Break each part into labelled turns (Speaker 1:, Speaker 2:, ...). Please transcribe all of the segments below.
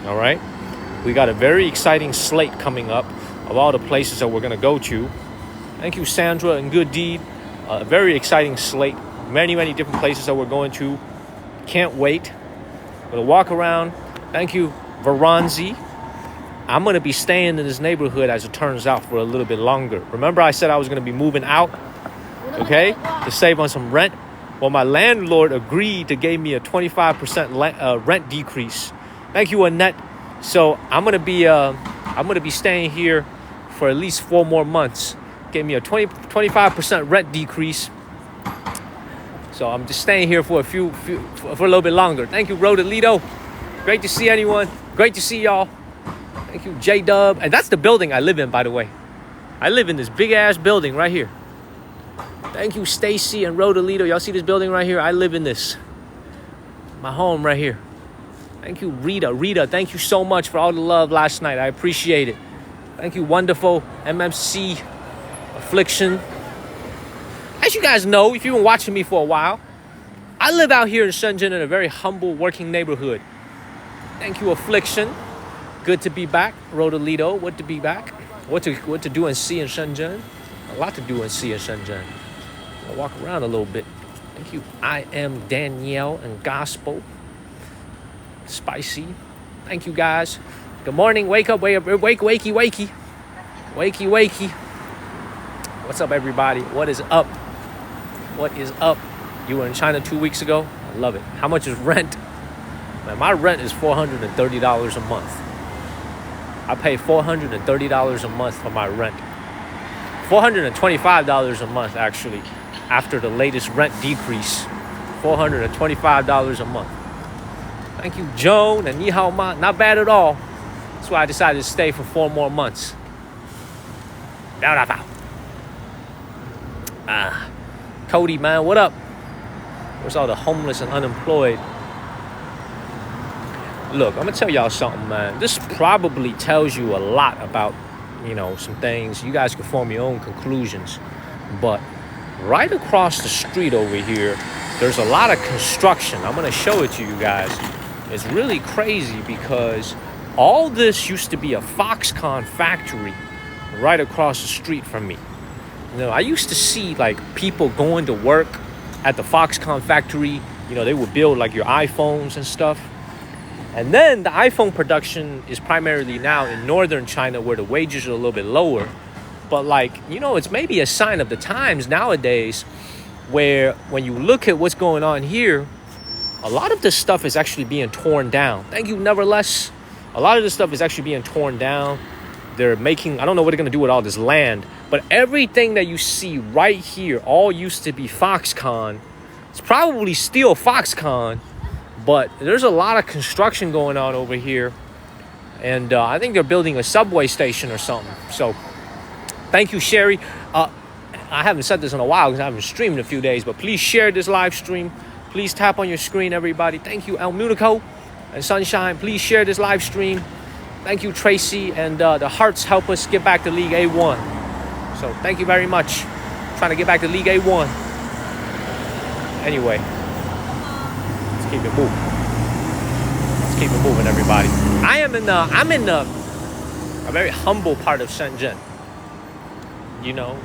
Speaker 1: All right. We got a very exciting slate coming up of all the places that we're going to go to. Thank you, Sandra and Good Deed. A very exciting slate. Many, many different places that we're going to. Can't wait. Gonna walk around. Thank you, Varanzi. I'm going to be staying in this neighborhood, as it turns out, for a little bit longer. Remember I said I was going to be moving out, okay, to save on some rent? Well, my landlord agreed to give me a 25% rent decrease. Thank you, Annette. So I'm going to be staying here for at least 4 more months. Gave me a 25% rent decrease. So I'm just staying here for for a little bit longer. Thank you, Rodolito. Great to see anyone. Great to see y'all. Thank you, J-Dub. And that's the building I live in, by the way. I live in this big-ass building right here. Thank you, Stacy and Rodolito. Y'all see this building right here? I live in this. My home right here. Thank you, Rita. Rita, thank you so much for all the love last night. I appreciate it. Thank you, wonderful MMC Affliction. As you guys know, if you've been watching me for a while, I live out here in Shenzhen in a very humble working neighborhood. Thank you, Affliction. Good to be back. Rodolito, what to be back? What to do and see in Shenzhen? A lot to do and see in Shenzhen. I'll walk around a little bit. Thank you. I am Danielle and Gospel. Spicy. Thank you, guys. Good morning. Wake up. Wakey. What's up, everybody? What is up? What is up? You were in China 2 weeks ago? I love it. How much is rent? Man, my rent is $430 a month. I pay $430 a month for my rent. $425 a month, actually, after the latest rent decrease. $425 a month. Thank you, Joan and Ni Hao Ma. Not bad at all. That's why I decided to stay for 4 more months. Cody, man, what up? Where's all the homeless and unemployed? Look, I'm gonna tell y'all something, man. This probably tells you a lot about, some things. You guys can form your own conclusions. But right across the street over here, there's a lot of construction. I'm gonna show it to you guys. It's really crazy because all this used to be a Foxconn factory right across the street from me. I used to see people going to work at the Foxconn factory. They would build your iPhones and stuff. And then the iPhone production is primarily now in northern China, where the wages are a little bit lower. But it's maybe a sign of the times nowadays, where when you look at what's going on here, a lot of this stuff is actually being torn down. Thank you, nevertheless. A lot of this stuff is actually being torn down. They're making, I don't know what they're going to do with all this land, but everything that you see right here all used to be Foxconn. It's probably still Foxconn, but there's a lot of construction going on over here. And I think they're building a subway station or something. So thank you, Sherry. I haven't said this in a while because I haven't streamed in a few days, but please share this live stream. Please tap on your screen, everybody. Thank you, El Munico and Sunshine. Please share this live stream. Thank you, Tracy. And the hearts help us get back to League A1. So thank you very much. Trying to get back to League A1. Anyway, let's keep it moving. Let's keep it moving, everybody. I'm in a very humble part of Shenzhen.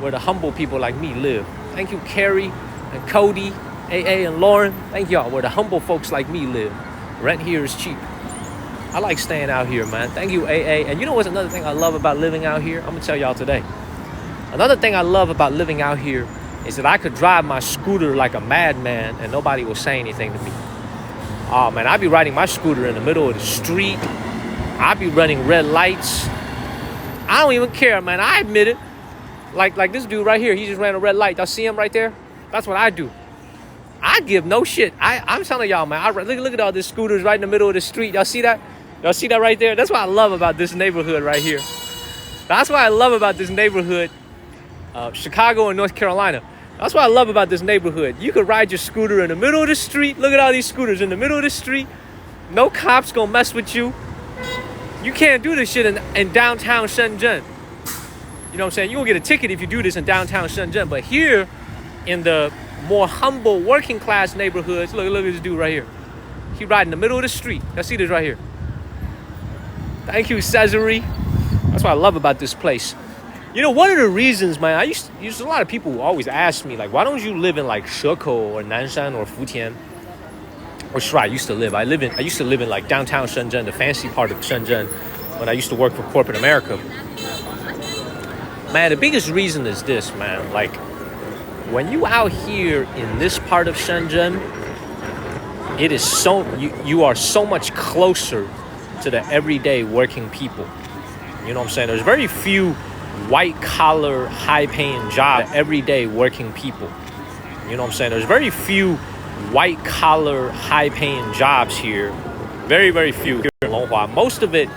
Speaker 1: Where the humble people like me live. Thank you, Carrie and Cody, AA and Lauren. Thank y'all. Where the humble folks like me live. Rent here is cheap. I like staying out here, man. Thank you, AA. And you know what's another thing I love about living out here? I'm going to tell y'all today. Another thing I love about living out here is that I could drive my scooter like a madman and nobody will say anything to me. Oh, man, I'd be riding my scooter in the middle of the street. I'd be running red lights. I don't even care, man. I admit it. Like this dude right here, he just ran a red light. Y'all see him right there? That's what I do. I give no shit. I'm telling y'all, man. Look at all these scooters right in the middle of the street. Y'all see that? Y'all see that right there? That's what I love about this neighborhood right here. That's what I love about this neighborhood. Chicago and North Carolina. That's what I love about this neighborhood. You could ride your scooter in the middle of the street. Look at all these scooters in the middle of the street. No cops gonna mess with you. You can't do this shit in downtown Shenzhen. You know what I'm saying? You gonna get a ticket if you do this in downtown Shenzhen. But here, in the more humble working class neighborhoods, look at this dude right here. He riding in the middle of the street. Y'all see this right here. Thank you, Cesare. That's what I love about this place. You know, one of the reasons, man, a lot of people always ask me, like, why don't you live in like Shekou or Nanshan or Futian? Or sure, I used to live in like downtown Shenzhen, the fancy part of Shenzhen, when I used to work for corporate America. Man, the biggest reason is this, man. Like, when you out here in this part of Shenzhen, it is you are so much closer to the everyday working people. You know what I'm saying? There's very few white-collar, high-paying jobs, everyday working people. You know what I'm saying? There's very few white-collar, high-paying jobs here. Very, very few here in Longhua. Most of it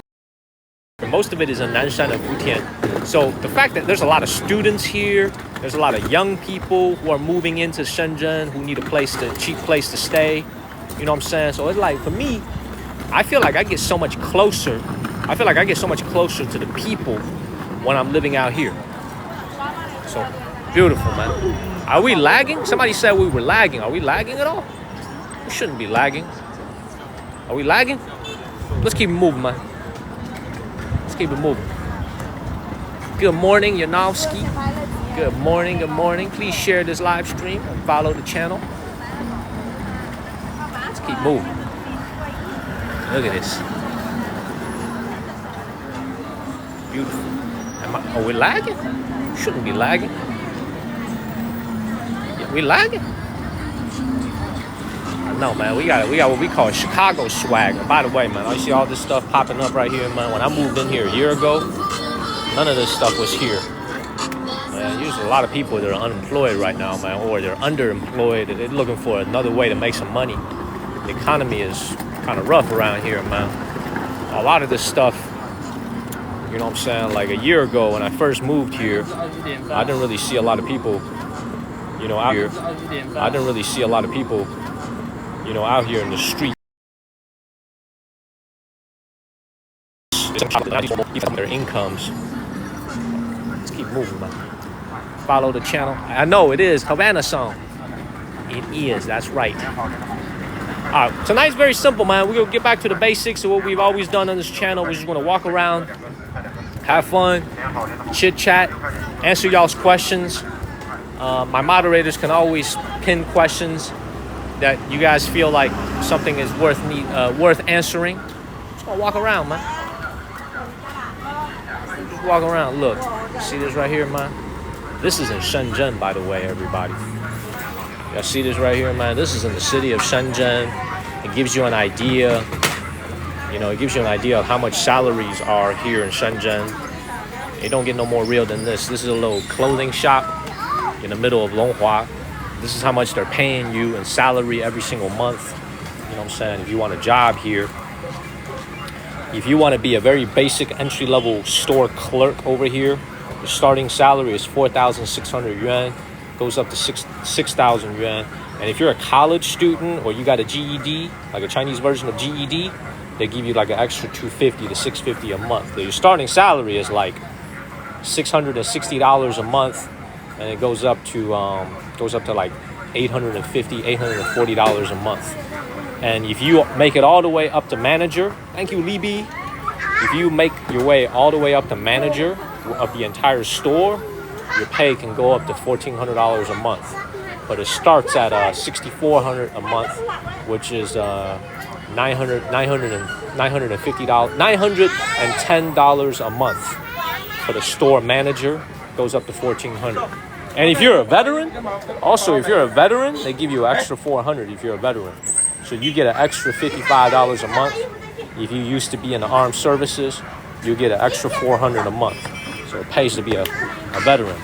Speaker 1: is in Nanshan and Futian. So the fact that there's a lot of students here, there's a lot of young people who are moving into Shenzhen who need a cheap place to stay. You know what I'm saying? So it's like, for me, I feel like I get so much closer to the people when I'm living out here. So beautiful, man. Are we lagging? Somebody said we were lagging. Are we lagging at all? We shouldn't be lagging. Are we lagging? Let's keep it moving, man. Let's keep it moving. Good morning, Yanowski. Good morning, good morning. Please share this live stream and follow the channel. Let's keep moving. Look at this. Beautiful. Are we lagging? Shouldn't be lagging. Yeah, we lagging? No, man. We got what we call Chicago swag. And by the way, man, I see all this stuff popping up right here, man. When I moved in here a year ago, none of this stuff was here. Man, there's a lot of people that are unemployed right now, man, or they're underemployed. They're looking for another way to make some money. The economy is kind of rough around here, man. A lot of this stuff, you know what I'm saying, like a year ago when I first moved here, I didn't really see a lot of people, you know, out here. I didn't really see a lot of people, you know, out here in the street. Their incomes. Let's keep moving, man. Follow the channel. I know it is Havana song. It is, that's right. All right, tonight's very simple, man. We're gonna get back to the basics of what we've always done on this channel. We're just gonna walk around, have fun, chit chat, answer y'all's questions. My moderators can always pin questions that you guys feel like something is worth answering. Just gonna walk around, man. Just walk around. Look, see this right here, man? This is in Shenzhen, by the way, everybody. Y'all see this right here, man? This is in the city of Shenzhen. It gives you an idea. You know, it gives you an idea of how much salaries are here in Shenzhen. It don't get no more real than this. This is a little clothing shop in the middle of Longhua. This is how much they're paying you in salary every single month. You know what I'm saying? If you want a job here, if you want to be a very basic entry-level store clerk over here, the starting salary is 4,600 yuan. Goes up to 6,000 yuan. And if you're a college student or you got a GED, like a Chinese version of GED, they give you like an extra 250 to 650 a month. So your starting salary is like $660 a month, and it goes up to like $850, $840 a month. And if you make it all the way up to manager, thank you, Libby. If you make your way all the way up to manager of the entire store, your pay can go up to $1,400 a month. But it starts at $6,400 a month, which is $910 a month. For the store manager, goes up to $1,400. And if you're a veteran, they give you an extra $400 if you're a veteran. So you get an extra $55 a month. If you used to be in the armed services, you get an extra $400 a month. So it pays to be a veteran.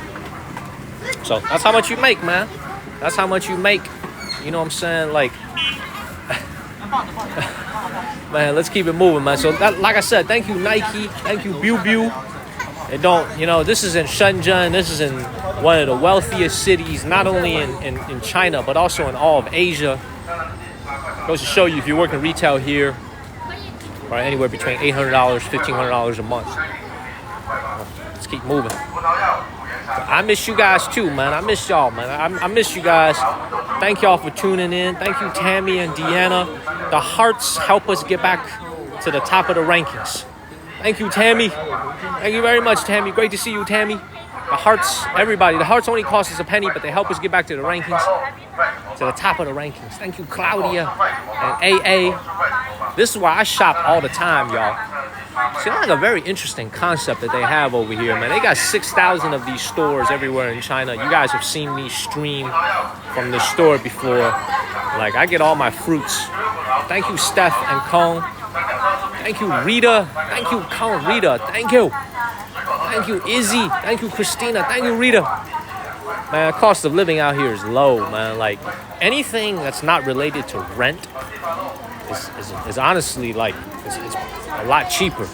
Speaker 1: So that's how much you make, man. That's how much you make. You know what I'm saying? Like, man, let's keep it moving, man. So that, like I said, thank you, Nike. Thank you, Biu Biu. And don't, you know, this is in Shenzhen. This is in one of the wealthiest cities, not only in China, but also in all of Asia. Goes to show you, if you work in retail here, or anywhere between $800, $1,500 a month. Let's keep moving. I miss you guys too, man. I miss y'all, man. I miss you guys. Thank y'all for tuning in. Thank you, Tammy and Deanna. The hearts help us get back to the top of the rankings. Thank you, Tammy. Thank you very much, Tammy. Great to see you, Tammy. The hearts, everybody. The hearts only cost us a penny, but they help us get back to the rankings, to the top of the rankings. Thank you, Claudia and AA. This is why I shop all the time, y'all. See, that's like a very interesting concept that they have over here, man. They got 6,000 of these stores everywhere in China. You guys have seen me stream from the store before. Like, I get all my fruits. Thank you, Steph and Kong. Thank you, Rita. Thank you, Kong, Rita. Thank you. Thank you, Izzy. Thank you, Christina. Thank you, Rita. Man, cost of living out here is low, man. Like, anything that's not related to rent is honestly, like, it's a lot cheaper.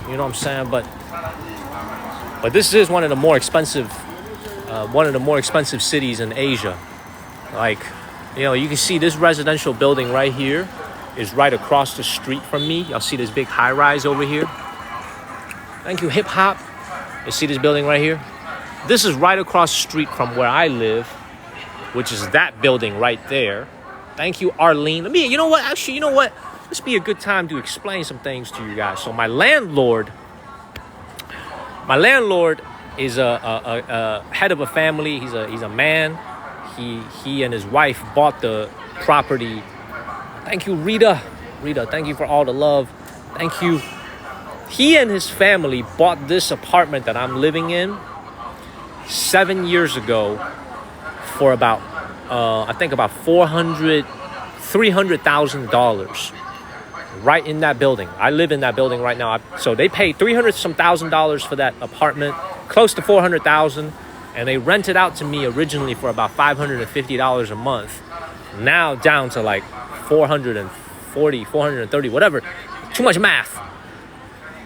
Speaker 1: You know what I'm saying? But this is one of the more expensive cities in Asia. Like, you know, you can see this residential building right here is right across the street from me. Y'all see this big high rise over here? Thank you, Hip Hop. You see this building right here? This is right across the street from where I live, which is that building right there. Thank you, Arlene. You know what? Actually, you know what? This would be a good time to explain some things to you guys. So my landlord is a head of a family. He's a man. He and his wife bought the property. Thank you, Rita. Rita, thank you for all the love. Thank you. He and his family bought this apartment that I'm living in 7 years ago for about, I think about $300,000 right in that building. I live in that building right now. So they paid $300,000 for that apartment, close to $400,000, and they rented out to me originally for about $550 a month. Now down to like 440, 430, whatever. Too much math.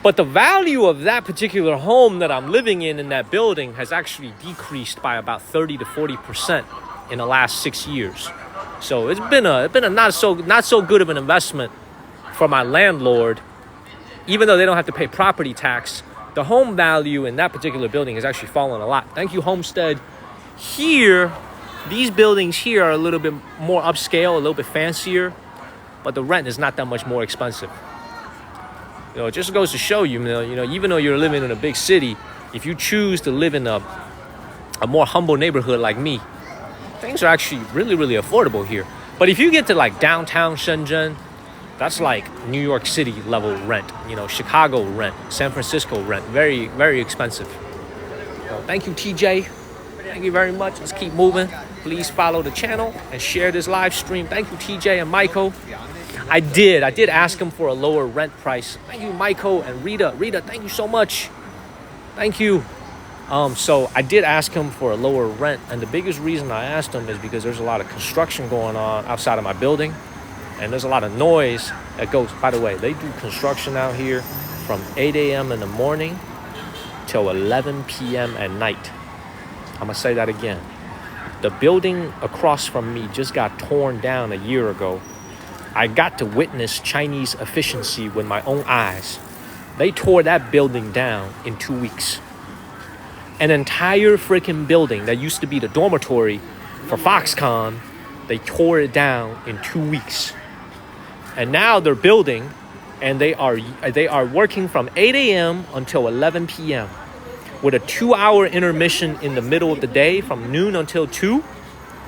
Speaker 1: But the value of that particular home that I'm living in that building has actually decreased by about 30 to 40% in the last 6 years. So it's been a not so good of an investment for my landlord. Even though they don't have to pay property tax, the home value in that particular building has actually fallen a lot. Thank you, Homestead. Here, these buildings here are a little bit more upscale, a little bit fancier, but the rent is not that much more expensive. You know, it just goes to show you, you know, even though you're living in a big city, if you choose to live in a more humble neighborhood like me, things are actually really, really affordable here. But if you get to like downtown Shenzhen, that's like New York City level rent, you know, Chicago rent, San Francisco rent, very, very expensive. So thank you, TJ. Thank you very much. Let's keep moving. Please follow the channel and share this live stream. Thank you, TJ and Michael. I did ask him for a lower rent price. Thank you, Michael and Rita. Rita, thank you so much. Thank you. So I did ask him for a lower rent, and the biggest reason I asked him is because there's a lot of construction going on outside of my building, and there's a lot of noise that goes. By the way, they do construction out here from 8 a.m. in the morning till 11 p.m. at night. I'm gonna say that again. The building across from me just got torn down a year ago. I got to witness Chinese efficiency with my own eyes. They tore that building down in 2 weeks. An entire freaking building that used to be the dormitory for Foxconn, they tore it down in 2 weeks. And now they're building, and they are working from 8 a.m. until 11 p.m. with a 2-hour intermission in the middle of the day from noon until 2.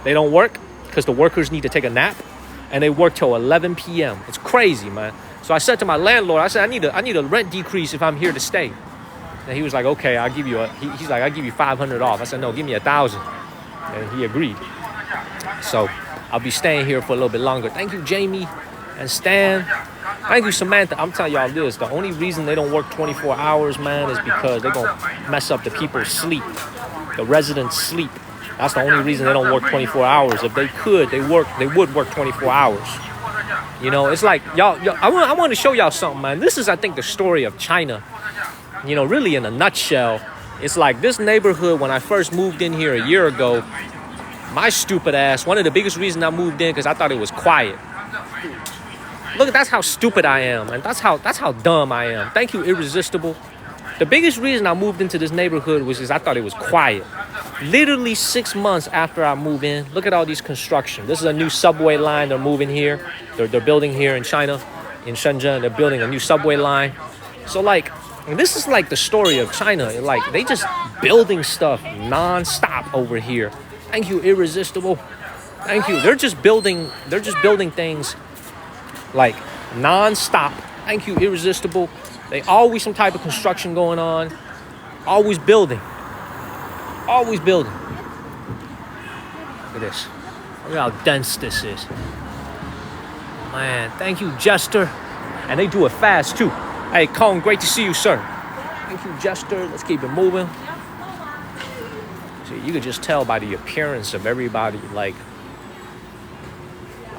Speaker 1: They don't work because the workers need to take a nap. And they work till 11 p.m. It's crazy, man. So I said to my landlord, I said, I need a rent decrease if I'm here to stay. And he was like, okay, I'll give you he's like, I'll give you $500 off. I said, no, give me $1,000. And he agreed. So I'll be staying here for a little bit longer. Thank you, Jamie and Stan. Thank you, Samantha. I'm telling y'all this. The only reason they don't work 24 hours, man, is because they're going to mess up the people's sleep. The residents' sleep. That's the only reason they don't work 24 hours. If they could, they would work 24 hours. You know, it's like, y'all I want to show y'all something, man. This is, I think, the story of China. You know, really in a nutshell. It's like this neighborhood, when I first moved in here a year ago, my stupid ass, one of the biggest reasons I moved in because I thought it was quiet. Look, that's how stupid I am, and that's how dumb I am. Thank you, Irresistible. The biggest reason I moved into this neighborhood was because I thought it was quiet. Literally 6 months after I moved in, look at all these construction. This is a new subway line they're moving here. They're building here in China, in Shenzhen. They're building a new subway line. So like, this is like the story of China. Like they just building stuff non-stop over here. Thank you, Irresistible. Thank you. They're just building things like non-stop. Thank you, Irresistible. They always some type of construction going on. Always building. Always building. Look at this. Look how dense this is. Man, thank you, Jester. And they do it fast too. Hey, Kong, great to see you, sir. Thank you, Jester. Let's keep it moving. See, you could just tell by the appearance of everybody. Like,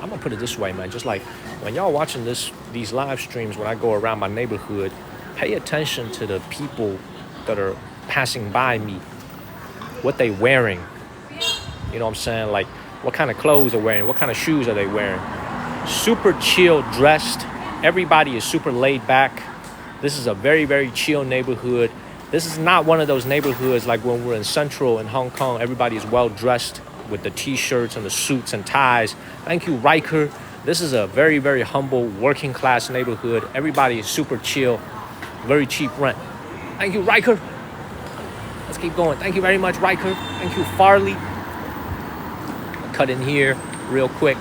Speaker 1: I'm gonna put it this way, man. Just like when y'all watching these live streams, when I go around my neighborhood, pay attention to the people that are passing by me. What they wearing. You know what I'm saying? Like, what kind of clothes they're wearing. What kind of shoes are they wearing? Super chill dressed. Everybody is super laid back. This is a very, very chill neighborhood. This is not one of those neighborhoods like when we're in Central in Hong Kong. Everybody is well dressed with the t-shirts and the suits and ties. Thank you, Riker. This is a very, very humble working class neighborhood. Everybody is super chill. Very cheap rent. Thank you, Riker. Let's keep going. Thank you very much, Riker. Thank you, Farley. Cut in here real quick.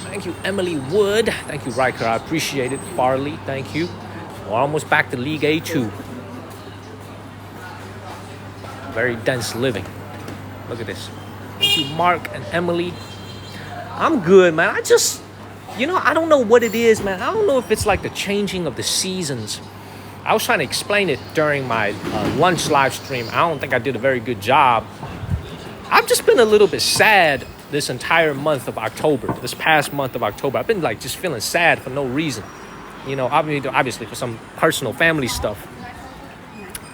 Speaker 1: Thank you, Emily Wood. Thank you, Riker. I appreciate it. Farley, thank you. We're almost back to League A2. Very dense living. Look at this. Thank you, Mark and Emily. I'm good, man. I just, I don't know what it is, man. I don't know if it's like the changing of the seasons. I was trying to explain it during my lunch live stream. I don't think I did a very good job. I've just been a little bit sad this entire month of October, this past month of October. I've been like just feeling sad for no reason. Obviously for some personal family stuff.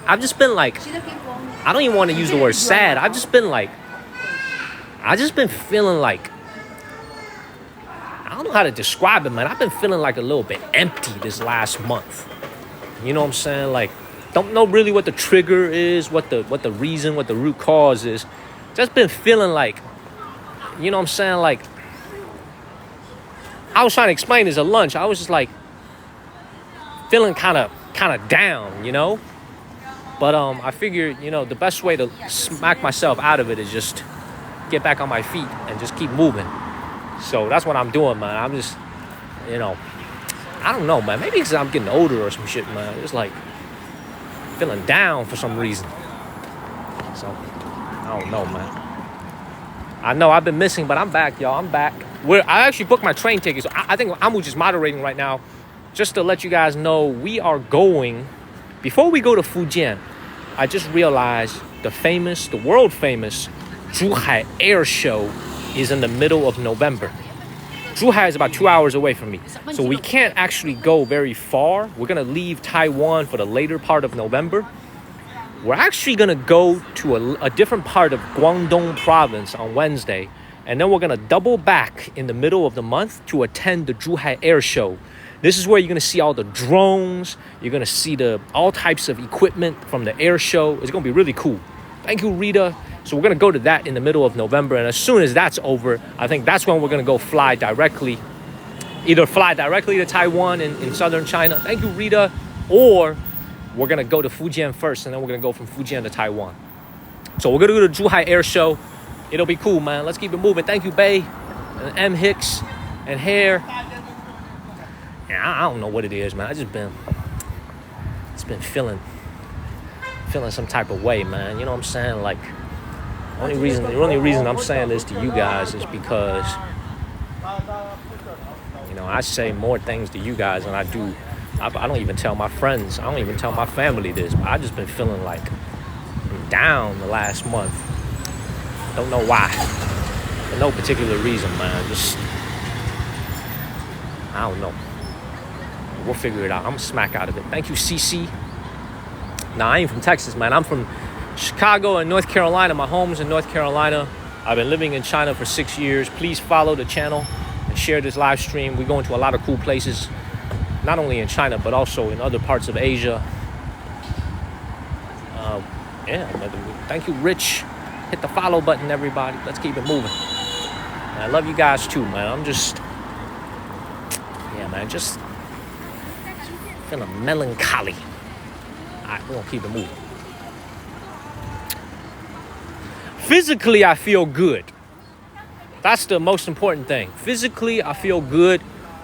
Speaker 1: I've just been like, I don't even want to use the word sad. I've just been feeling like, I don't know how to describe it, man. I've been feeling like a little bit empty this last month. You know what I'm saying? Like, don't know really what the trigger is, what the reason, what the root cause is. Just been feeling like, you know what I'm saying? Like, I was trying to explain this at lunch. I was just like feeling kind of down, But I figured, the best way to smack myself out of it is just get back on my feet and just keep moving. So that's what I'm doing, man. I'm just, I don't know, man. Maybe because I'm getting older or some shit, man. Just like feeling down for some reason. So I don't know, man. I know I've been missing, but I'm back, y'all. I'm back. I actually booked my train tickets. So I think I'm just moderating right now, just to let you guys know we are going. Before we go to Fujian, I just realized the world famous Zhuhai Air Show is in the middle of November. Zhuhai is about 2 hours away from me, so we can't actually go very far. We're gonna leave Taiwan for the later part of November. We're actually gonna go to a different part of Guangdong province on Wednesday, and then we're gonna double back in the middle of the month to attend the Zhuhai Air Show. This is where you're gonna see all the drones. You're gonna see all types of equipment from the air show. It's gonna be really cool. Thank you, Rita. So we're gonna go to that in the middle of November, and as soon as that's over, I think that's when we're gonna go fly directly. Either fly directly to Taiwan in southern China. Thank you, Rita. Or we're gonna go to Fujian first, and then we're gonna go from Fujian to Taiwan. So we're gonna go to the Zhuhai Air Show. It'll be cool, man. Let's keep it moving. Thank you, Bay, and M Hicks, and Hair. Yeah, I don't know what it is, man. It's been feeling some type of way, man. You know what I'm saying? Like, the only reason I'm saying this to you guys is because, I say more things to you guys than I do. I don't even tell my friends. I don't even tell my family this. But I just been feeling like I'm down the last month. Don't know why. For no particular reason, man. Just, I don't know. We'll figure it out. I'm gonna smack out of it. Thank you, CC. Nah, I ain't from Texas, man. I'm from Chicago and North Carolina. My home's in North Carolina. I've been living in China for 6 years. Please follow the channel and share this live stream. We're going to a lot of cool places, not only in China, but also in other parts of Asia. Thank you, Rich. Hit the follow button, everybody. Let's keep it moving. And I love you guys too, man. man. Just feeling melancholy. All right, we're gonna keep it moving. Physically, I feel good. That's the most important thing. Physically, I feel good.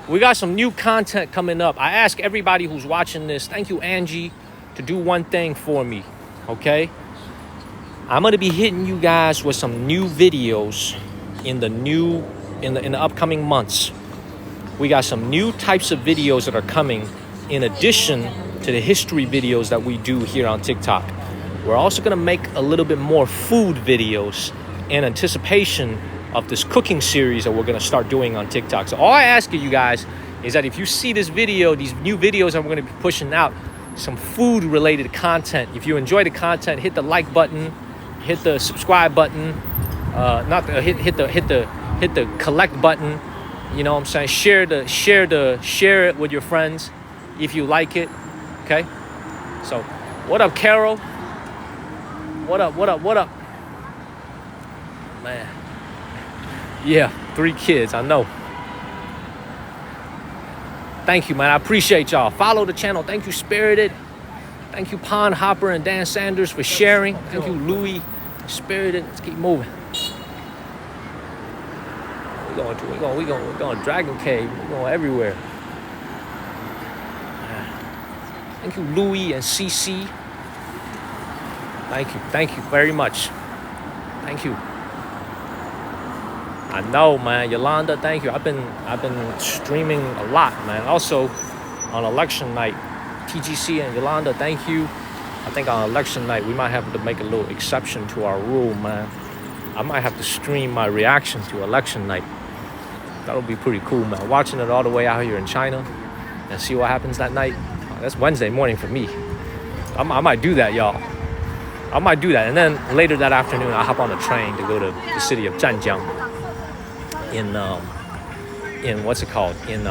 Speaker 1: We got some new content coming up. I ask everybody who's watching this, thank you, Angie, to do one thing for me, okay? I'm gonna be hitting you guys with some new videos in the upcoming months. We got some new types of videos that are coming in addition to the history videos that we do here on TikTok. We're also gonna make a little bit more food videos in anticipation of this cooking series that we're gonna start doing on TikTok. So all I ask of you guys is that if you see this video, these new videos that we're gonna be pushing out, some food related content, if you enjoy the content, hit the like button, hit the subscribe button, hit the collect button. You know what I'm saying? Share it with your friends if you like it. Okay? So what up, Carol? What up? Man. Yeah, 3 kids, I know. Thank you, man. I appreciate y'all. Follow the channel. Thank you, Spirited. Thank you, Pond Hopper and Dan Sanders, for sharing. Thank you, Louis, Spirited. Let's keep moving. We're going Dragon Cave. We're going everywhere. Thank you, Louis and CC. Thank you very much. Thank you. I know, man. Yolanda, thank you. I've been streaming a lot, man. Also, on election night, TGC and Yolanda, thank you. I think on election night, we might have to make a little exception to our rule, man. I might have to stream my reaction to election night. That'll be pretty cool, man. Watching it all the way out here in China and see what happens that night. That's Wednesday morning for me. I might do that, y'all. I might do that. And then later that afternoon, I'll hop on a train to go to the city of Zhanjiang in what's it called? In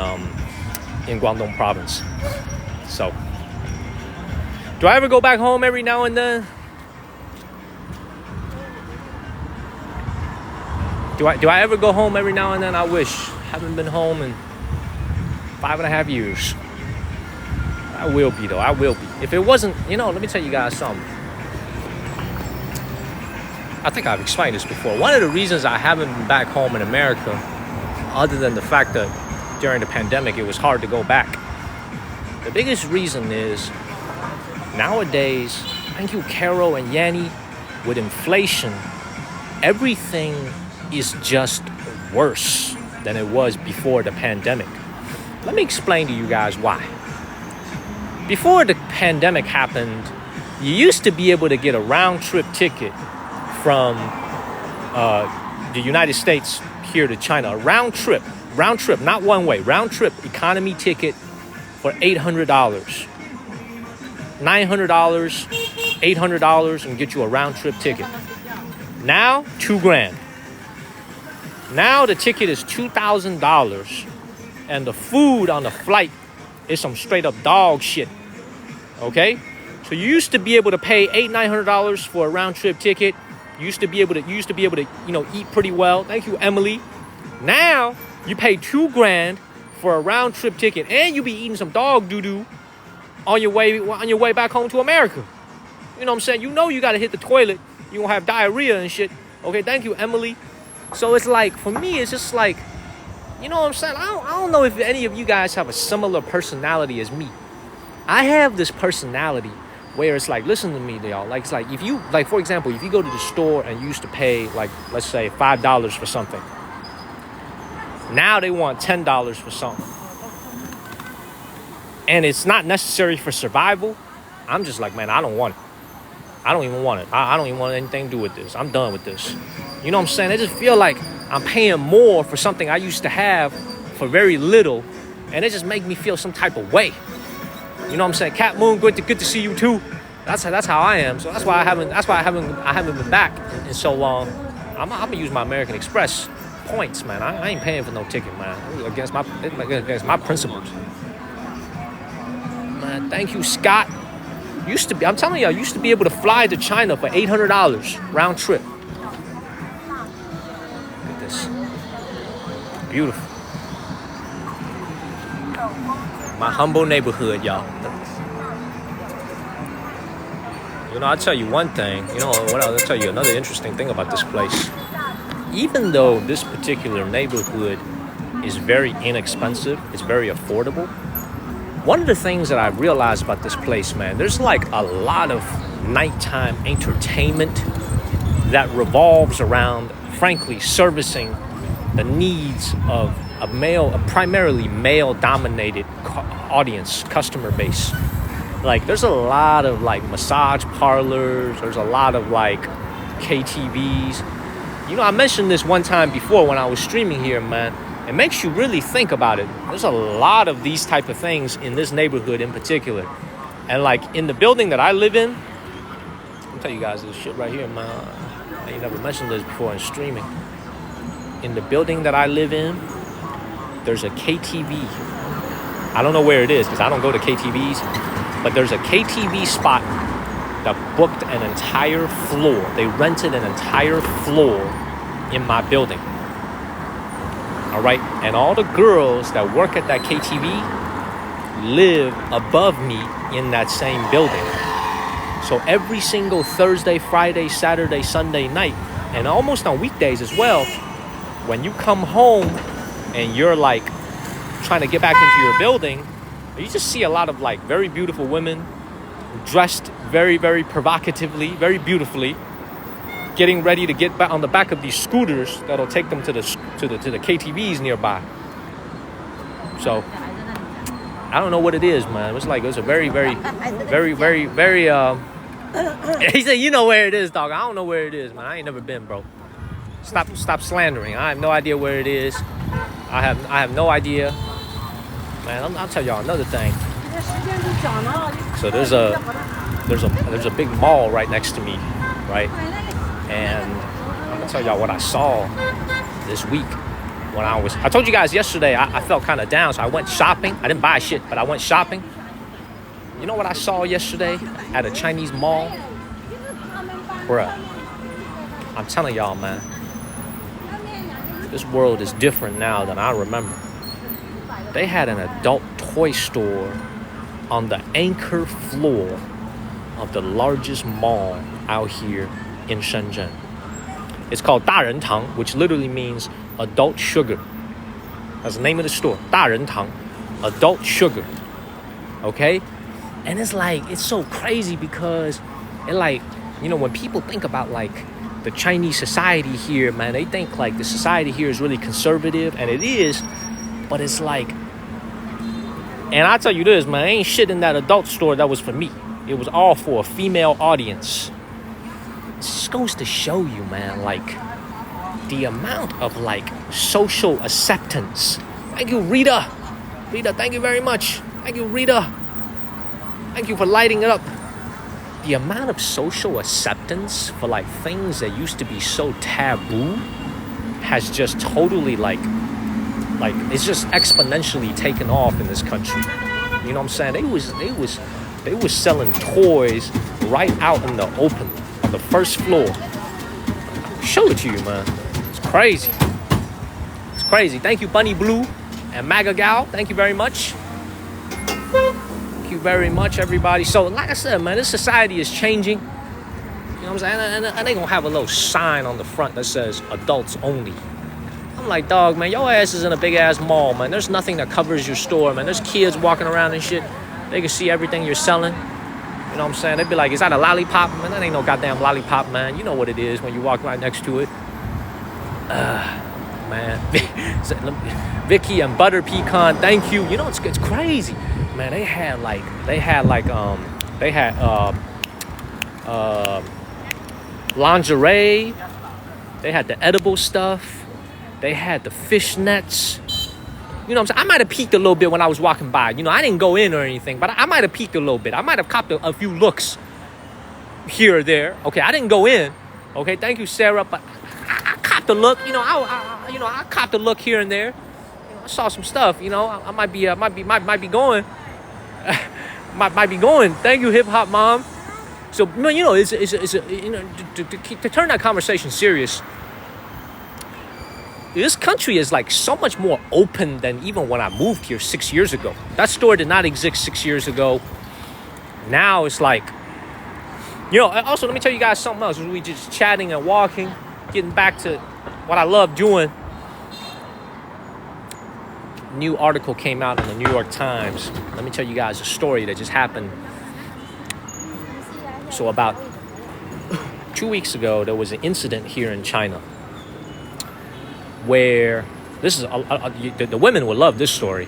Speaker 1: Guangdong province. So, do I ever go back home every now and then? Do I ever go home every now and then? I wish. Haven't been home in 5.5 years. I will be, though. I will be. If it wasn't, let me tell you guys something. I think I've explained this before. One of the reasons I haven't been back home in America, other than the fact that during the pandemic it was hard to go back, the biggest reason is nowadays, thank you, Carol and Yanni, with inflation, everything is just worse than it was before the pandemic. Let me explain to you guys why. Before the pandemic happened, you used to be able to get a round-trip ticket from the United States here to China. A round trip, not one way, round trip economy ticket for $800. $900, $800 and get you a round trip ticket. Now, $2,000. Now the ticket is $2,000 and the food on the flight is some straight up dog shit. Okay? So you used to be able to pay $900 for a round trip ticket. You used to be able to, eat pretty well. Thank you, Emily. Now you pay $2,000 for a round trip ticket, and you be eating some dog doo-doo on your way back home to America. You know what I'm saying? You got to hit the toilet. You gonna have diarrhea and shit. Okay, thank you, Emily. So it's like, for me, it's just like, you know what I'm saying? I don't know if any of you guys have a similar personality as me. I have this personality where it's like, listen to me, y'all. Like, it's like, if you, like, for example, if you go to the store and you used to pay, like, let's say $5 for something. Now they want $10 for something. And it's not necessary for survival. I'm just like, man, I don't want it. I don't even want it. I don't even want anything to do with this. I'm done with this. You know what I'm saying? I just feel like I'm paying more for something I used to have for very little. And it just makes me feel some type of way. You know what I'm saying? Cat Moon, good to see you too. That's how I am. So that's why I haven't been back in so long. I'm gonna use my American Express points, man. I ain't paying for no ticket, man. It's against my principles. Man, thank you, Scott. I'm telling you, I used to be able to fly to China for $800 round trip. Look at this. Beautiful. My humble neighborhood, y'all. You know, I'll tell you one thing. You know what? I'll tell you another interesting thing about this place. Even though this particular neighborhood is very inexpensive, it's very affordable. One of the things that I realized about this place, man, there's like a lot of nighttime entertainment that revolves around, frankly, servicing the needs of a primarily male-dominated audience, customer base. Like, there's a lot of like massage parlors. There's a lot of like KTVs. You know, I mentioned this one time before when I was streaming here, man. It makes you really think about it. There's a lot of these type of things in this neighborhood in particular. And like in the building that I live in, I'll tell you guys this shit right here, man. I ain't never mentioned this before in streaming. In the building that I live in, there's a KTV. I don't know where it is because I don't go to KTVs, but there's a KTV spot that booked an entire floor. They rented an entire floor in my building. All right, and all the girls that work at that KTV live above me in that same building. So every single Thursday, Friday, Saturday, Sunday night, and almost on weekdays as well, when you come home and you're like trying to get back into your building, you just see a lot of like very beautiful women dressed very, very provocatively, very beautifully, getting ready to get back on the back of these scooters that'll take them to the KTVs nearby. So I don't know what it is, man. It was a very, very, very, very, very. He said, "You know where it is, dog." I don't know where it is, man. I ain't never been, bro. Stop slandering. I have no idea where it is. I have no idea, man. I'll tell y'all another thing. So there's a big mall right next to me, right? And I'm gonna tell y'all what I saw this week when I told you guys yesterday I felt kind of down, so I went shopping. I didn't buy shit, but I went shopping. You know what I saw yesterday at a Chinese mall? Bruh, I'm telling y'all, man, this world is different now than I remember. They had an adult toy store on the anchor floor of the largest mall out here in Shenzhen. It's called 大人堂, which literally means adult sugar. That's the name of the store. 大人堂, adult sugar. Okay? And it's so crazy because it like, you know, when people think about like the Chinese society here, man, they think like the society here is really conservative, and it is, but it's like, and I tell you this, man, ain't shit in that adult store that was for me. It was all for a female audience. This goes to show you, man, like the amount of like social acceptance. Thank you, Rita. Rita, thank you very much. Thank you, Rita. Thank you for lighting it up. The amount of social acceptance for like things that used to be so taboo has just totally like it's just exponentially taken off in this country. You know what I'm saying? They was selling toys right out in the open on the first floor. Show it to you, man. It's crazy. It's crazy. Thank you, Bunny Blue and Maga Gal. Thank you very much. Thank you very much, everybody. So, like I said, man, this society is changing. You know what I'm saying? And they gonna have a little sign on the front that says adults only. I'm like, dog, man, your ass is in a big ass mall, man. There's nothing that covers your store, man. There's kids walking around and shit. They can see everything you're selling. You know what I'm saying? They'd be like, is that a lollipop? Man, that ain't no goddamn lollipop, man. You know what it is when you walk right next to it. Man. Vicky and Butter Pecan, thank you. You know, it's crazy. Man, they had lingerie. They had the edible stuff. They had the fishnets. You know what I'm saying? I might have peeked a little bit when I was walking by. You know, I didn't go in or anything, but I might have peeked a little bit. I might have copped a few looks here or there. Okay, I didn't go in. Okay, thank you, Sarah, but I copped a look. You know, I copped a look here and there. You know, I saw some stuff. You know, I might be going. might be going. Thank you, Hip Hop Mom. So, you know, it's you know, to turn that conversation serious. this country is like so much more open than even when I moved here 6 years ago. That store did not exist 6 years ago. Now it's like, also let me tell you guys something else. We just chatting and walking, getting back to what I love doing. New article came out in the New York Times. Let me tell you guys a story that just happened. So about 2 weeks ago, there was an incident here in China where the women will love this story.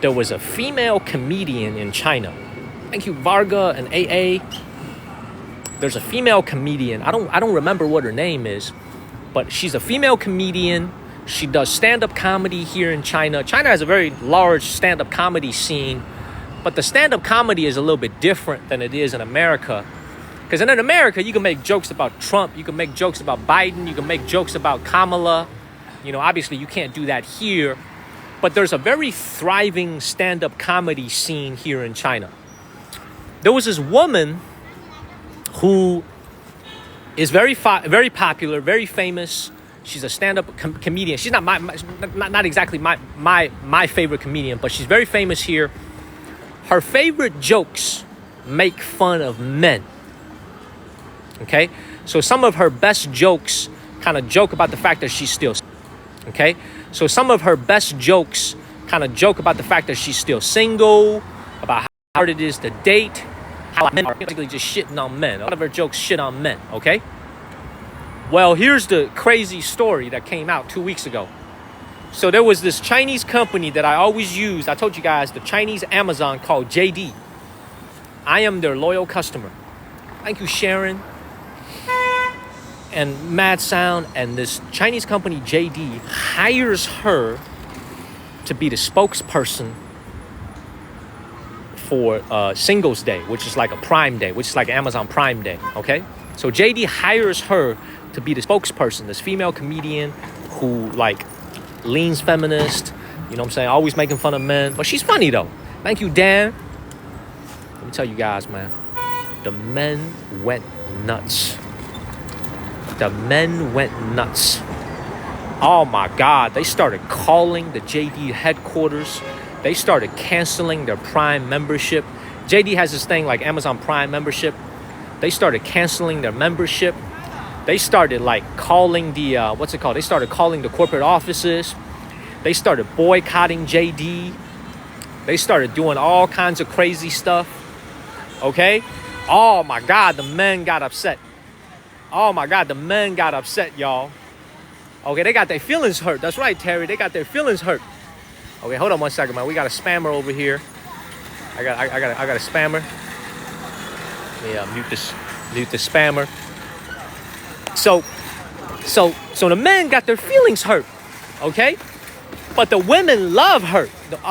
Speaker 1: There was a female comedian in China. Thank you, Varga and AA. There's a female comedian. I don't remember what her name is, but she's a female comedian. She does stand-up comedy here in China. China has a very large stand-up comedy scene, but the stand-up comedy is a little bit different than it is in America. Because in America, you can make jokes about Trump, you can make jokes about Biden, you can make jokes about Kamala. Obviously you can't do that here, but there's a very thriving stand-up comedy scene here in China. There was this woman who is very popular, very famous. She's a stand-up comedian. She's not exactly my favorite comedian, but she's very famous here. Her favorite jokes make fun of men. Okay? So some of her best jokes kind of joke about the fact that she's still. Okay? So some of her best jokes kind of joke about the fact that she's still single, about how hard it is to date, how men are basically just shitting on men. A lot of her jokes shit on men. Okay? Well, here's the crazy story that came out 2 weeks ago. So there was this Chinese company that I always use. I told you guys, the Chinese Amazon called JD. I am their loyal customer. Thank you, Sharon and Mad Sound. And this Chinese company, JD, hires her to be the spokesperson for Singles Day, which is like a Prime Day, which is like Amazon Prime Day, okay? So JD hires her to be the spokesperson, this female comedian who like leans feminist, you know what I'm saying, always making fun of men, but she's funny though. Thank you, Dan. Let me tell you guys, man, the men went nuts. The men went nuts. Oh my God, they started calling the JD headquarters. They started canceling their Prime membership. JD has this thing like Amazon Prime membership. They started canceling their membership. They started like calling the, They started calling the corporate offices. They started boycotting JD. They started doing all kinds of crazy stuff. Okay? Oh my God, the men got upset. Oh my God, the men got upset, y'all. Okay, they got their feelings hurt. That's right, Terry. They got their feelings hurt. Okay, hold on 1 second, man. We got a spammer over here. I got a spammer. Yeah, mute this spammer. So the men got their feelings hurt, okay? But the women love her.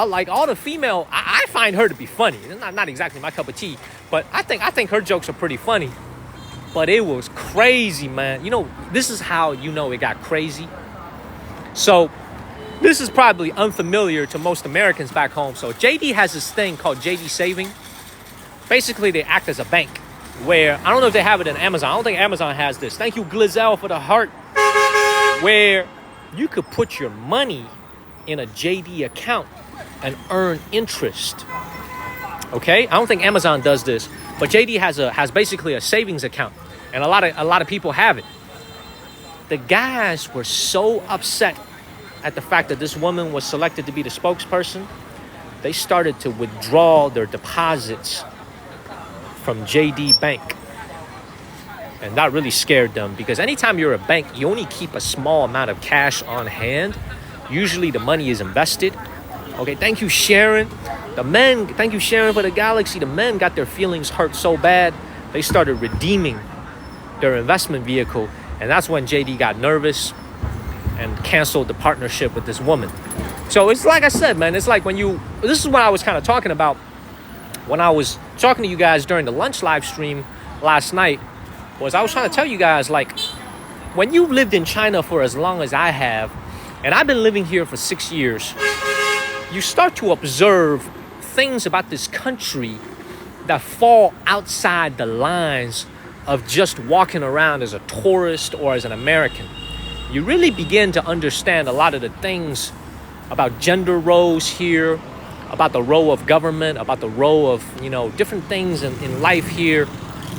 Speaker 1: Like all the female, I find her to be funny. It's not exactly my cup of tea, but I think her jokes are pretty funny. But it was crazy, man. This is how you know it got crazy. So this is probably unfamiliar to most Americans back home. So JD has this thing called JD Saving. Basically, they act as a bank. Where, I don't know if they have it in Amazon. I don't think Amazon has this. Thank you, Glizelle, for the heart. Where you could put your money in a JD account and earn interest. Okay? I don't think Amazon does this. But JD has basically a savings account. And a lot of people have it. The guys were so upset at the fact that this woman was selected to be the spokesperson. They started to withdraw their deposits from JD Bank. And that really scared them because anytime you're a bank, you only keep a small amount of cash on hand. Usually the money is invested. Okay, thank you, Sharon. Thank you, Sharon, for the galaxy. The men got their feelings hurt so bad, they started redeeming their investment vehicle. And that's when JD got nervous and canceled the partnership with this woman. So it's like I said, man, it's like this is what I was kind of talking about when I was talking to you guys during the lunch live stream last night, was I was trying to tell you guys, like, when you lived in China for as long as I have, and I've been living here for 6 years, you start to observe things about this country that fall outside the lines of just walking around as a tourist or as an American. you really begin to understand a lot of the things about gender roles here, about the role of government, about the role of, different things in life here.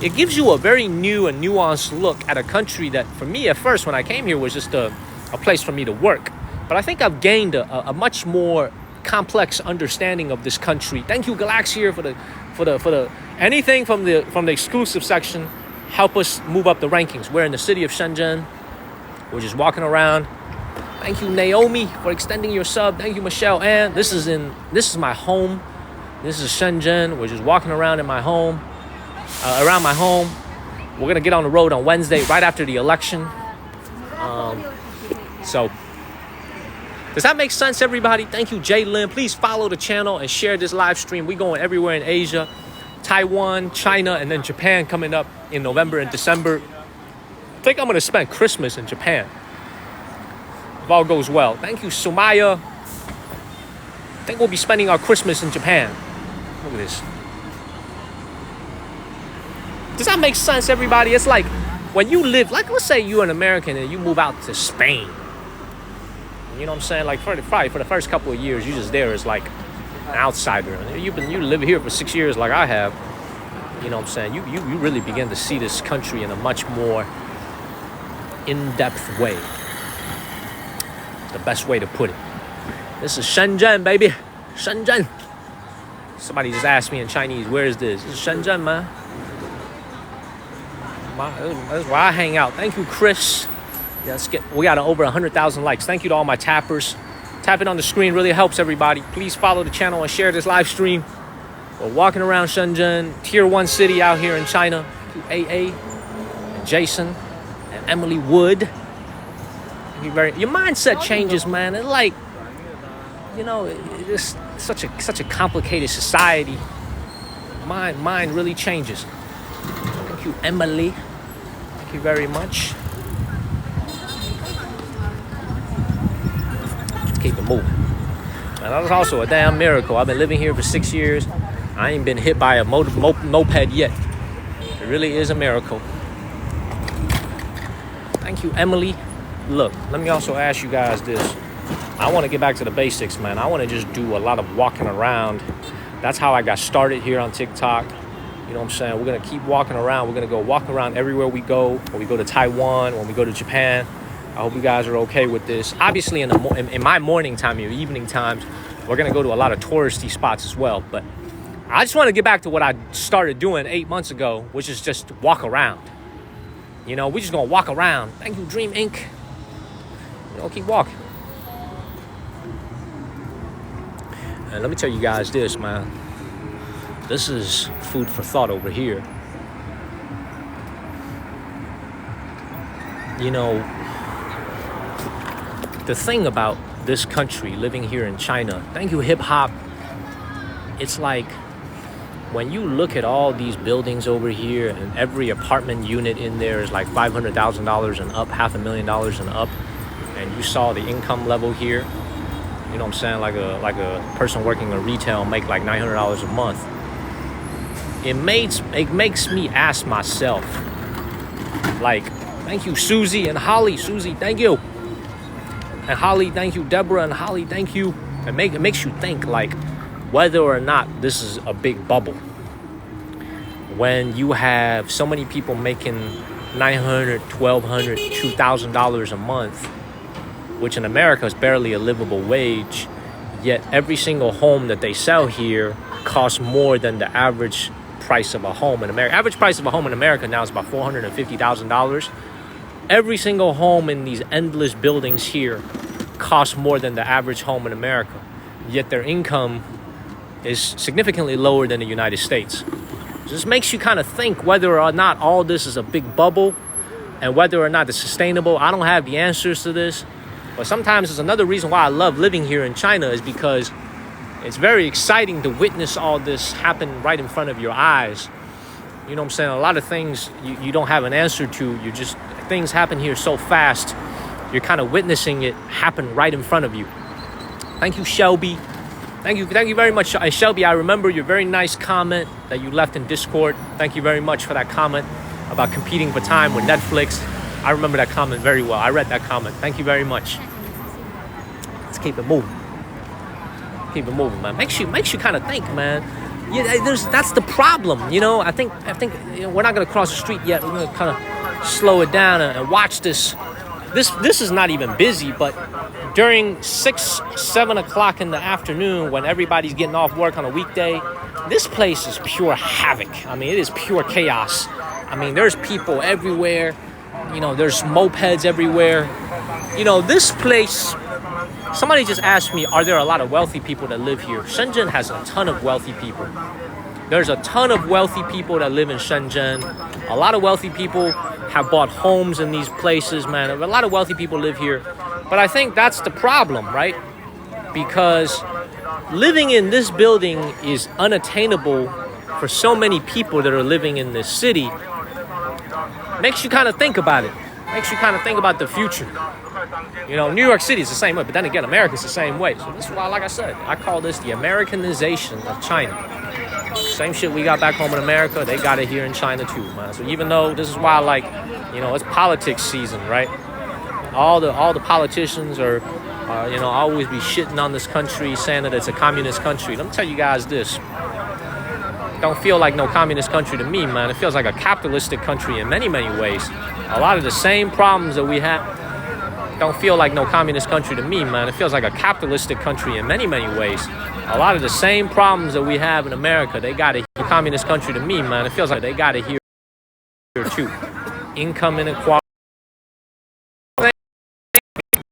Speaker 1: It gives you a very new and nuanced look at a country that, for me at first, when I came here, was just a place for me to work. But I think I've gained a much more complex understanding of this country. Thank you, Galaxia, for the anything from the exclusive section. Help us move up the rankings. We're in the city of Shenzhen. We're just walking around. Thank you, Naomi, for extending your sub. Thank you, Michelle. And this is my home. This is Shenzhen. We're just walking around in my home, around my home. We're gonna get on the road on Wednesday, right after the election. So, does that make sense, everybody? Thank you, Jay Lin. Please follow the channel and share this live stream. We're going everywhere in Asia, Taiwan, China, and then Japan coming up in November and December. I think I'm gonna spend Christmas in Japan, if all goes well. Thank you, Sumaya. I think we'll be spending our Christmas in Japan. Look at this. Does that make sense, everybody? It's like when you live, like let's say you're an American and you move out to Spain. You know what I'm saying? Like probably for the first couple of years, you're just there as like an outsider. You live here for 6 years like I have. You know what I'm saying? You really begin to see this country in a much more in-depth way. The best way to put it. This is Shenzhen, baby. Shenzhen. Somebody just asked me in Chinese, where is this? This is Shenzhen, man. That's where I hang out. Thank you, Chris. Yeah, we got over 100,000 likes. Thank you to all my tappers. Tapping on the screen really helps everybody. Please follow the channel and share this live stream. We're walking around Shenzhen, tier 1 city out here in China. Thank you, AA, and Jason, and Emily Wood. Your mindset changes, man. It's like, it's such a complicated society. Mind really changes. Thank you, Emily. Thank you very much. Let's keep it moving. And that was also a damn miracle. I've been living here for 6 years. I ain't been hit by a moped yet. It really is a miracle. Thank you, Emily. Look, let me also ask you guys this. I want to get back to the basics, man. I want to just do a lot of walking around. That's how I got started here on TikTok. You know what I'm saying? We're going to keep walking around. We're going to go walk around everywhere we go. When we go to Taiwan, when we go to Japan. I hope you guys are okay with this. Obviously, in my morning time, or evening times, we're going to go to a lot of touristy spots as well. But I just want to get back to what I started doing 8 months ago, which is just walk around. We're just going to walk around. Thank you, Dream Inc. Keep walking. And let me tell you guys this, man. This is food for thought over here. The thing about this country, living here in China, thank you, hip hop. It's like when you look at all these buildings over here, and every apartment unit in there is like $500,000 and up, $500,000 and up. And you saw the income level here, you know what I'm saying? Like a person working in retail make like $900 a month. It makes me ask myself, like, thank you, Susie and Holly. Susie, thank you. And Holly, thank you. Deborah and Holly, thank you. It makes you think, like, whether or not this is a big bubble. When you have so many people making $900, $1,200, $2,000 a month, which in America is barely a livable wage, yet every single home that they sell here costs more than the average price of a home in America. Average price of a home in America now is about $450,000. Every single home in these endless buildings here costs more than the average home in America, yet their income is significantly lower than the United States. So this makes you kind of think whether or not all this is a big bubble and whether or not it's sustainable. I don't have the answers to this. But sometimes it's another reason why I love living here in China, is because it's very exciting to witness all this happen right in front of your eyes. You know what I'm saying? A lot of things you don't have an answer to. Things happen here so fast. You're kind of witnessing it happen right in front of you. Thank you, Shelby. Thank you very much, Shelby. I remember your very nice comment that you left in Discord. Thank you very much for that comment about competing for time with Netflix. I remember that comment very well. I read that comment. Thank you very much. Let's keep it moving. Keep it moving, man. Makes you kind of think, man. Yeah, that's the problem, you know. I think we're not gonna cross the street yet. We're gonna kind of slow it down and watch this. This is not even busy, but during 6, 7 o'clock in the afternoon, when everybody's getting off work on a weekday, this place is pure havoc. I mean, it is pure chaos. I mean, there's people everywhere. You know, there's mopeds everywhere. You know, this place. Somebody just asked me, are there a lot of wealthy people that live here? Shenzhen has a ton of wealthy people. There's a ton of wealthy people that live in Shenzhen. A lot of wealthy people have bought homes in these places, man. A lot of wealthy people live here. But I think that's the problem, right? Because living in this building is unattainable for so many people that are living in this city. Makes you kind of think about it. Makes you kind of think about the future. You know, New York City is the same way, but then again, America's the same way. So this is why, like I said, I call this the Americanization of China. Same shit we got back home in America, they got it here in China too, man. So even though this is why, like, you know, it's politics season, right? All the politicians are, you know, always be shitting on this country, saying that it's a communist country. Let me tell you guys this. Don't feel like no communist country to me, man. It feels like a capitalistic country in many, many ways. A lot of the same problems that we have don't feel like no communist country to me, man. It feels like a capitalistic country in many, many ways. A lot of the same problems that we have in America, they got it. Communist country to me, man. It feels like they got it here too. Income inequality.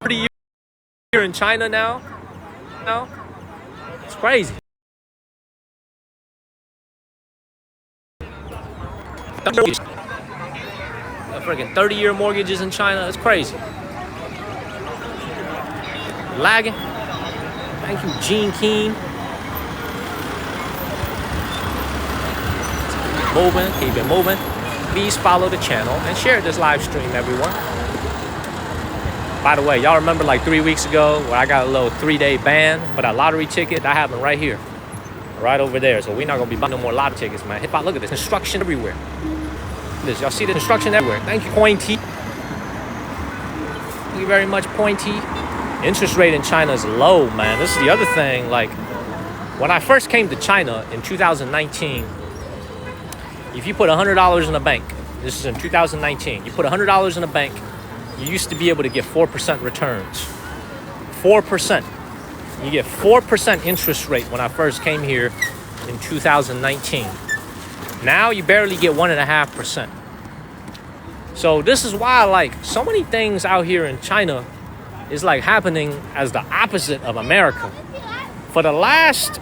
Speaker 1: 30 years here in China now. It's crazy. Freaking 30-year mortgages in China. It's crazy. Lagging. Thank you, Gene Keen. Keep it moving. Please follow the channel and share this live stream, everyone. By the way, y'all remember like 3 weeks ago where I got a little 3-day ban for that lottery ticket? That happened right here. Right over there. So we're not going to be buying no more lottery tickets, man. Look at this. Construction everywhere. This. Y'all see the construction everywhere. Thank you, Pointy. Thank you very much, Pointy. Interest rate in China is low, man. This is the other thing. Like, when I first came to China in 2019, if you put $100 in a bank, this is in 2019, you put $100 in a bank, you used to be able to get 4% returns. 4%. You get 4% interest rate when I first came here in 2019. Now you barely get 1.5%. So this is why, like, so many things out here in China is like happening as the opposite of America. For the last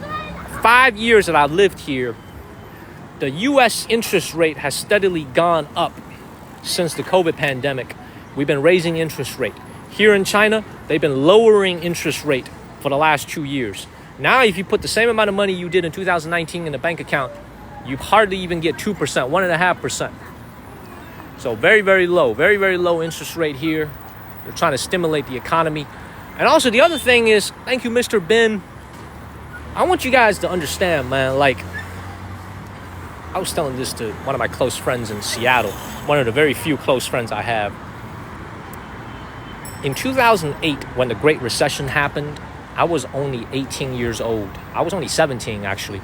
Speaker 1: 5 years that I've lived here, the U.S. interest rate has steadily gone up since the COVID pandemic. We've been raising interest rate. Here in China, they've been lowering interest rate for the last 2 years. Now, if you put the same amount of money you did in 2019 in the bank account, you hardly even get 2%, 1.5%. So very, very low, very, very low interest rate here. They're trying to stimulate the economy. And also the other thing is, thank you, Mr. Ben. I want you guys to understand, man, like, I was telling this to one of my close friends in Seattle, one of the very few close friends I have. In 2008, when the Great Recession happened, I was only 18 years old. I was only 17, actually,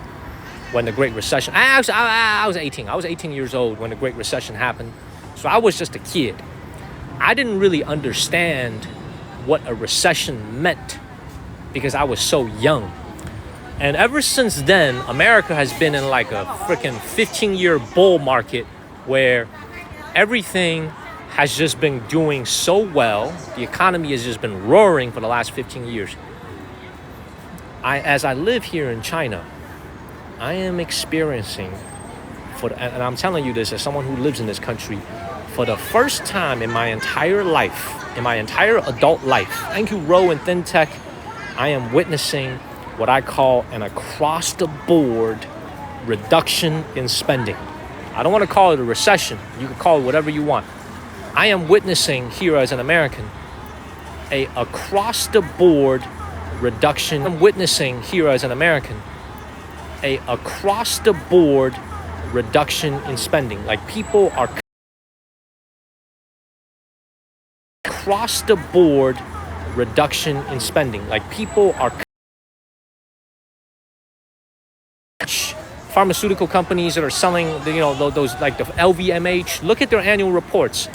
Speaker 1: when the Great Recession... I was 18. I was 18 years old when the Great Recession happened. So I was just a kid. I didn't really understand what a recession meant because I was so young. And ever since then, America has been in like a freaking 15-year bull market where everything has just been doing so well. The economy has just been roaring for the last 15 years. As I live here in China, I am experiencing, and I'm telling you this as someone who lives in this country, for the first time in my entire life, in my entire adult life, thank you, Ro and ThinTech, I am witnessing what I call an across-the-board reduction in spending. I don't want to call it a recession. You can call it whatever you want. I am witnessing here as an American a across-the-board reduction. I'm witnessing here as an American a across-the-board reduction in spending. Like, people are across the board reduction in spending. Like people are pharmaceutical companies that are selling, those like the LVMH. Look at their annual reports.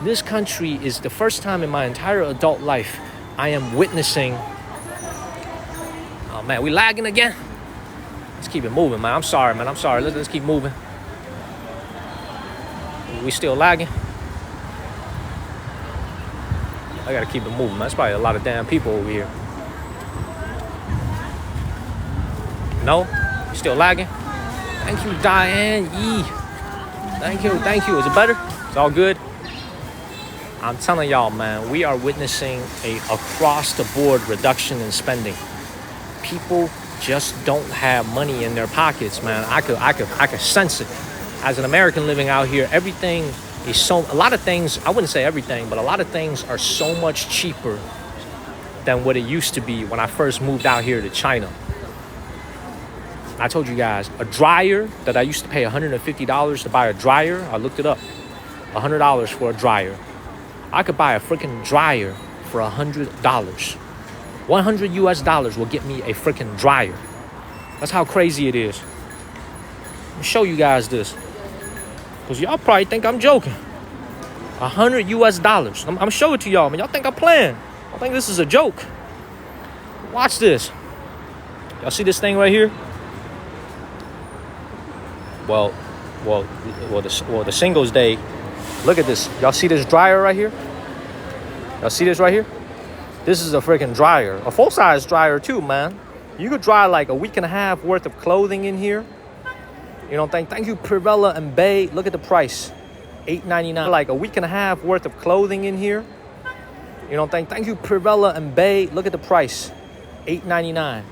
Speaker 1: This country is the first time in my entire adult life I am witnessing. Oh man, we lagging again. Let's keep it moving, man. I'm sorry, man. I'm sorry. Let's keep moving. We still lagging. I gotta keep it moving, man. There's probably a lot of damn people over here. No? Still lagging? Thank you, Diane Yee. Thank you. Is it better? It's all good? I'm telling y'all, man, we are witnessing a across-the-board reduction in spending. People just don't have money in their pockets, man. I could sense it. As an American living out here, everything is a lot of things, I wouldn't say everything, but a lot of things are so much cheaper than what it used to be when I first moved out here to China. I told you guys, a dryer that I used to pay $150 to buy a dryer, I looked it up, $100 for a dryer. I could buy a freaking dryer for $100. $100 US will get me a freaking dryer. That's how crazy it is. Let me show you guys this, because y'all probably think I'm joking. $100 US. I'm gonna show it to y'all, man. Y'all think I'm playing. I think this is a joke. Watch this. Y'all see this thing right here? Well, the Singles Day. Look at this. Y'all see this dryer right here? Y'all see this right here? This is a freaking dryer. A full-size dryer too, man. You could dry like a week and a half worth of clothing in here. You know, thank you, Pirella and Bay. Look at the price. $8.99. Like a week and a half worth of clothing in here. You know, thank you, Pirella and Bay. Look at the price. $8.99.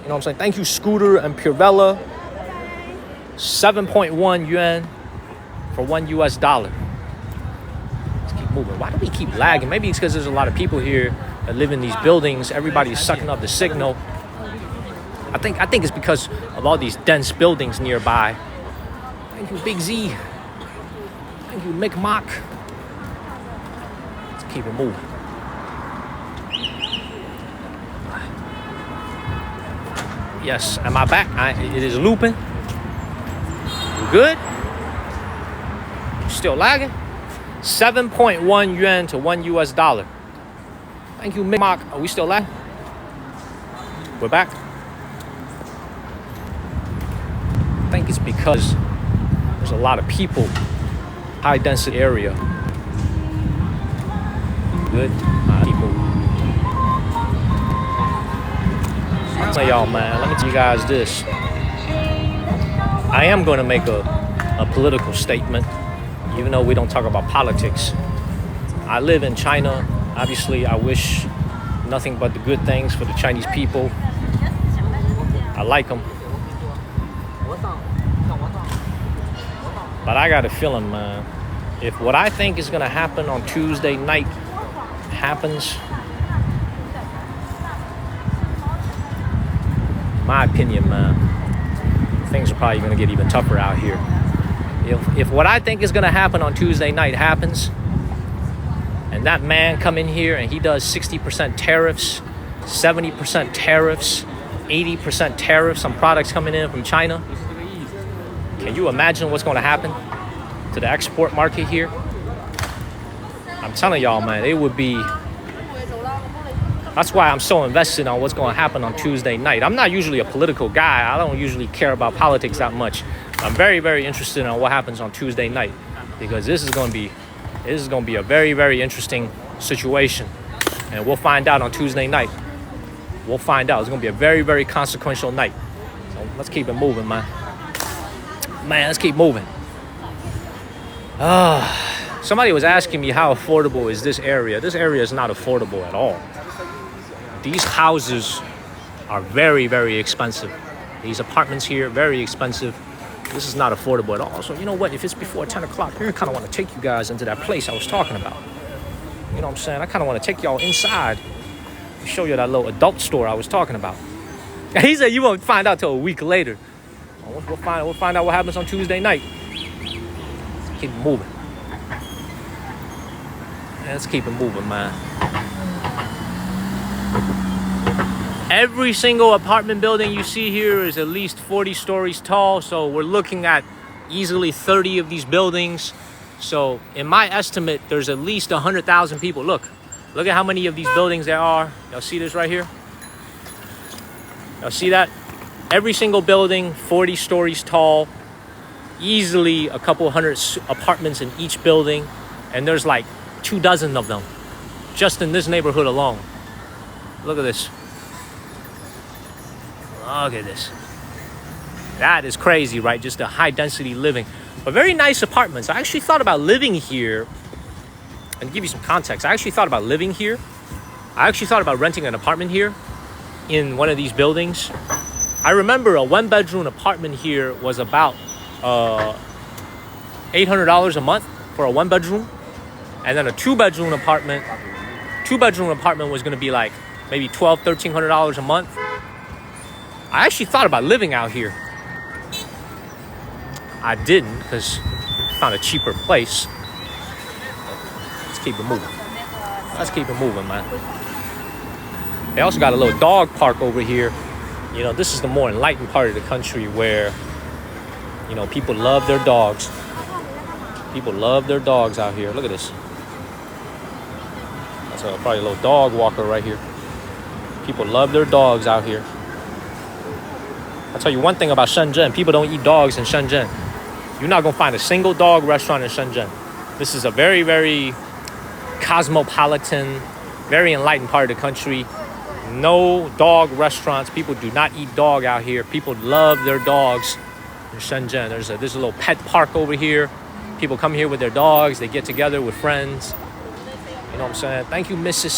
Speaker 1: You know what I'm saying? Thank you, Scooter and Pirella. 7.1 yuan for $1 US. Let's keep moving. Why do we keep lagging? Maybe it's because there's a lot of people here that live in these buildings. Everybody's sucking up the signal. I think it's because of all these dense buildings nearby. Thank you, Big Z. Thank you, Mick Mock. Let's keep it moving. Yes, am I back? It is looping. We good? Still lagging? 7.1 yuan to $1 US. Thank you, Mick Mock. Are we still lagging? We're back. I think it's because there's a lot of people, high density area. Good. People. I'll tell y'all, man, let me tell you guys this. I am going to make a political statement, even though we don't talk about politics. I live in China. Obviously, I wish nothing but the good things for the Chinese people. I like them. But I got a feeling, man, if what I think is going to happen on Tuesday night happens, my opinion, man, things are probably going to get even tougher out here. If what I think is going to happen on Tuesday night happens, and that man come in here and he does 60% tariffs, 70% tariffs, 80% tariffs on products coming in from China, can you imagine what's going to happen to the export market here? I'm telling y'all, man, it would be... That's why I'm so invested on what's going to happen on Tuesday night. I'm not usually a political guy. I don't usually care about politics that much. I'm very, very interested in what happens on Tuesday night, because this is going to be a very, very interesting situation. And we'll find out on Tuesday night. We'll find out. It's going to be a very, very consequential night. So let's keep it moving, man. Let's keep moving. Somebody was asking me how affordable is this area. This area is not affordable at all. These houses are very, very expensive. These apartments here, very expensive. This is not affordable at all. So you know what? If it's before 10 o'clock, I kind of want to take you guys into that place I was talking about. You know what I'm saying? I kind of want to take y'all inside and show you that little adult store I was talking about. He said you won't find out till a week later. We'll find out what happens on Tuesday night. Let's keep it moving. Let's keep it moving, man. Every single apartment building you see here is at least 40 stories tall. So we're looking at easily 30 of these buildings. So in my estimate, there's at least 100,000 people. Look at how many of these buildings there are. Y'all see this right here? Y'all see that? Every single building, 40 stories tall. Easily a couple hundred apartments in each building. And there's like 24 of them just in this neighborhood alone. Look at this. Look at this. That is crazy, right? Just a high density living. But very nice apartments. I actually thought about living here. And to give you some context, I actually thought about living here. I actually thought about renting an apartment here in one of these buildings. I remember a one-bedroom apartment here was about $800 a month for a one-bedroom. And then a two-bedroom apartment was going to be like maybe $1,200, $1,300 a month. I actually thought about living out here. I didn't because I found a cheaper place. Let's keep it moving. Let's keep it moving, man. They also got a little dog park over here. You know, this is the more enlightened part of the country where, you know, people love their dogs. People love their dogs out here. Look at this. That's probably a little dog walker right here. People love their dogs out here. I'll tell you one thing about Shenzhen. People don't eat dogs in Shenzhen. You're not going to find a single dog restaurant in Shenzhen. This is a very, very cosmopolitan, very enlightened part of the country. No dog restaurants. People do not eat dog out here. People love their dogs in Shenzhen. There's a little pet park over here. People come here with their dogs. They get together with friends. You know what I'm saying? Thank you, Mrs.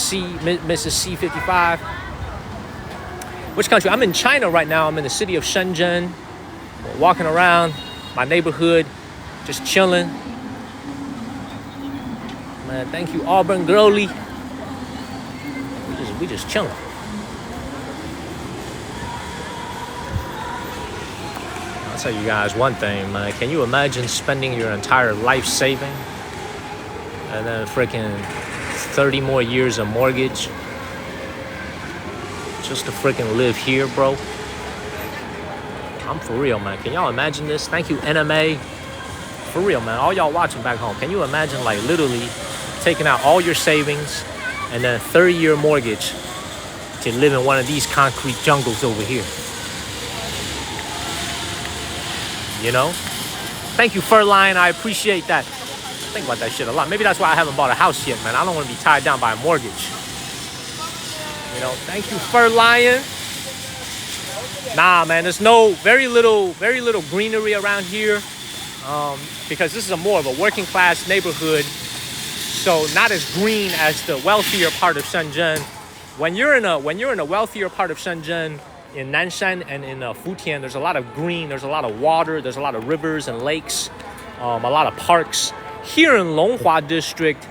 Speaker 1: C55. Which country? I'm in China right now. I'm in the city of Shenzhen. We're walking around my neighborhood, just chilling. Man, thank you, Auburn Girlie. We just chilling. I'll tell you guys one thing, man. Can you imagine spending your entire life saving and then freaking 30 more years of mortgage just to freaking live here, bro? I'm for real, man. Can y'all imagine this? Thank you, NMA. For real, man. All y'all watching back home. Can you imagine, like, literally taking out all your savings and then a 30-year mortgage to live in one of these concrete jungles over here? You know? Thank you, Furline. I appreciate that. Think about that shit a lot. Maybe that's why I haven't bought a house yet, man. I don't want to be tied down by a mortgage. You know, thank you, Fur Lion. Nah, man, there's very little greenery around here, because this is more of a working class neighborhood, so not as green as the wealthier part of Shenzhen. When you're in a wealthier part of Shenzhen, in Nanshan and in Futian, there's a lot of green, there's a lot of water, there's a lot of rivers and lakes, a lot of parks. Here in Longhua district,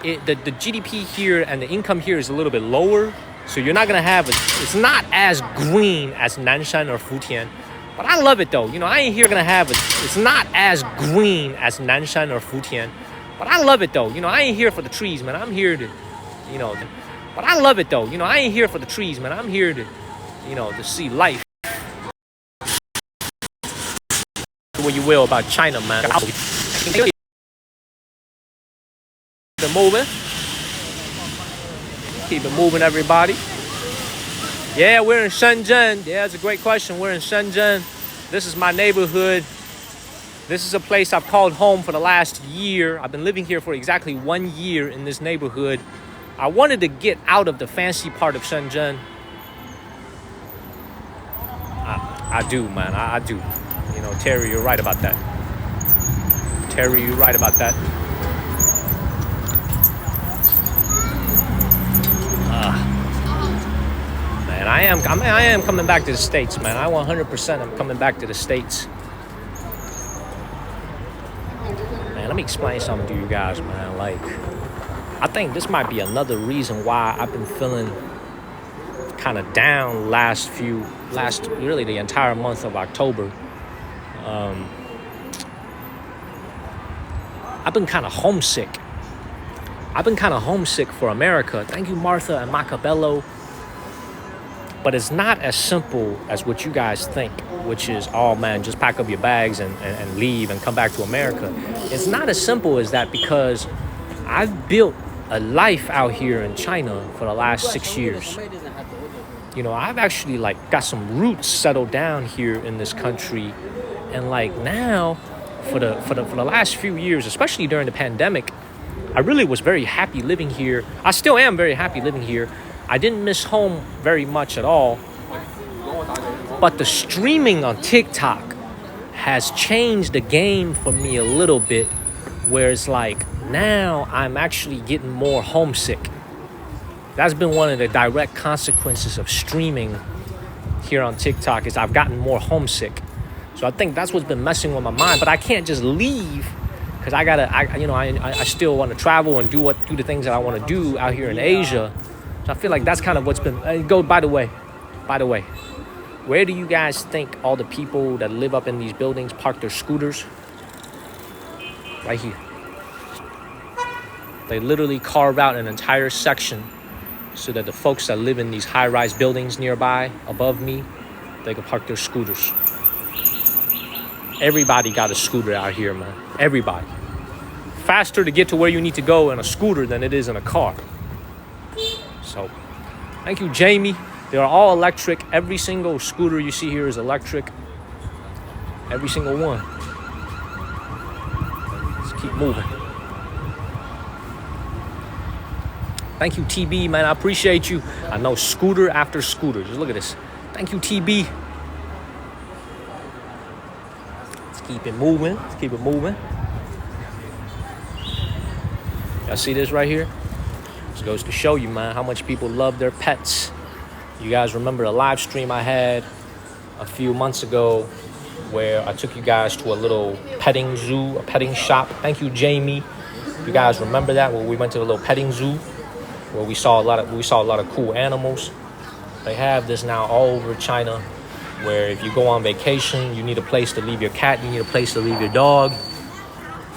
Speaker 1: the GDP here and the income here is a little bit lower. So you're not going to have it's not as green as Nanshan or Futian. But I love it though. You know, I ain't here going to have it's not as green as Nanshan or Futian. But I love it though. You know, I ain't here for the trees, man. I'm here to, you know, but I love it though. You know, I ain't here for the trees, man. I'm here to, you know, to see life. What you will about China, man. Keep it moving. Keep it moving, everybody. Yeah, we're in Shenzhen. Yeah, that's a great question. We're in Shenzhen. This is my neighborhood. This is a place I've called home for the last year. I've been living here for exactly 1 year in this neighborhood. I wanted to get out of the fancy part of Shenzhen. I do, man. I do. You know, Terry, you're right about that. Terry, you're right about that. Man, I am coming back to the States, man. I 100% am coming back to the States. Man, let me explain something to you guys, man. Like, I think this might be another reason why I've been feeling kind of down last really the entire month of October. I've been kind of homesick. For America. Thank you, Martha and Macabello. But it's not as simple as what you guys think, which is, oh man, just pack up your bags and leave and come back to America. It's not as simple as that, because I've built a life out here in China for the last 6 years. You know, I've actually got some roots settled down here in this country, and now for the last few years, especially during the pandemic, I really was very happy living here. I still am very happy living here. I didn't miss home very much at all. But the streaming on TikTok has changed the game for me a little bit, where it's now I'm actually getting more homesick. That's been one of the direct consequences of streaming here on TikTok, is I've gotten more homesick. So I think that's what's been messing with my mind. But I can't just leave, because I still want to travel and do the things that I want to do out here in Asia. So I feel like that's kind of what's been. By the way, where do you guys think all the people that live up in these buildings park their scooters? Right here. They literally carve out an entire section so that the folks that live in these high-rise buildings nearby, above me, they can park their scooters. Everybody got a scooter out here, man. Everybody. Faster to get to where you need to go in a scooter than it is in a car. So, thank you, Jamie. They are all electric. Every single scooter you see here is electric. Every single one. Let's keep moving. Thank you, TB, man. I appreciate you. I know scooter after scooter. Just look at this. Thank you, TB. Let's keep it moving. Y'all see this right here? This goes to show you, man, how much people love their pets. You guys remember the live stream I had a few months ago where I took you guys to a little petting zoo, a petting shop. Thank you, Jamie. You guys remember that, where we went to a little petting zoo where we saw a lot of cool animals. They have this now all over China, where if you go on vacation, you need a place to leave your cat, you need a place to leave your dog.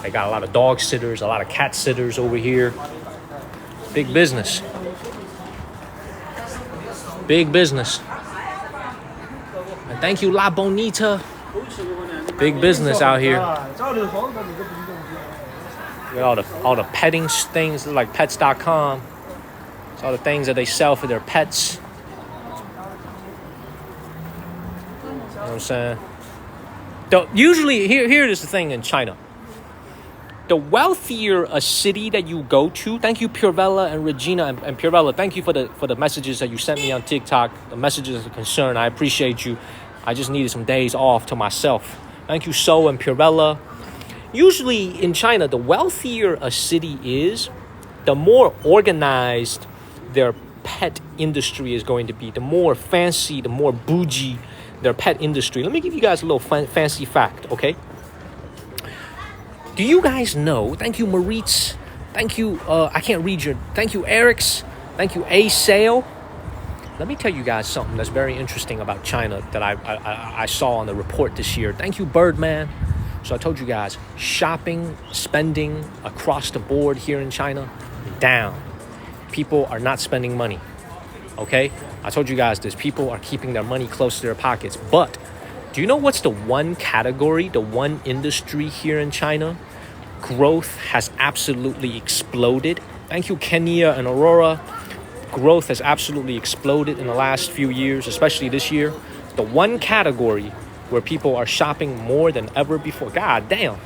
Speaker 1: They got a lot of dog sitters, a lot of cat sitters over here. Big business. Big business. And thank you, La Bonita. Big business out here. All the petting things like pets.com. It's all the things that they sell for their pets. You know what I'm saying? Usually, here is the thing in China. The wealthier a city that you go to, thank you, Purevella and Regina and Purevella. Thank you for the messages that you sent me on TikTok. The messages of concern. I appreciate you. I just needed some days off to myself. Thank you, So and Purevella. Usually in China, the wealthier a city is, the more organized their pet industry is going to be. The more fancy, the more bougie their pet industry. Let me give you guys a little fancy fact, okay? Do you guys know? Thank you, Maritz. Thank you. Thank you, Eric's. Thank you, A Sale. Let me tell you guys something that's very interesting about China that I saw on the report this year. Thank you, Birdman. So I told you guys, shopping, spending across the board here in China, down. People are not spending money. Okay? I told you guys this. People are keeping their money close to their pockets. But do you know what's the one category, the one industry here in China? Growth has absolutely exploded. Thank you, Kenya and Aurora. Growth has absolutely exploded in the last few years, especially this year. The one category where people are shopping more than ever before. God damn.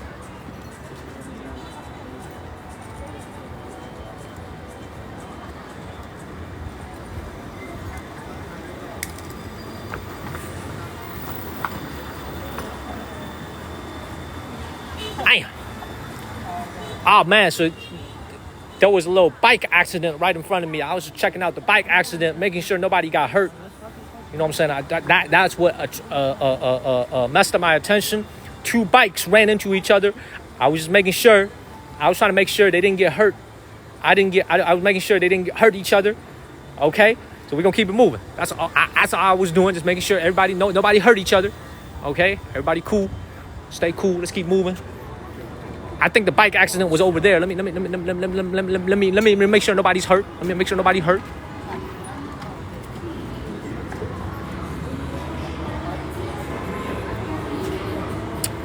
Speaker 1: Oh man, so there was a little bike accident right in front of me. I was just checking out the bike accident, making sure nobody got hurt. You know what I'm saying? That's what messed up my attention. Two bikes ran into each other. I was just making sure. I was trying to make sure they didn't get hurt. I was making sure they didn't hurt each other. Okay? So So we're gonna keep it moving. That's all I was doing, just making sure everybody know nobody hurt each other. Okay, everybody cool. Stay cool. Let's keep moving. I think the bike accident was over there. Let me make sure nobody's hurt. Let me make sure nobody hurt.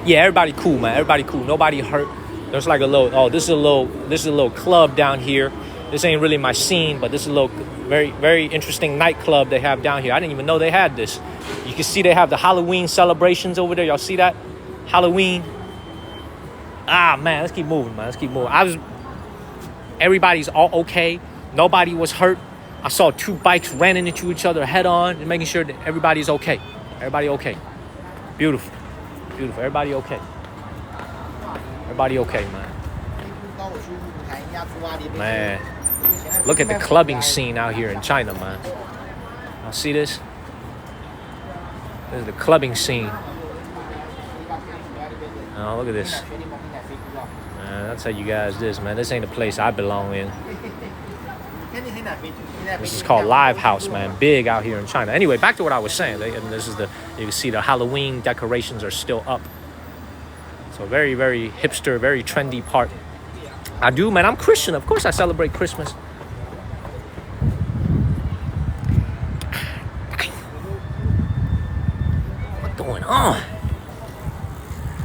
Speaker 1: Yeah, everybody cool, man. Everybody cool. Nobody hurt. There's like a little. Oh, this is a little club down here. This ain't really my scene, but this is a little very interesting nightclub they have down here. I didn't even know they had this. You can see they have the Halloween celebrations over there. Y'all see that? Halloween. Ah, man, let's keep moving, man. Let's keep moving. Everybody's all okay. Nobody was hurt. I saw two bikes running into each other head on and making sure that everybody's okay. Everybody okay. Beautiful. Beautiful. Everybody okay. Everybody okay, man. Man, look at the clubbing scene out here in China, man. Y'all see this? This is the clubbing scene. Oh, look at this. Man, I'll tell you guys this, man. This ain't a place I belong in. This is called Live House, man. Big out here in China. Anyway, back to what I was saying. This is you can see the Halloween decorations are still up. So very, very hipster, very trendy part. I do, man. I'm Christian. Of course I celebrate Christmas. What's going on?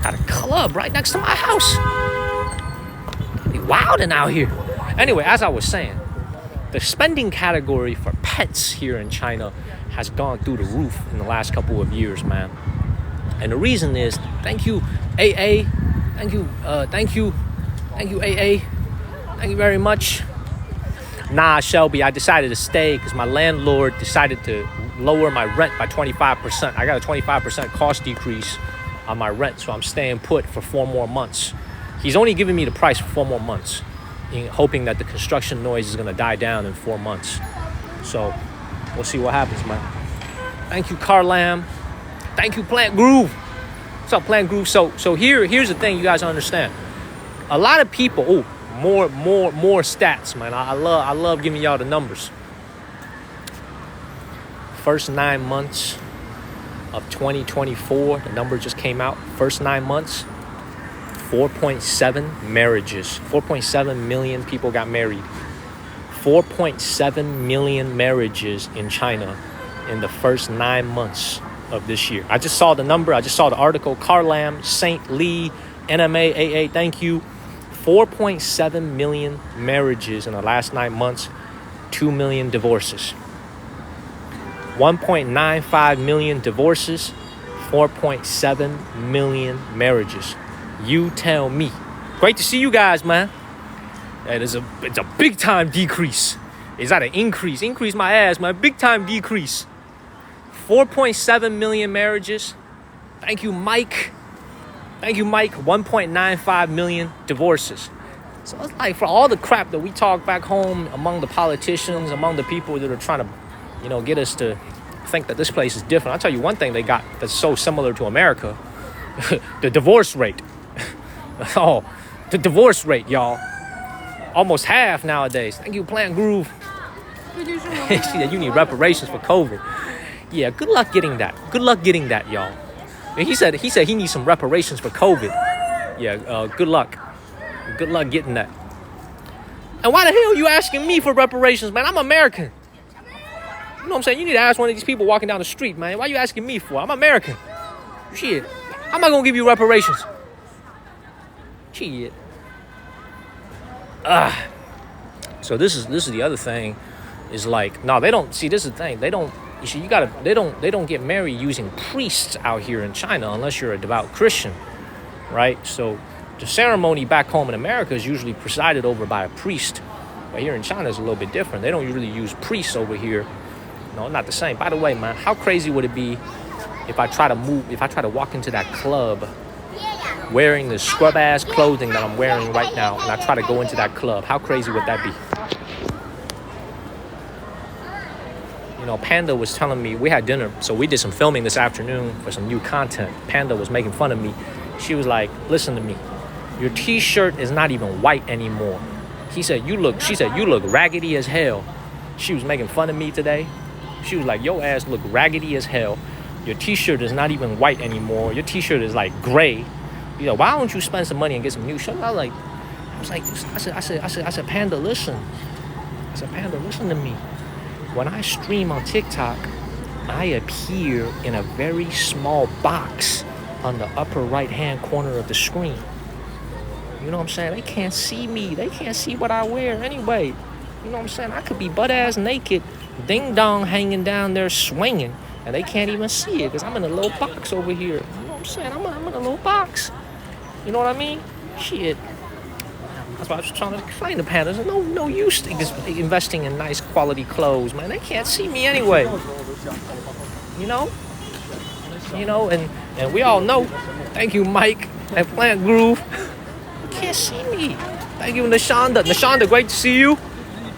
Speaker 1: Got a club right next to my house. Be wilding out here. Anyway, as I was saying, the spending category for pets here in China has gone through the roof in the last couple of years, man. And the reason is, thank you, AA. Thank you, AA. Thank you very much. Nah, Shelby, I decided to stay because my landlord decided to lower my rent by 25%. I got a 25% cost decrease on my rent, so I'm staying put for 4 more months. He's only giving me the price for 4 more months, hoping that the construction noise is going to die down in 4 months. So we'll see what happens, man. Thank you, Carlam. Thank you, Plant Groove. What's up, Plant Groove? So here's the thing you guys understand. A lot of people, more stats, man. I love giving y'all the numbers. First 9 months of 2024, the number just came out. First 9 months, 4.7 marriages. 4.7 million people got married. 4.7 million marriages in China in the first 9 months of this year. I just saw the number. I just saw the article. Carlam, Saint Lee, NMA, AA, thank you. 4.7 million marriages in the last 9 months. 2 million divorces. 1.95 million divorces. 4.7 million marriages. You tell me. Great to see you guys, man. It's a big time decrease. It's not an increase. Increase my ass, man. Big time decrease. 4.7 million marriages. Thank you, Mike. 1.95 million divorces. So it's like, for all the crap that we talk back home among the politicians, among the people that are trying to, get us to think that this place is different. I'll tell you one thing they got that's so similar to America. The divorce rate. Oh, the divorce rate, y'all. Almost half nowadays. Thank you, Plant Groove. She said you need reparations for COVID. Yeah, good luck getting that. Good luck getting that, y'all. And he said he needs some reparations for COVID. Yeah, good luck. Good luck getting that. And why the hell are you asking me for reparations, man? I'm American. You know what I'm saying? You need to ask one of these people walking down the street, man. Why are you asking me for? I'm American. Shit. How am I going to give you reparations? Shit. So this is the other thing. Is like, no, they don't see. This is the thing. They don't. They don't get married using priests out here in China unless you're a devout Christian, right? So the ceremony back home in America is usually presided over by a priest, but here in China it's a little bit different. They don't usually use priests over here. No, not the same. By the way, man, how crazy would it be if I try to walk into that club wearing the scrub ass clothing that I'm wearing right now, and I try to go into that club? How crazy would that be? Panda was telling me, we had dinner, so we did some filming this afternoon for some new content. Panda was making fun of me. She was like, listen to me, your t-shirt is not even white anymore. She said, you look raggedy as hell. She was making fun of me today. She was like, your ass look raggedy as hell. Your t-shirt is not even white anymore. Your t-shirt is like gray. You know, why don't you spend some money and get some new shirts? I said, Panda, listen. I said, Panda, listen to me. When I stream on TikTok, I appear in a very small box on the upper right-hand corner of the screen. You know what I'm saying? They can't see me. They can't see what I wear anyway. You know what I'm saying? I could be butt-ass naked, ding-dong hanging down there swinging, and they can't even see it because I'm in a little box over here. You know what I'm saying? I'm in a little box. You know what I mean? Shit. That's why I was trying to explain to Pandas. No use to investing in nice quality clothes, man. They can't see me anyway. You know, and we all know. Thank you, Mike at Plant Groove. You can't see me. Thank you, Nashonda. Nashonda, great to see you.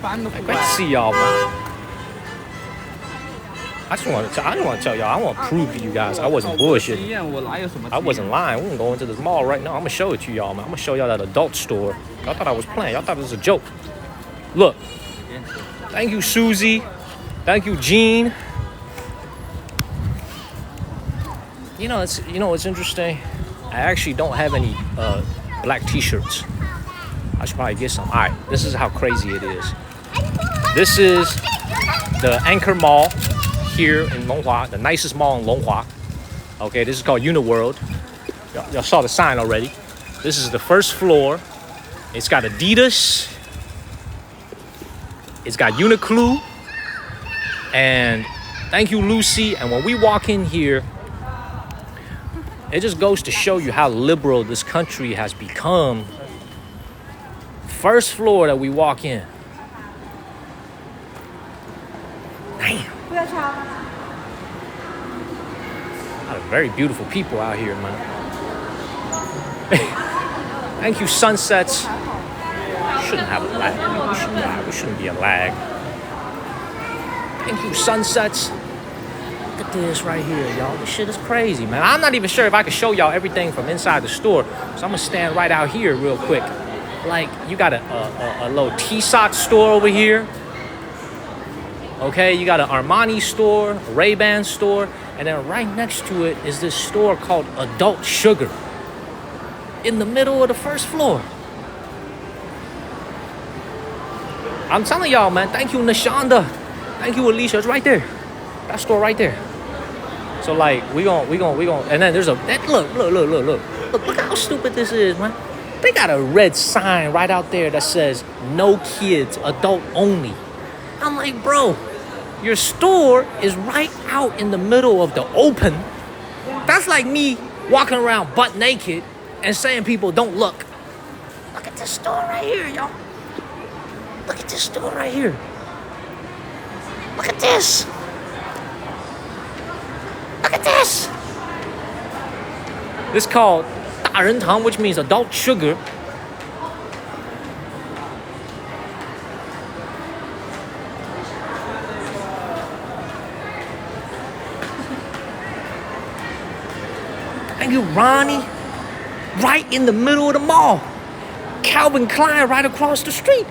Speaker 1: Great to see y'all, man. I just want to tell y'all. I want to prove to you guys I wasn't bullshitting. I wasn't lying. We're gonna go into this mall right now. I'm gonna show it to y'all, man. I'm gonna show y'all that adult store. Y'all thought I was playing. Y'all thought it was a joke. Look. Thank you, Susie. Thank you, Jean. You know, it's interesting. I actually don't have any black t-shirts. I should probably get some. All right, this is how crazy it is. This is the Anchor Mall here in Longhua, the nicest mall in Longhua. Okay, this is called Uniworld. Y'all saw the sign already. This is the first floor. It's got Adidas. It's got Uniqlo. And thank you, Lucy. And when we walk in here, it just goes to show you how liberal this country has become. First floor that we walk in. Damn. A lot of very beautiful people out here, man. Thank you, Sunsets. Shouldn't have a lag. We shouldn't be a lag. Thank you, Sunsets. Look at this right here, y'all. This shit is crazy, man. I'm not even sure if I can show y'all everything from inside the store. So I'm gonna stand right out here real quick. Like, you got a little T-Sock store over here. Okay, you got an Armani store, a Ray-Ban store, and then right next to it is this store called Adult Sugar in the middle of the first floor. I'm telling y'all, man, thank you, Nashonda. Thank you, Alicia. It's right there. That store right there. So, like, we gon', and then there's look how stupid this is, man. They got a red sign right out there that says, no kids, adult only. I'm like, bro, your store is right out in the middle of the open. That's like me walking around butt naked and saying people don't look. Look at this store right here, y'all. Look at this store right here. Look at this. Look at this. This is called 大人堂, which means adult sugar. Thank you, Ronnie. Right in the middle of the mall. Calvin Klein right across the street.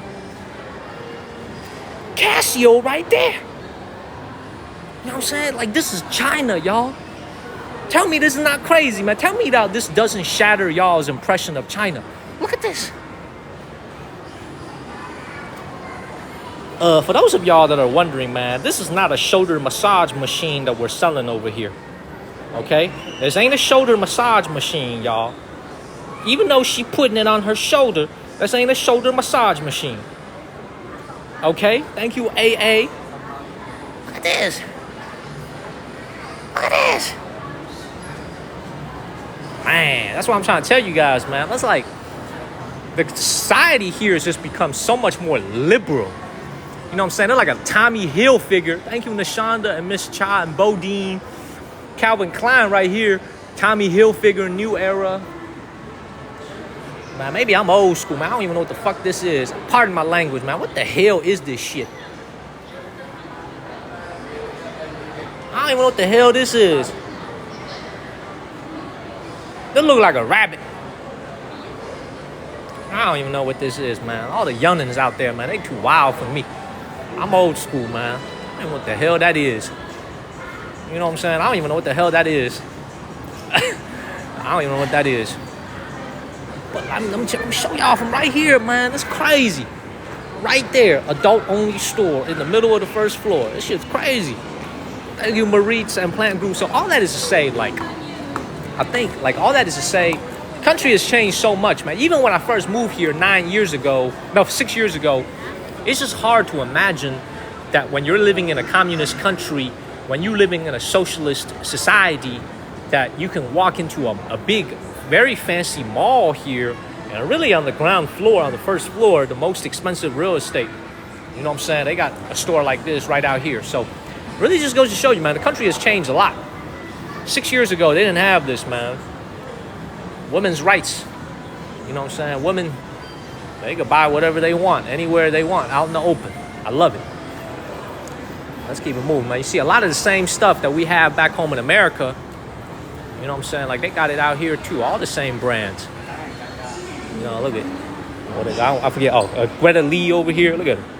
Speaker 1: Casio right there. You know what I'm saying? Like, this is China, y'all. Tell me this is not crazy, man. Tell me that this doesn't shatter y'all's impression of China. Look at this. For those of y'all that are wondering, man, this is not a shoulder massage machine that we're selling over here. Okay? This ain't a shoulder massage machine, y'all. Even though she putting it on her shoulder, this ain't a shoulder massage machine. Okay? Thank you, AA. Look at this. Look at this. Man, that's what I'm trying to tell you guys, man. That's like, the society here has just become so much more liberal. You know what I'm saying? They're like a Tommy Hilfiger. Thank you, Nashonda and Miss Cha and Bodine. Calvin Klein right here. Tommy Hilfiger, New Era. Man, maybe I'm old school, man. I don't even know what the fuck this is. Pardon my language, man. What the hell is this shit? I don't even know what the hell this is. This look like a rabbit. I don't even know what this is, man. All the youngins out there, man, they too wild for me. I'm old school, man. I don't know what the hell that is. You know what I'm saying? I don't even know what the hell that is. I don't even know what that is. But let me show y'all from right here, man. That's crazy. Right there, adult-only store in the middle of the first floor. This shit's crazy. Thank you, Maritz and Plant Group. So all that is to say, like, I think, like, all that is to say, the country has changed so much, man. Even when I first moved here 6 years ago, it's just hard to imagine that when you're living in a communist country, when you're living in a socialist society, that you can walk into a big, very fancy mall here, and really on the ground floor, on the first floor, the most expensive real estate. You know what I'm saying? They got a store like this right out here. So really just goes to show you, man, the country has changed a lot. 6 years ago, they didn't have this, man. Women's rights. You know what I'm saying? Women, they could buy whatever they want, anywhere they want, out in the open. I love it. Let's keep it moving, man. You see a lot of the same stuff that we have back home in America. You know what I'm saying? Like, they got it out here, too. All the same brands. You know, look at what is, I forget. Oh, Greta Lee over here. Look at her. You know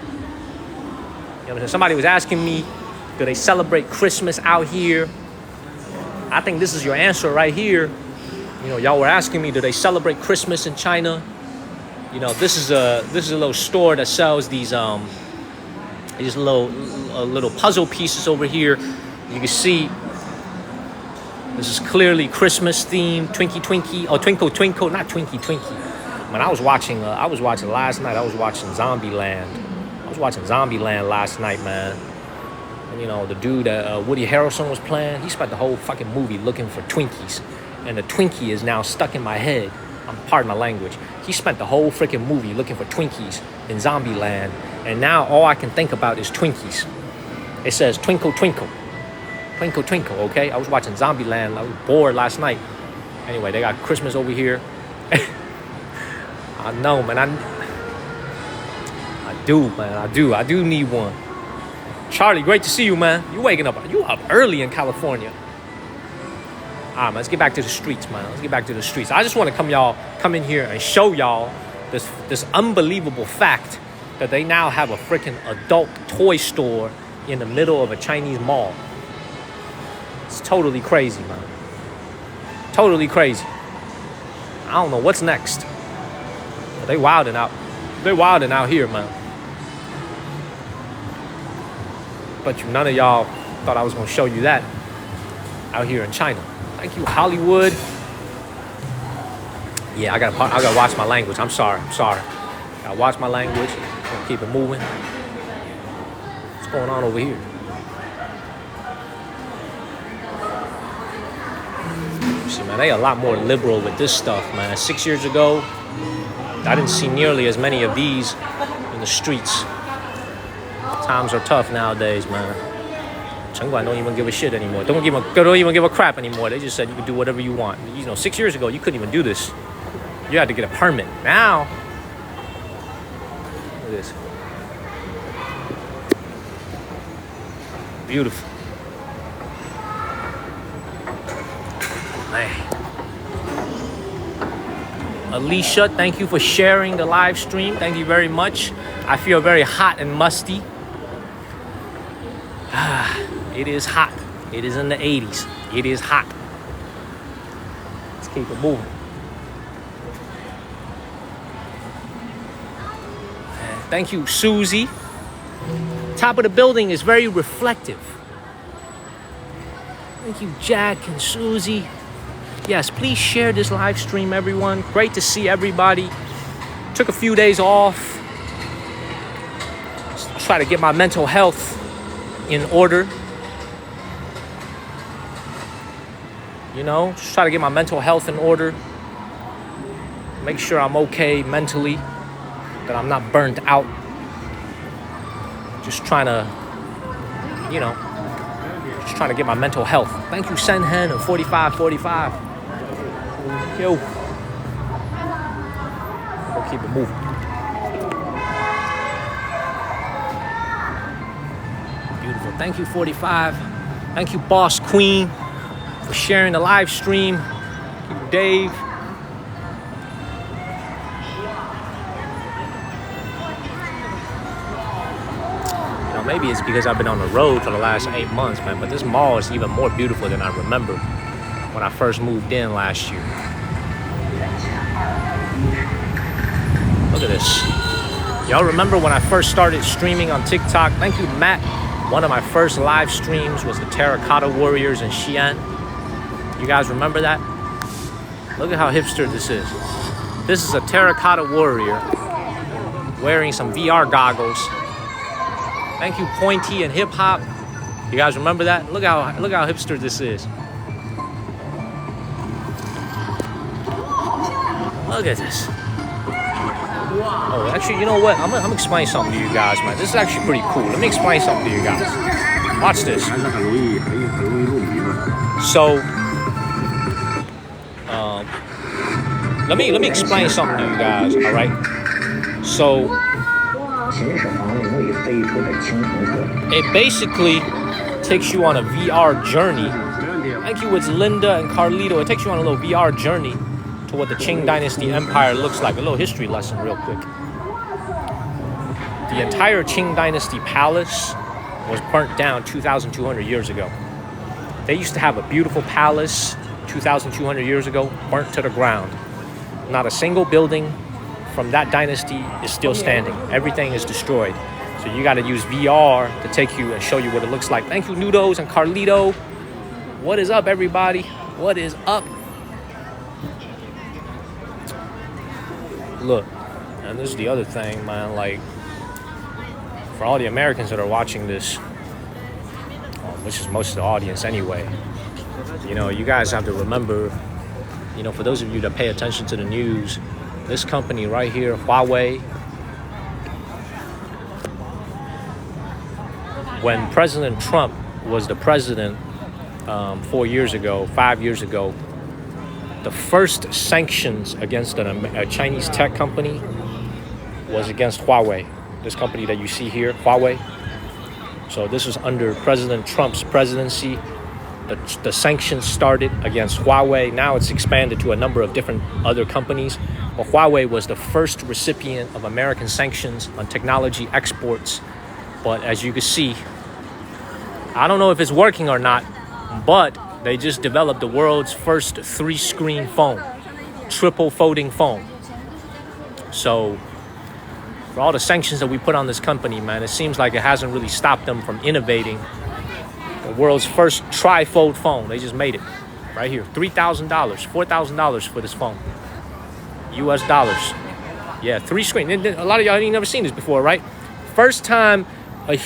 Speaker 1: what I'm saying? Somebody was asking me, do they celebrate Christmas out here? I think this is your answer right here. You know, y'all were asking me, do they celebrate Christmas in China? You know, this is a little store that sells these little puzzle pieces over here. You can see this is clearly Christmas themed. Twinkie Twinkie, oh, Twinkle Twinkle, not Twinkie Twinkie. Man, I was watching last night. I was watching Zombieland. Last night, man. And you know, the dude that Woody Harrelson was playing, he spent the whole fucking movie looking for Twinkies, and the Twinkie is now stuck in my head. Pardon my language. He spent the whole freaking movie looking for Twinkies in Zombieland, and now all I can think about is Twinkies. It says Twinkle Twinkle. Twinkle Twinkle, okay? I was watching Zombieland. I was bored last night. Anyway, they got Christmas over here. I know, man. I do need one. Charlie, great to see you, man. You waking up. You up early in California. All right, man, let's get back to the streets, man. I just want to come in here and show y'all this unbelievable fact that they now have a freaking adult toy store in the middle of a Chinese mall. It's totally crazy, man. Totally crazy. I don't know what's next. But they wilding out. They're wilding out here, man. But none of y'all thought I was going to show you that out here in China. Thank you, Hollywood. Yeah, I gotta watch my language. I'm sorry. Gotta watch my language. Gonna keep it moving. What's going on over here? See, man, they a lot more liberal with this stuff, man. 6 years ago, I didn't see nearly as many of these in the streets. Times are tough nowadays, man. Chengguan don't even give a shit anymore. Don't even give a crap anymore. They just said you can do whatever you want. You know, 6 years ago, you couldn't even do this. You had to get a permit. Now, look at this. Beautiful. Man. Alicia, thank you for sharing the live stream. Thank you very much. I feel very hot and musty. It is hot. It is in the 80s. It is hot. Let's keep it moving. Thank you, Susie. Top of the building is very reflective. Thank you, Jack and Susie. Yes, please share this live stream, everyone. Great to see everybody. Took a few days off. Just try to get my mental health in order. You know, just try to get my mental health in order. Make sure I'm okay mentally, that I'm not burnt out. Just trying to, you know, just trying to get my mental health. Thank you, Senhen and 4545. Yo. We'll keep it moving. Beautiful. Thank you, 45. Thank you, Boss Queen, for sharing the live stream. Thank you, Dave. You know, maybe it's because I've been on the road for the last 8 months, man, but this mall is even more beautiful than I remember when I first moved in last year. Look at this. Y'all remember when I first started streaming on TikTok? Thank you, Matt. One of my first live streams was the Terracotta Warriors in Xi'an. You guys remember that? Look at how hipster this is. This is a Terracotta Warrior wearing some VR goggles. Thank you, Pointy and Hip Hop. You guys remember that? Look how hipster this is. Look at this. Oh, actually, you know what? I'm gonna explain something to you guys, man. This is actually pretty cool. Let me explain something to you guys. Watch this. So, let me explain something to you guys. All right. So, it basically takes you on a VR journey. Thank you, it's Linda and Carlito. It takes you on a little VR journey to what the Qing Dynasty Empire looks like. A little history lesson real quick. The entire Qing Dynasty palace was burnt down 2,200 years ago. They used to have a beautiful palace 2,200 years ago, burnt to the ground. Not a single building from that dynasty is still standing. Everything is destroyed. So you got to use VR to take you and show you what it looks like. Thank you, Nudos and Carlito. What is up, everybody? What is up? Look, and this is the other thing, man, like, for all the Americans that are watching this, which is most of the audience anyway, you know, you guys have to remember, you know, for those of you that pay attention to the news, this company right here, Huawei, when President Trump was the president 5 years ago, the first sanctions against a Chinese tech company was against Huawei. This company that you see here, Huawei. So this was under President Trump's presidency. The sanctions started against Huawei. Now it's expanded to a number of different other companies. But Huawei was the first recipient of American sanctions on technology exports. But as you can see, I don't know if it's working or not, but they just developed the world's first 3-screen phone, triple folding phone. So for all the sanctions that we put on this company, man, it seems like it hasn't really stopped them from innovating the world's first tri-fold phone. They just made it right here. $3,000, $4,000 for this phone. US dollars. Yeah, 3-screen. A lot of y'all ain't never seen this before, right? First time a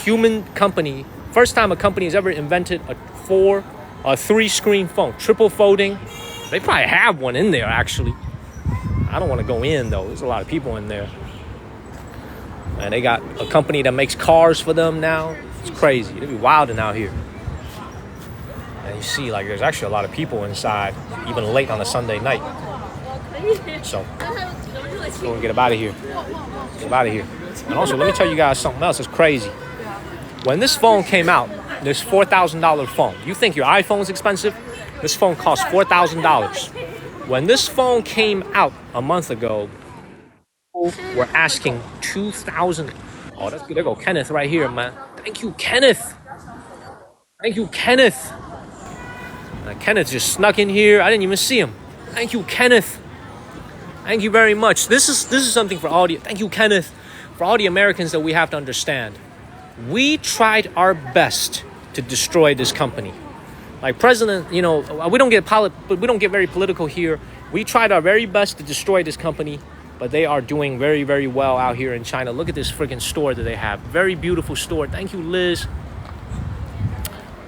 Speaker 1: company has ever invented a 3-screen phone, triple folding. They probably have one in there, actually. I don't want to go in, though. There's a lot of people in there. And they got a company that makes cars for them now. It's crazy. They be wilding out here. And you see, like, there's actually a lot of people inside, even late on a Sunday night. So, let's go and get up out of here. Get out of here. And also, let me tell you guys something else that's crazy. When this phone came out, this $4,000 phone. You think your iPhone's expensive? This phone costs $4,000. When this phone came out a month ago, people were asking $2,000. Oh, that's good. There go Kenneth right here, man. Thank you, Kenneth. Thank you, Kenneth. Kenneth just snuck in here. I didn't even see him. Thank you, Kenneth. Thank you very much. This is something for all the. Thank you, Kenneth. For all the Americans that we have to understand. We tried our best to destroy this company. Like President, you know, we don't get very political here. We tried our very best to destroy this company, but they are doing very, very well out here in China. Look at this freaking store that they have. Very beautiful store. Thank you, Liz.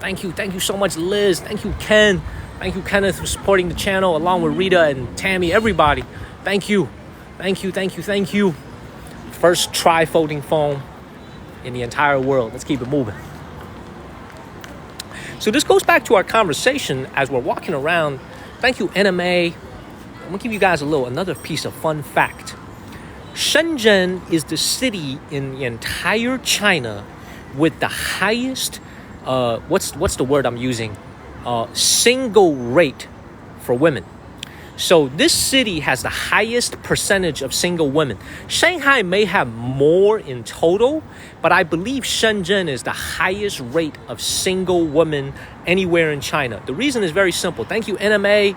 Speaker 1: Thank you so much, Liz. Thank you, Ken. Thank you, Kenneth, for supporting the channel, along with Rita and Tammy, everybody. Thank you. First tri-folding phone in the entire world. Let's keep it moving. So this goes back to our conversation as we're walking around. Thank you, NMA. I'm gonna give you guys another piece of fun fact. Shenzhen is the city in the entire China with the highest, what's the word I'm using? Single rate for women. So this city has the highest percentage of single women. Shanghai may have more in total, but I believe Shenzhen is the highest rate of single women anywhere in China. The reason is very simple. Thank you, NMA.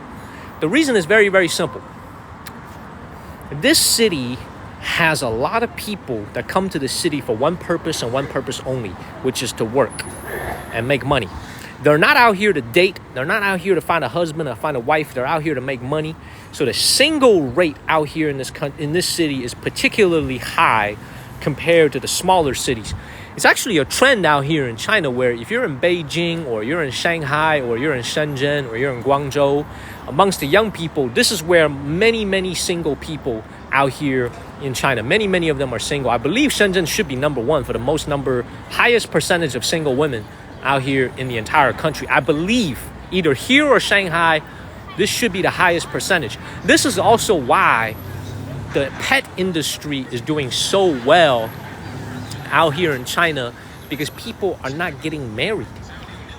Speaker 1: The reason is very, very simple. This city has a lot of people that come to the city for one purpose and one purpose only, which is to work and make money. They're not out here to date. They're not out here to find a husband or find a wife. They're out here to make money. So the single rate out here in this city is particularly high compared to the smaller cities. It's actually a trend out here in China where if you're in Beijing or you're in Shanghai or you're in Shenzhen or you're in Guangzhou, amongst the young people, this is where many single people out here in China. Many of them are single. I believe Shenzhen should be number one for the highest percentage of single women out here in the entire country. I believe either here or Shanghai, this should be the highest percentage. This is also why the pet industry is doing so well out here in China, because people are not getting married.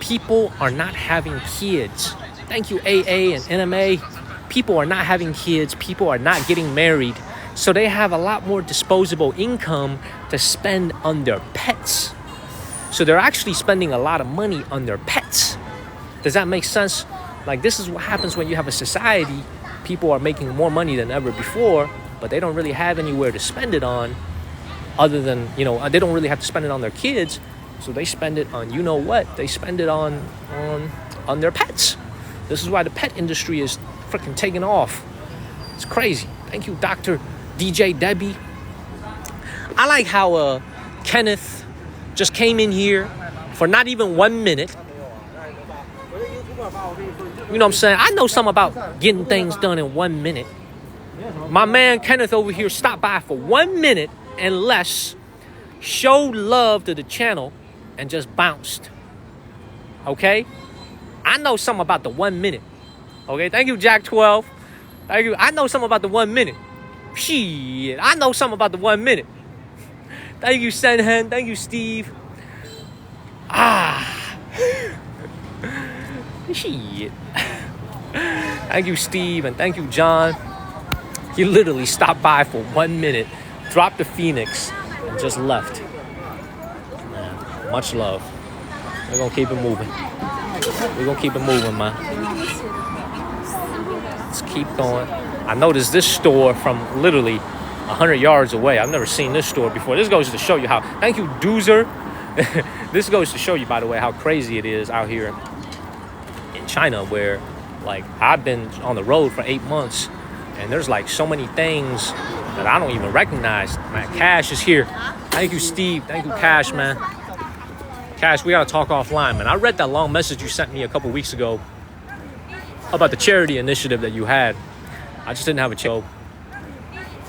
Speaker 1: People are not having kids. Thank you, AA and NMA. People are not having kids. People are not getting married. So they have a lot more disposable income to spend on their pets. So they're actually spending a lot of money on their pets. Does that make sense? Like, this is what happens when you have a society. People are making more money than ever before, but they don't really have anywhere to spend it on other than, they don't really have to spend it on their kids. So they spend it on, they spend it on their pets. This is why the pet industry is freaking taking off. It's crazy. Thank you, Dr. DJ Debbie. I like how Kenneth just came in here for not even 1 minute. You know what I'm saying? I know something about getting things done in 1 minute. My man Kenneth over here stopped by for 1 minute and less, showed love to the channel, and just bounced. Okay? I know something about the 1 minute. Okay? Thank you, Jack 12. Thank you. I know something about the 1 minute. Shit. I know something about the 1 minute. Thank you, Senhen. Thank you, Steve. Shit. Thank you, Steve, and thank you, John. He literally stopped by for 1 minute, dropped the Phoenix, and just left. Man, much love. We're gonna keep it moving. We're gonna keep it moving, man. Let's keep going. I noticed this store from literally 100 yards away. I've never seen this store before. This goes to show you how. Thank you, Doozer. This goes to show you, by the way, how crazy it is out here in China, where, like, I've been on the road for 8 months, and there's like so many things that I don't even recognize. Man, Cash is here. Thank you, Steve. Thank you, Cash, man. Cash, we gotta talk offline, man. I read that long message you sent me a couple weeks ago about the charity initiative that you had. I just didn't have a chance.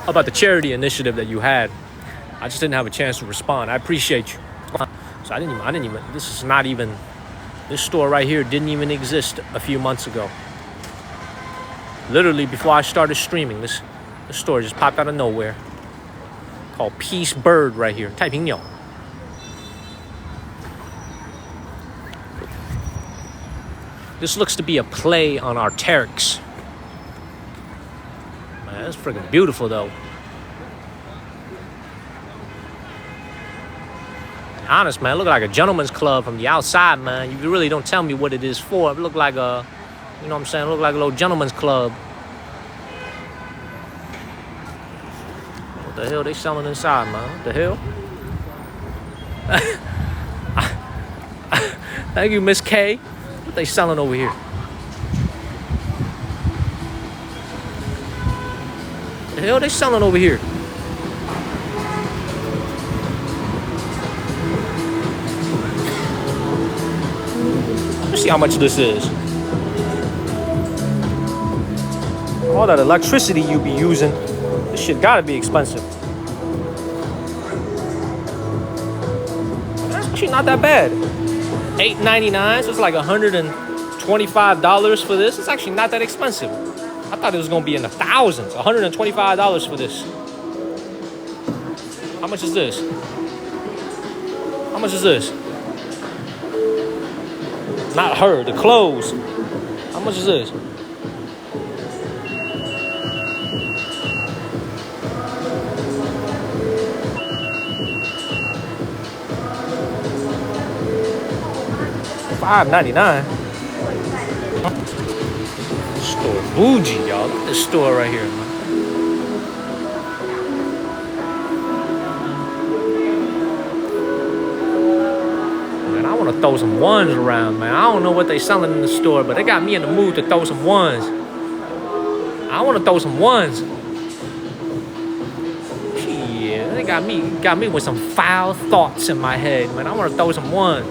Speaker 1: About the charity initiative that you had, I just didn't have a chance to respond. I appreciate you. So I didn't even. This store right here didn't even exist a few months ago. Literally before I started streaming, this store just popped out of nowhere. Called Peace Bird right here. 太平鸟. This looks to be a play on Arc'teryx. Man, that's freaking beautiful though. Honest, man, it look like a gentleman's club from the outside, man. You really don't tell me what it is for. It look like a, you know what I'm saying? It look like a little gentleman's club. What the hell they selling inside, man? What the hell? Thank you, Miss K. What they selling over here? What the hell they selling over here? Let's see how much this is. All that electricity you be using, this shit gotta be expensive. That's actually not that bad. $8.99, so it's like $125 for this. It's actually not that expensive. I thought it was gonna be in the thousands. $125 for this. How much is this? How much is this? Not her, the clothes. How much is this? $5.99. Store bougie, y'all. Look at this store right here, man. Man, I want to throw some ones around, man. I don't know what they selling in the store, but they got me in the mood to throw some ones. I want to throw some ones. Yeah, they got me with some foul thoughts in my head, man. I want to throw some ones.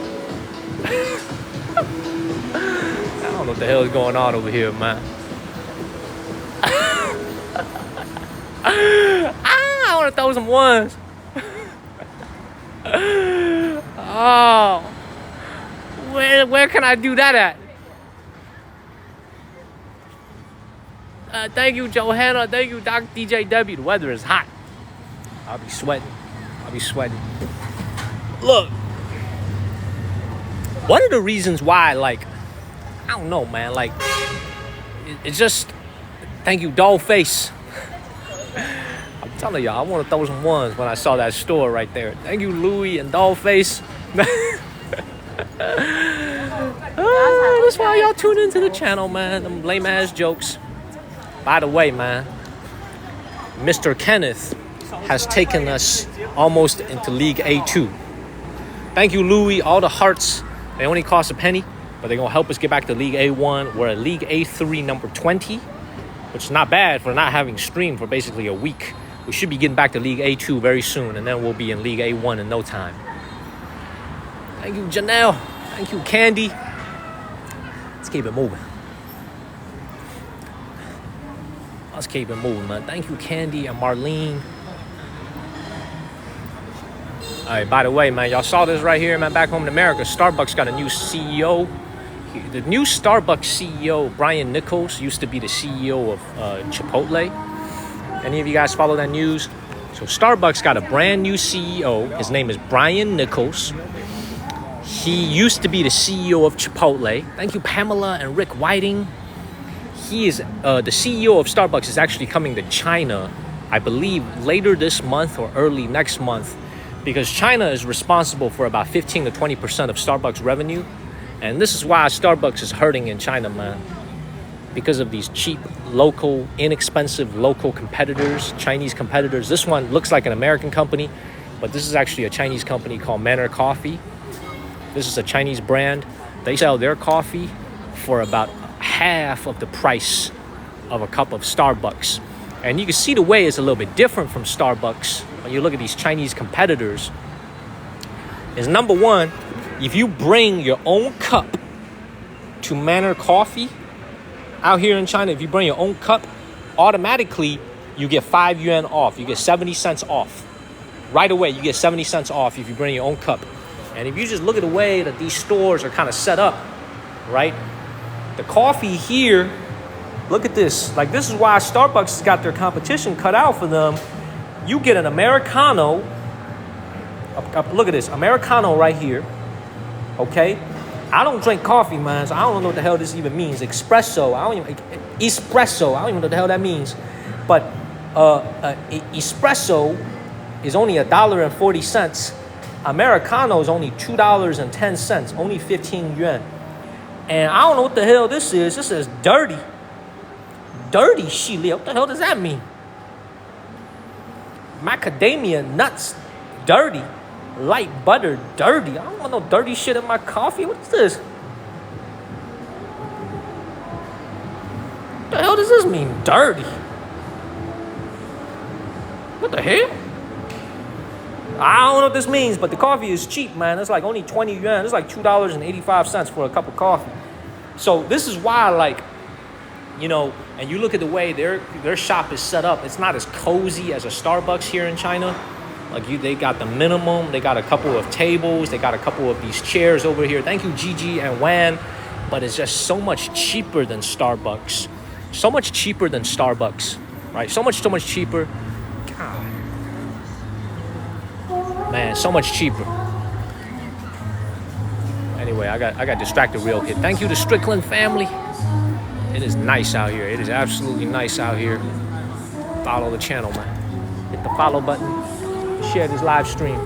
Speaker 1: I don't know what the hell is going on over here, man. I want to throw some ones. Oh, where can I do that at? Thank you, Johanna. Thank you, Dr. DJW. The weather is hot. I'll be sweating. Look, one of the reasons why, like, I don't know, man. Like, it's just, thank you, Dollface. I'm telling y'all, I want to throw some ones when I saw that store right there. Thank you, Louie and Dollface. That's why y'all tune into the channel, man. Them lame ass jokes. By the way, man, Mr. Kenneth has taken us almost into League A2. Thank you, Louie. All the hearts, they only cost a penny, but they're going to help us get back to League A1. We're at League A3 number 20, which is not bad for not having streamed for basically a week. We should be getting back to League A2 very soon, and then we'll be in League A1 in no time. Thank you, Janelle. Thank you, Candy. Let's keep it moving. Let's keep it moving, man. Thank you, Candy and Marlene. All right, by the way, man, y'all saw this right here, man. Back home in America, Starbucks got a new CEO. The new Starbucks CEO, Brian Nichols, used to be the CEO of Chipotle. Any of you guys follow that news? So Starbucks got a brand new CEO. His name is Brian Nichols. He used to be the CEO of Chipotle. Thank you, Pamela and Rick Whiting. He is the CEO of Starbucks is actually coming to China, I believe, later this month or early next month, because China is responsible for about 15 to 20% of Starbucks revenue. And this is why Starbucks is hurting in China, man. Because of these cheap, local, inexpensive local competitors, Chinese competitors. This one looks like an American company, but this is actually a Chinese company called Manor Coffee. This is a Chinese brand. They sell their coffee for about half of the price of a cup of Starbucks. And you can see the way it's a little bit different from Starbucks when you look at these Chinese competitors. Is number one, if you bring your own cup to Manor Coffee out here in China, if you bring your own cup, automatically you get 5 yuan off. You get 70 cents off. Right away, you get 70 cents off if you bring your own cup. And if you just look at the way that these stores are kind of set up, right? The coffee here, look at this. Like, this is why Starbucks has got their competition cut out for them. You get an Americano. Look at this. Americano right here. Okay? I don't drink coffee, man, so I don't know what the hell this even means. Espresso. Espresso. I don't even know what the hell that means. But espresso is only $1.40. Americano is only $2.10, only 15 yuan. And I don't know what the hell this is. This is dirty. Dirty shili. What the hell does that mean? Macadamia nuts, dirty. Light butter, dirty. I don't want no dirty shit in my coffee. What is this? What the hell does this mean, dirty? What the hell? I don't know what this means, but the coffee is cheap, man. It's like only 20 yuan. It's like $2.85 for a cup of coffee. So this is why, like, you know, and you look at the way their shop is set up. It's not as cozy as a Starbucks here in China. Like, they got the minimum. They got a couple of tables. They got a couple of these chairs over here. Thank you, Gigi and Wan. But it's just so much cheaper than Starbucks. So much cheaper than Starbucks, right? So much cheaper. God. Man, so much cheaper. Anyway, I got distracted real quick. Thank you to Strickland family. It is nice out here. It is absolutely nice out here. Follow the channel, man. Hit the follow button. Share this live stream.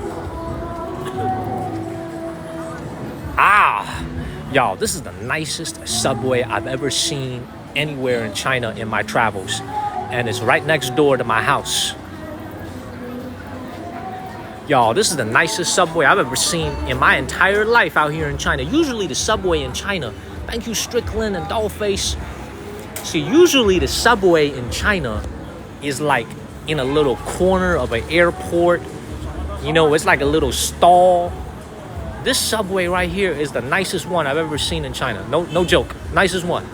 Speaker 1: Y'all, this is the nicest subway I've ever seen anywhere in China in my travels. And it's right next door to my house. Y'all, this is the nicest subway I've ever seen in my entire life out here in China. Usually the subway in China, thank you Strickland and Dollface. See, usually the subway in China is like in a little corner of an airport. You know, it's like a little stall. This subway right here is the nicest one I've ever seen in China. No joke, nicest one.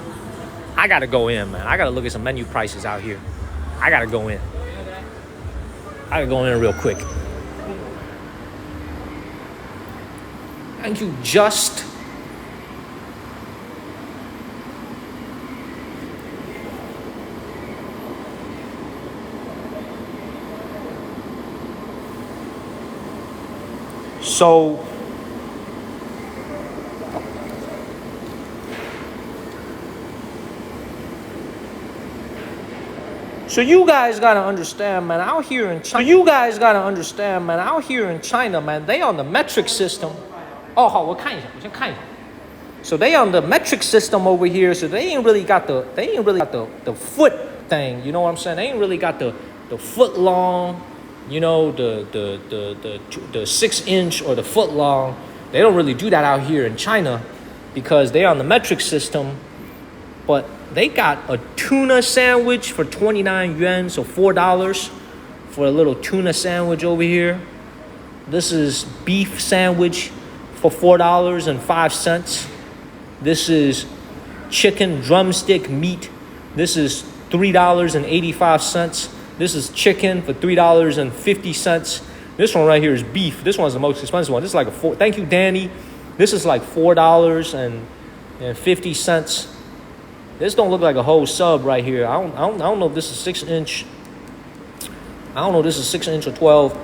Speaker 1: I gotta go in, man. I gotta look at some menu prices out here. I gotta go in. I gotta go in real quick. Thank you, Just. So you guys gotta understand, man, out here in China, man, they on the metric system. Oh, 好，我看一下，我先看一下。So they on the metric system over here, so they ain't really got the foot thing, you know what I'm saying? They ain't really got the foot long, you know, the 6-inch or the foot long. They don't really do that out here in China because they on the metric system. But they got a tuna sandwich for 29 yuan, so $4 for a little tuna sandwich over here. This is beef sandwich for $4.05. This is chicken drumstick meat. This is $3.85. This is chicken for $3.50. This one right here is beef. This one's the most expensive one. This is like thank you, Danny. This is like $4.50. This don't look like a whole sub right here. I don't know if this is 6-inch. I don't know if this is 6-inch or 12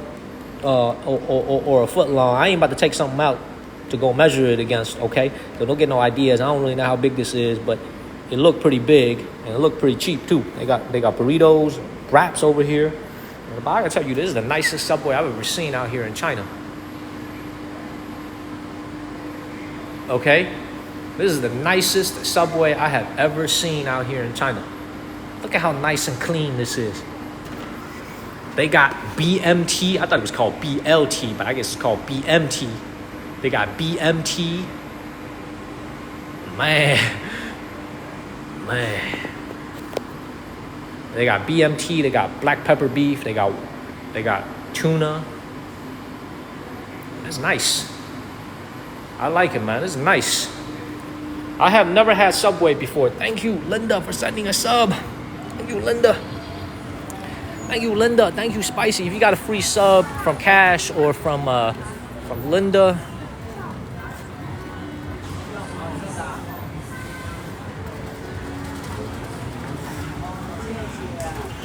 Speaker 1: or a foot long. I ain't about to take something out to go measure it against, okay? So don't get no ideas. I don't really know how big this is, but it looked pretty big and it looked pretty cheap too. They got burritos, wraps over here. But I gotta tell you, this is the nicest subway I've ever seen out here in China. Okay? This is the nicest subway I have ever seen out here in China. Look at how nice and clean this is. They got BMT. I thought it was called BLT, but I guess it's called BMT. They got BMT. Man. They got BMT. They got black pepper beef. They got tuna. That's nice. I like it, man. This is nice. I have never had Subway before. Thank you, Linda, for sending a sub. Thank you, Linda. Thank you, Linda. Thank you, Spicy. If you got a free sub from Cash or from Linda,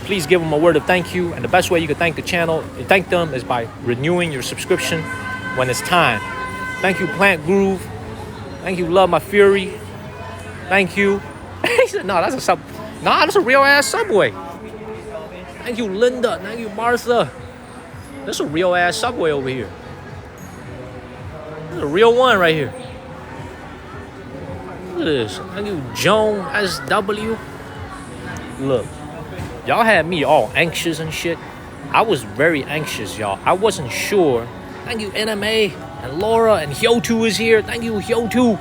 Speaker 1: please give them a word of thank you. And the best way you can thank the channel, thank them, is by renewing your subscription when it's time. Thank you, Plant Groove. Thank you, Love My Fury. Thank you. He said, no, that's a sub. Nah, that's a real ass Subway. Thank you, Linda. Thank you, Martha. That's a real ass Subway over here. This is a real one right here. Look at this. Thank you, Joan SW. Look, y'all had me all anxious and shit. I was very anxious, y'all. I wasn't sure. Thank you, NMA and Laura and Hyotu is here. Thank you, Hyotu.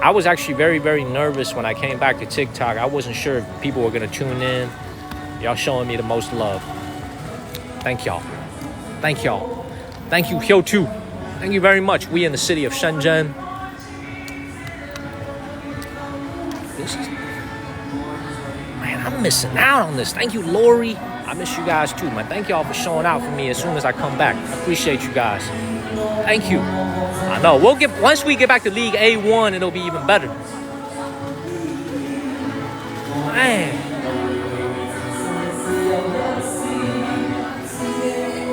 Speaker 1: I was actually very, very nervous when I came back to TikTok. I wasn't sure if people were gonna tune in. Y'all showing me the most love. Thank y'all. Thank y'all. Thank you, Hyotu. Thank you very much. We in the city of Shenzhen. This is... Man, I'm missing out on this. Thank you, Lori. I miss you guys too, man. Thank y'all for showing out for me as soon as I come back. I appreciate you guys. Thank you. I know. Once we get back to League A1, it'll be even better. Man.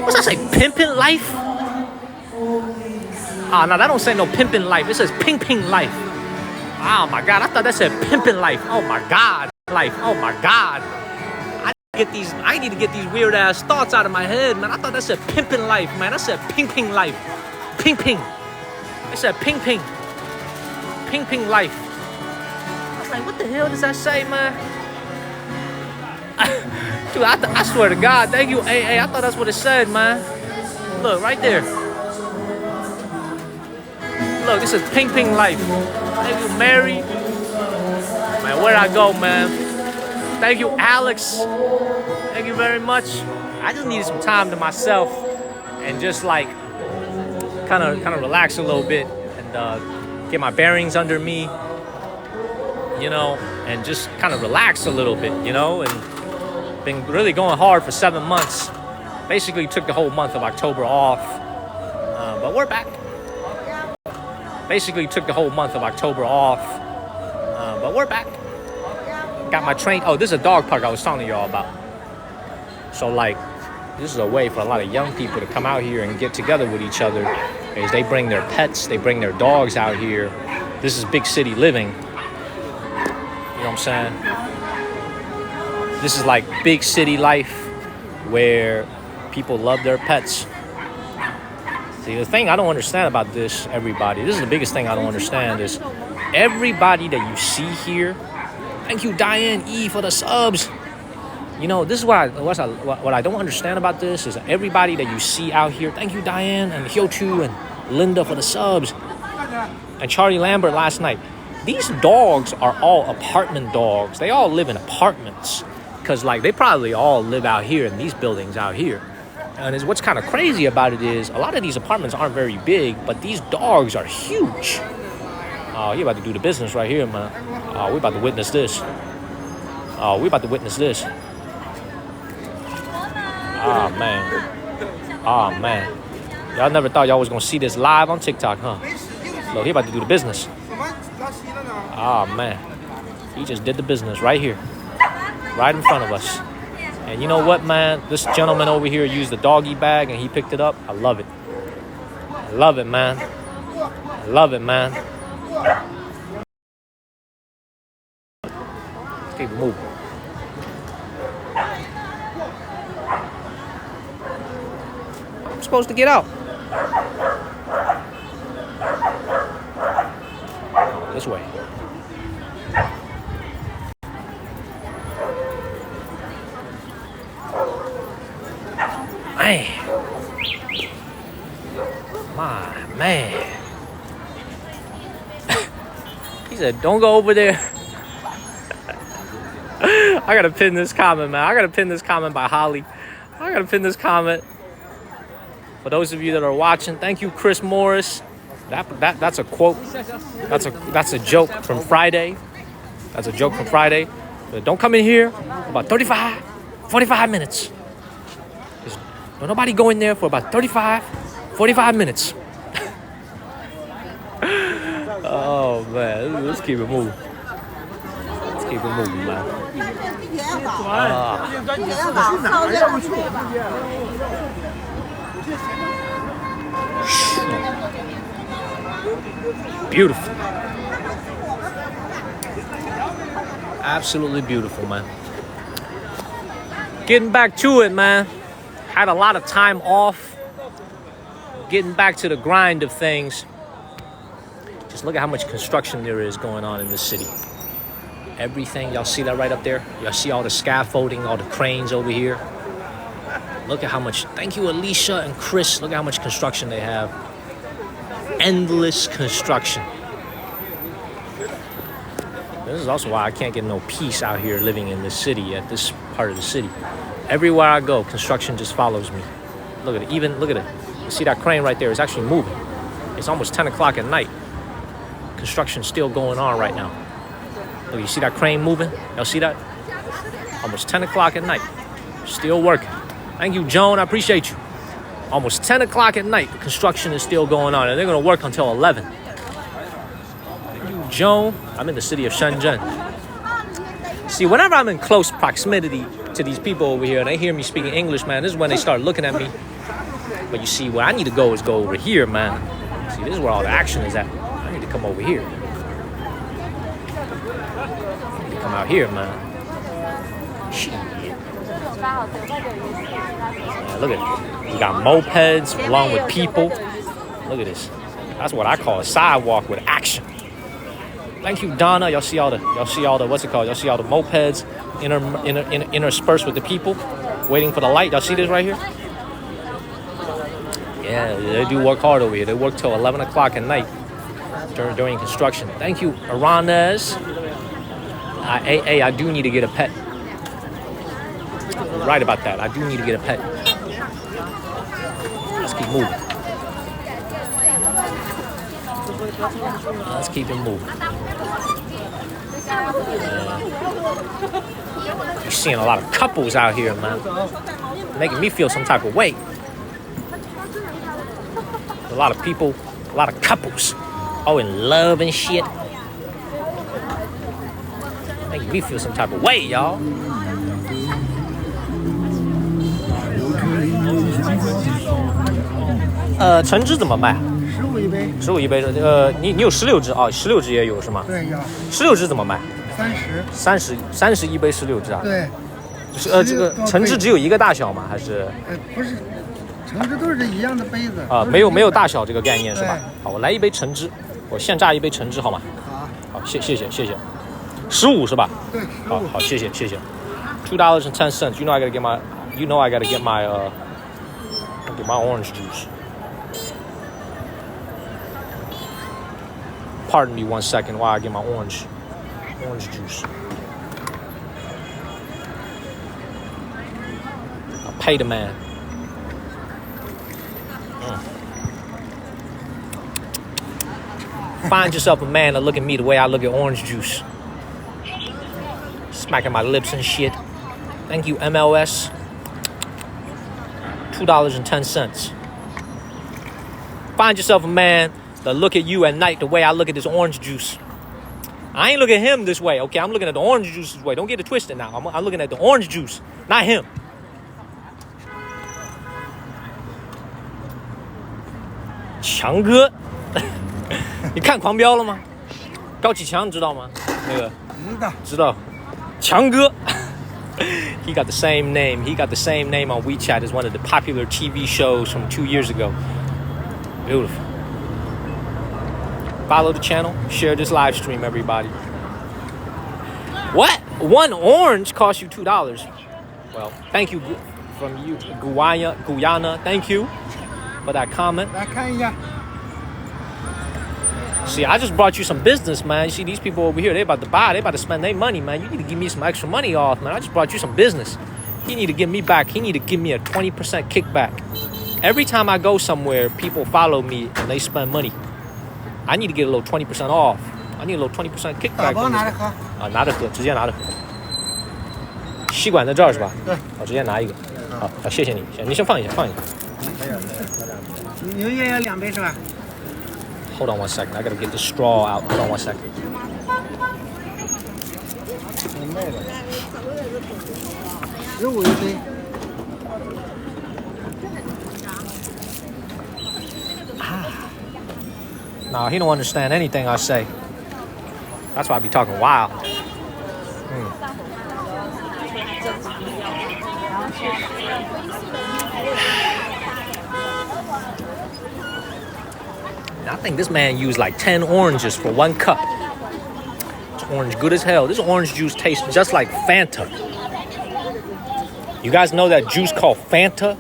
Speaker 1: What's that say? Pimpin' life? Ah, no, that don't say no pimpin' life. It says ping ping life. Oh my God, I thought that said pimpin' life. Oh my God, life. Oh my God. I need to get these weird ass thoughts out of my head, man. I thought that said pimpin' life, man. That said ping ping life. Ping ping. It said ping ping. Ping Ping Life. I was like, what the hell does that say, man? Dude, I swear to God, thank you, AA. I thought that's what it said, man. Look, right there. Look, this is Ping Ping Life. Thank you, Mary. Man, where'd I go, man? Thank you, Alex. Thank you very much. I just needed some time to myself and just like kind of relax a little bit and get my bearings under me, you know, and just kind of relax a little bit, you know, and been really going hard for 7 months. Basically took the whole month of October off, but we're back. Basically took the whole month of October off, but we're back. Got my train. Oh, this is a dog park I was telling y'all about. So like, this is a way for a lot of young people to come out here and get together with each other. As they bring their pets, they bring their dogs out here. This is big city living. You know what I'm saying? This is like big city life where people love their pets. See, the thing I don't understand about this, everybody, this is the biggest thing I don't understand is everybody that you see here. Thank you, Diane E, for the subs. You know, this is what I don't understand about this is everybody that you see out here. Thank you, Diane, and Hyochu, and Linda for the subs. And Charlie Lambert last night. These dogs are all apartment dogs. They all live in apartments. Because, like, they probably all live out here in these buildings out here. And what's kind of crazy about it is a lot of these apartments aren't very big, but these dogs are huge. Oh, you're about to do the business right here, man. Oh, we're about to witness this. Oh, we're about to witness this. Oh, man. Oh, man. Y'all never thought y'all was going to see this live on TikTok, huh? Look, he about to do the business. Oh, man. He just did the business right here. Right in front of us. And you know what, man? This gentleman over here used the doggy bag and he picked it up. I love it. I love it, man. I love it, man. Let's keep it moving. I'm supposed to get out. This way. Man. My man. He said, don't go over there. I gotta pin this comment, man. I gotta pin this comment by Holly. I gotta pin this comment. For those of you that are watching, thank you, Chris Morris. That's a quote. That's a joke from Friday. That's a joke from Friday. But don't come in here for about 45 minutes. Don't nobody go in there for about 45 minutes. Oh, man. Let's keep it moving. Let's keep it moving, man. Beautiful. Absolutely beautiful, man. Getting back to it, man. Had a lot of time off. Getting back to the grind of things. Just look at how much construction there is going on in this city. Everything, y'all see that right up there? Y'all see all the scaffolding, all the cranes over here? Look at how much, thank you Alicia and Chris, look at how much construction they have. Endless construction. This is also why I can't get no peace out here living in this city, at this part of the city. Everywhere I go, construction just follows me. Look at it, look at it. You see that crane right there? It's actually moving. It's almost 10 o'clock at night. Construction's still going on right now. Look, you see that crane moving? Y'all see that? Almost 10 o'clock at night. Still working. Thank you, Joan. I appreciate you. Almost 10 o'clock at night. The construction is still going on, and they're going to work until 11. Thank you, Joan. I'm in the city of Shenzhen. See, whenever I'm in close proximity to these people over here, and they hear me speaking English, man, this is when they start looking at me. But you see, where I need to go is go over here, man. See, this is where all the action is at. I need to come over here. I need to come out here, man. Shit. Man, look at it. We got mopeds along with people. Look at this. That's what I call a sidewalk with action. Thank you, Donna. Y'all see all the what's it called? Y'all see all the mopeds interspersed with the people waiting for the light. Y'all see this right here? Yeah, they do work hard over here. They work till 11 o'clock at night during construction. Thank you, Aranez. Hey, I do need to get a pet. You're right about that. I do need to get a pet. Let's keep moving. Let's keep it moving. You're seeing a lot of couples out here, man. Making me feel some type of way. A lot of people, a lot of couples. Oh, in love and shit. Making me feel some type of way, y'all.橙汁怎么卖？15一杯。15一杯，你有16支啊？16支也有是吗？
Speaker 2: 对，有。
Speaker 1: 16支怎么卖？30一杯16支啊？
Speaker 2: 对。
Speaker 1: 就是这个橙汁只有一个大小吗？还是？
Speaker 2: 不是，橙汁都是一样的杯子。
Speaker 1: 啊，没有大小这个概念是吧？好，我来一杯橙汁，我现榨一杯橙汁好吗？好，谢谢。15是吧？
Speaker 2: 对。
Speaker 1: 好，谢谢。$2.10. I gotta get my orange juice. Pardon me 1 second while I get my orange juice. I'll pay the man. Find yourself a man to look at me the way I look at orange juice. Smacking my lips and shit. Thank you, MLS. $2.10. Find yourself a man that look at you at night the way I look at this orange juice. I ain't looking at him this way, okay? I'm looking at the orange juice this way. Don't get it twisted now. I'm looking at the orange juice, not him. 强哥，你看狂飙了吗？高启强知道吗？那个知道，强哥。He got the same name. He got the same name on WeChat as one of the popular TV shows from 2 years ago. Beautiful. Follow the channel. Share this live stream, everybody. What? One orange costs you $2. Well, thank you from you, Guyana. Thank you for that comment. See, I just brought you some business, man. You see, these people over here, they about to buy. They about to spend their money, man. You need to give me some extra money off, man. I just brought you some business. He need to give me back. He need to give me a 20% kickback. Every time I go somewhere, people follow me and they spend money. I need to get a little 20% off. I need a little 20% kickback. 拿着喝，直接拿着喝。吸管在这儿是吧？对。我直接拿一个。好，谢谢你。你先放一下。
Speaker 2: 牛也要2杯是吧？
Speaker 1: Hold on 1 second. I gotta get the straw out. Hold on 1 second. Nah, he don't understand anything I say. That's why I be talking wild. I think this man used like 10 oranges for 1 cup. This orange good as hell. This orange juice tastes just like Fanta. You guys know that juice called Fanta?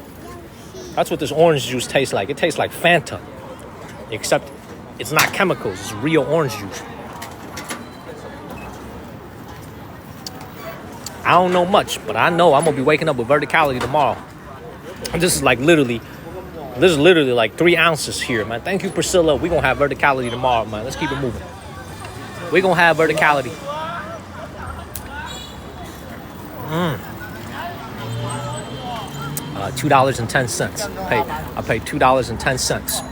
Speaker 1: That's what this orange juice tastes like. It tastes like Fanta. Except it's not chemicals. It's real orange juice. I don't know much, but I know I'm going to be waking up with verticality tomorrow. And this is literally like 3 ounces here, man. Thank you, Priscilla. We're going to have verticality tomorrow, man. Let's keep it moving. We're going to have verticality. $2.10. I paid $2.10.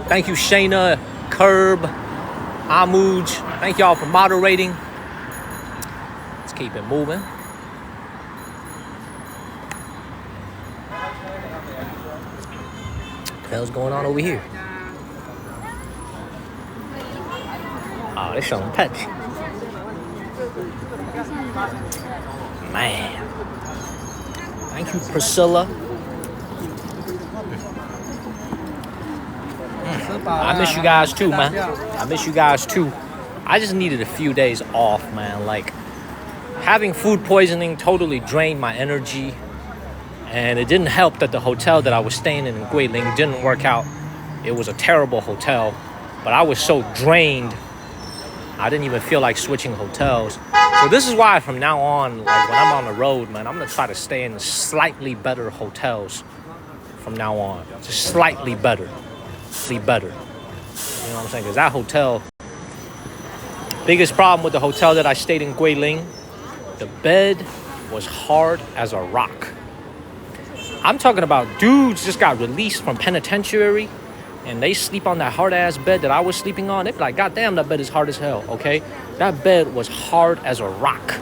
Speaker 1: Thank you, Shayna, Curb, Amuj. Thank y'all for moderating. Let's keep it moving. What the hell's going on over here? Oh, they're showing touch. Man. Thank you, Priscilla. I miss you guys too, man. I miss you guys too. I just needed a few days off, man. Like, having food poisoning totally drained my energy. And it didn't help that the hotel that I was staying in Guilin didn't work out. It was a terrible hotel. But I was so drained, I didn't even feel like switching hotels. So this is why from now on, like when I'm on the road, man, I'm going to try to stay in slightly better hotels from now on. Just slightly better. You know what I'm saying? Because that hotel, biggest problem with the hotel that I stayed in Guilin, the bed was hard as a rock. I'm talking about dudes just got released from penitentiary and they sleep on that hard-ass bed that I was sleeping on. They be like, God damn, that bed is hard as hell, okay? That bed was hard as a rock.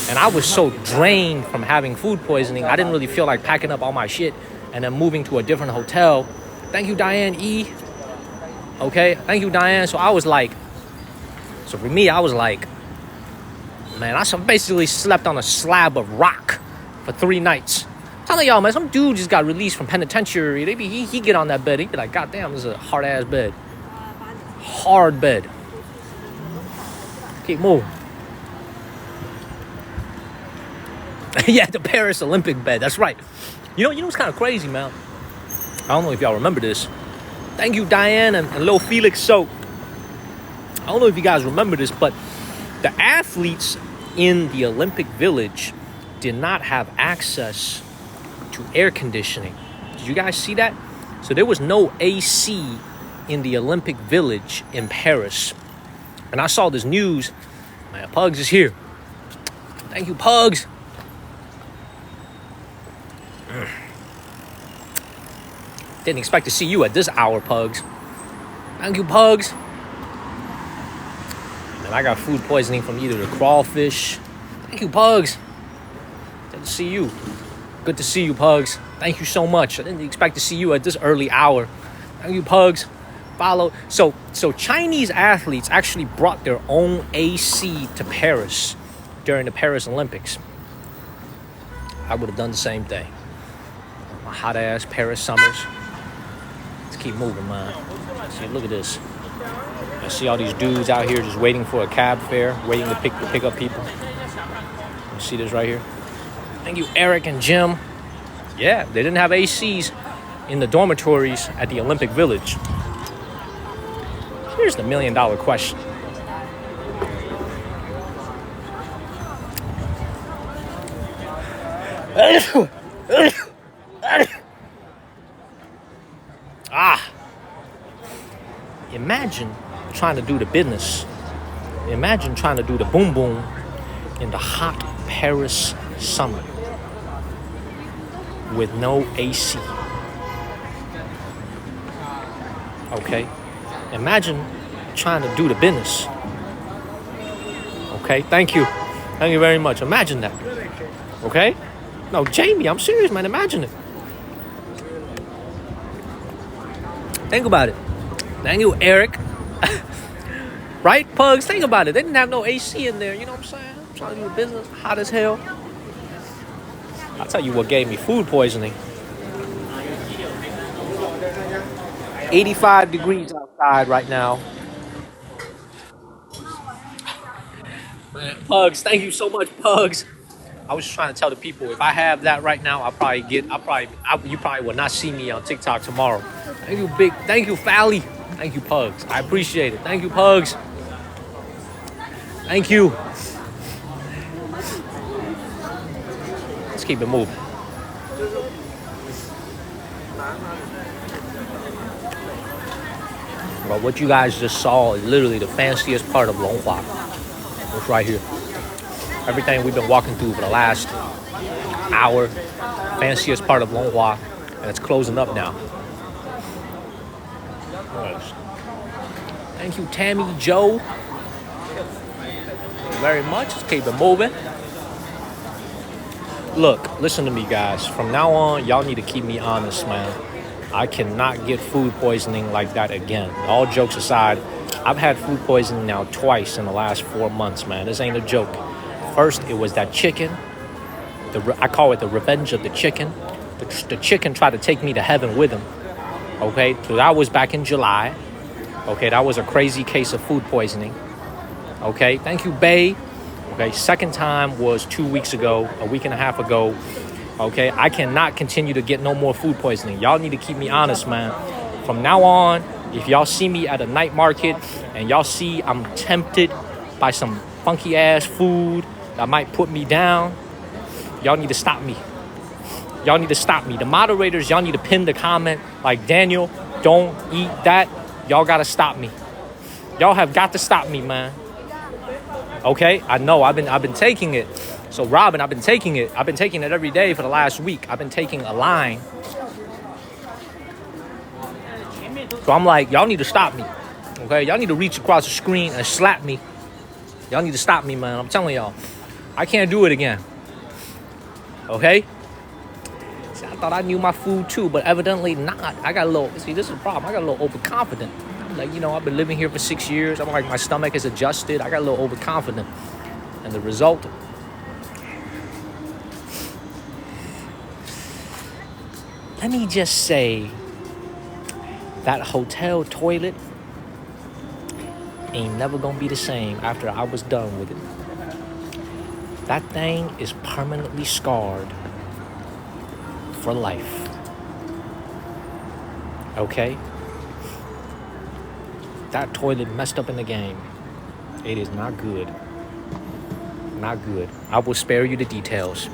Speaker 1: And I was so drained from having food poisoning, I didn't really feel like packing up all my shit and then moving to a different hotel. Thank you, Diane E. Okay, thank you, Diane. So for me, I was like, man, I basically slept on a slab of rock for 3 nights. I'm telling y'all, man, some dude just got released from penitentiary. He get on that bed. He be like, God damn, this is a hard-ass bed. Hard bed. Keep moving. Yeah, the Paris Olympic bed. That's right. You know what's kind of crazy, man? I don't know if y'all remember this. Thank you, Diane and Lil Felix. So, I don't know if you guys remember this, but the athletes in the Olympic Village did not have access to air conditioning. Did you guys see that? So there was no AC in the Olympic Village in Paris. And I saw this news. Man, Pugs is here. Thank you, Pugs. Didn't expect to see you at this hour, Pugs. Thank you, Pugs. And I got food poisoning from either the crawfish. Thank you, Pugs. Good to see you. Good to see you, Pugs. Thank you so much. I didn't expect to see you at this early hour. Thank you, Pugs. Follow. So Chinese athletes actually brought their own AC to Paris during the Paris Olympics. I would have done the same thing. My hot-ass Paris summers. Let's keep moving, man. See, look at this. I see all these dudes out here just waiting for a cab fare, waiting to pick up people. You see this right here? Thank you, Eric and Jim. Yeah, they didn't have ACs in the dormitories at the Olympic Village. Here's the $1 million question. Imagine trying to do the business. Imagine trying to do the boom boom in the hot Paris summer with no AC. Okay? Imagine trying to do the business. Okay? Thank you. Thank you very much. Imagine that. Okay? No, Jamie, I'm serious, man. Imagine it. Think about it. Thank you, Eric. Right, Pugs? Think about it. They didn't have no AC in there. You know what I'm saying? I'm trying to do the business. Hot as hell. I'll tell you what gave me food poisoning. 85 degrees outside right now. Man, Pugs, thank you so much, Pugs. I was just trying to tell the people, if I have that right now, you probably will not see me on TikTok tomorrow. Thank you, thank you, Fally. Thank you, Pugs. I appreciate it. Thank you, Pugs. Thank you. Let's keep it moving. But what you guys just saw is literally the fanciest part of Longhua. It's right here. Everything we've been walking through for the last hour. Fanciest part of Longhua. And it's closing up now. Thank you, Tammy Joe. Thank you very much. Let's keep it moving. Look, listen to me, guys. From now on, y'all need to keep me honest, man. I cannot get food poisoning like that again. All jokes aside, I've had food poisoning now twice in the last 4 months, man. This ain't a joke. First, it was that chicken. I call it the revenge of the chicken. The chicken tried to take me to heaven with him. Okay, so that was back in July. Okay, that was a crazy case of food poisoning. Okay, thank you, Bay. Okay, second time was 2 weeks ago, a week and a half ago. Okay, I cannot continue to get no more food poisoning. Y'all need to keep me honest, man. From now on, if y'all see me at a night market and y'all see I'm tempted by some funky ass food that might put me down, y'all need to stop me. Y'all need to stop me. The moderators, y'all need to pin the comment like, Daniel, don't eat that. Y'all gotta stop me. Y'all have got to stop me, man. Okay, I know I've been taking it. So Robin, I've been taking it. I've been taking it every day for the last week. I've been taking a line. So I'm like, y'all need to stop me. Okay, y'all need to reach across the screen and slap me. Y'all need to stop me, man. I'm telling y'all, I can't do it again. Okay? See, I thought I knew my food too, but evidently not. I got a little, see, this is the problem. I got a little overconfident. Like, you know, I've been living here for 6 years. I'm like, my stomach is adjusted. I got a little overconfident. And the result, let me just say, that hotel toilet ain't never gonna be the same after I was done with it. That thing is permanently scarred for life. Okay? That toilet messed up in the game. It is not good. Not good. I will spare you the details.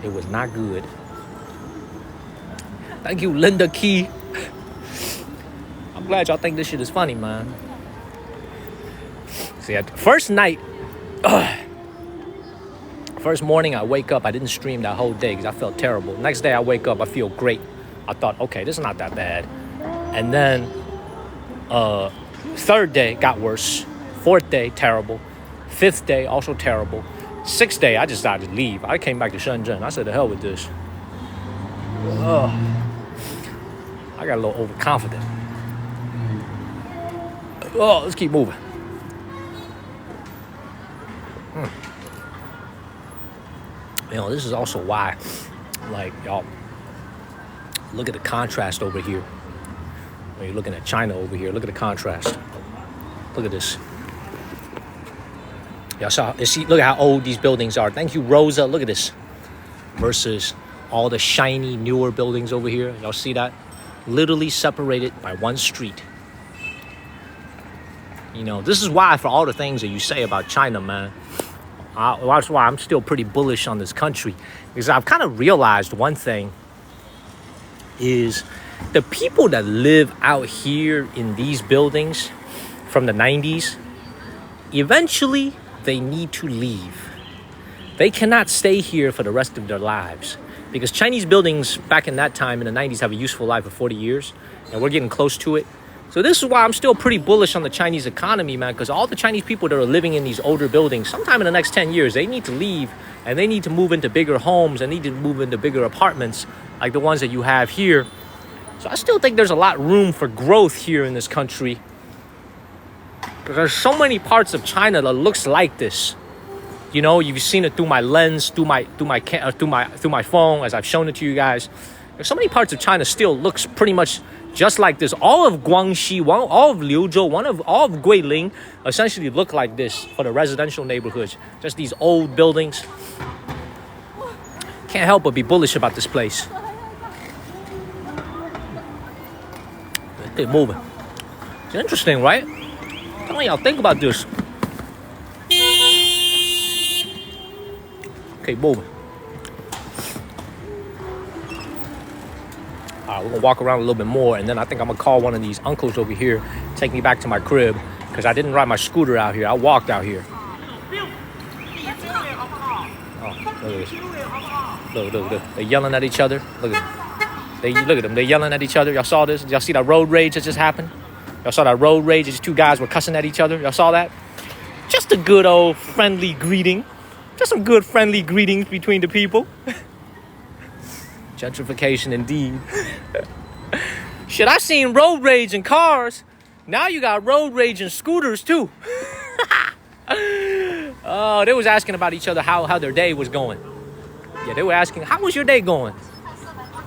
Speaker 1: It was not good. Thank you, Linda Key. I'm glad y'all think this shit is funny, man. See, first night, first morning I wake up, I didn't stream that whole day because I felt terrible. Next day I wake up, I feel great. I thought, okay, this is not that bad. And then, third day got worse. Fourth day, terrible. Fifth day, also terrible. Sixth day, I just decided to leave. I came back to Shenzhen. I said, the hell with this. I got a little overconfident. Oh, let's keep moving. You know, this is also why, like, y'all, look at the contrast over here. When you're looking at China over here, look at the contrast. Look at this. Y'all see, look at how old these buildings are. Thank you, Rosa. Look at this. Versus all the shiny, newer buildings over here. Y'all see that? Literally separated by one street. You know, this is why, for all the things that you say about China, man, that's why I'm still pretty bullish on this country. Because I've kind of realized one thing is the people that live out here in these buildings from the 90s, eventually they need to leave. They cannot stay here for the rest of their lives. Because Chinese buildings back in that time in the 90s have a useful life of 40 years. And we're getting close to it. So this is why I'm still pretty bullish on the Chinese economy, man. Because all the Chinese people that are living in these older buildings, sometime in the next 10 years, they need to leave. And they need to move into bigger homes. And need to move into bigger apartments like the ones that you have here. So I still think there's a lot of room for growth here in this country. Because there's so many parts of China that looks like this. You know, you've seen it through my lens, through my phone, as I've shown it to you guys. There's so many parts of China still looks pretty much just like this. All of Guangxi, all of Liuzhou, all of Guilin essentially look like this for the residential neighborhoods. Just these old buildings. Can't help but be bullish about this place. They're moving. It's interesting, right? Tell me y'all think about this. Okay, moving. All right, we're gonna walk around a little bit more, and then I think I'm gonna call one of these uncles over here, take me back to my crib, because I didn't ride my scooter out here. I walked out here. Oh, look at this. Look. They're yelling at each other. Look at them. They're yelling at each other. Y'all saw this? Y'all see that road rage that just happened? Y'all saw that road rage? These two guys were cussing at each other. Y'all saw that? Just a good old friendly greeting. Just some good friendly greetings between the people. Gentrification indeed. Shit, I seen road rage in cars. Now you got road rage in scooters too. Oh, they was asking about each other how their day was going. Yeah, they were asking, how was your day going?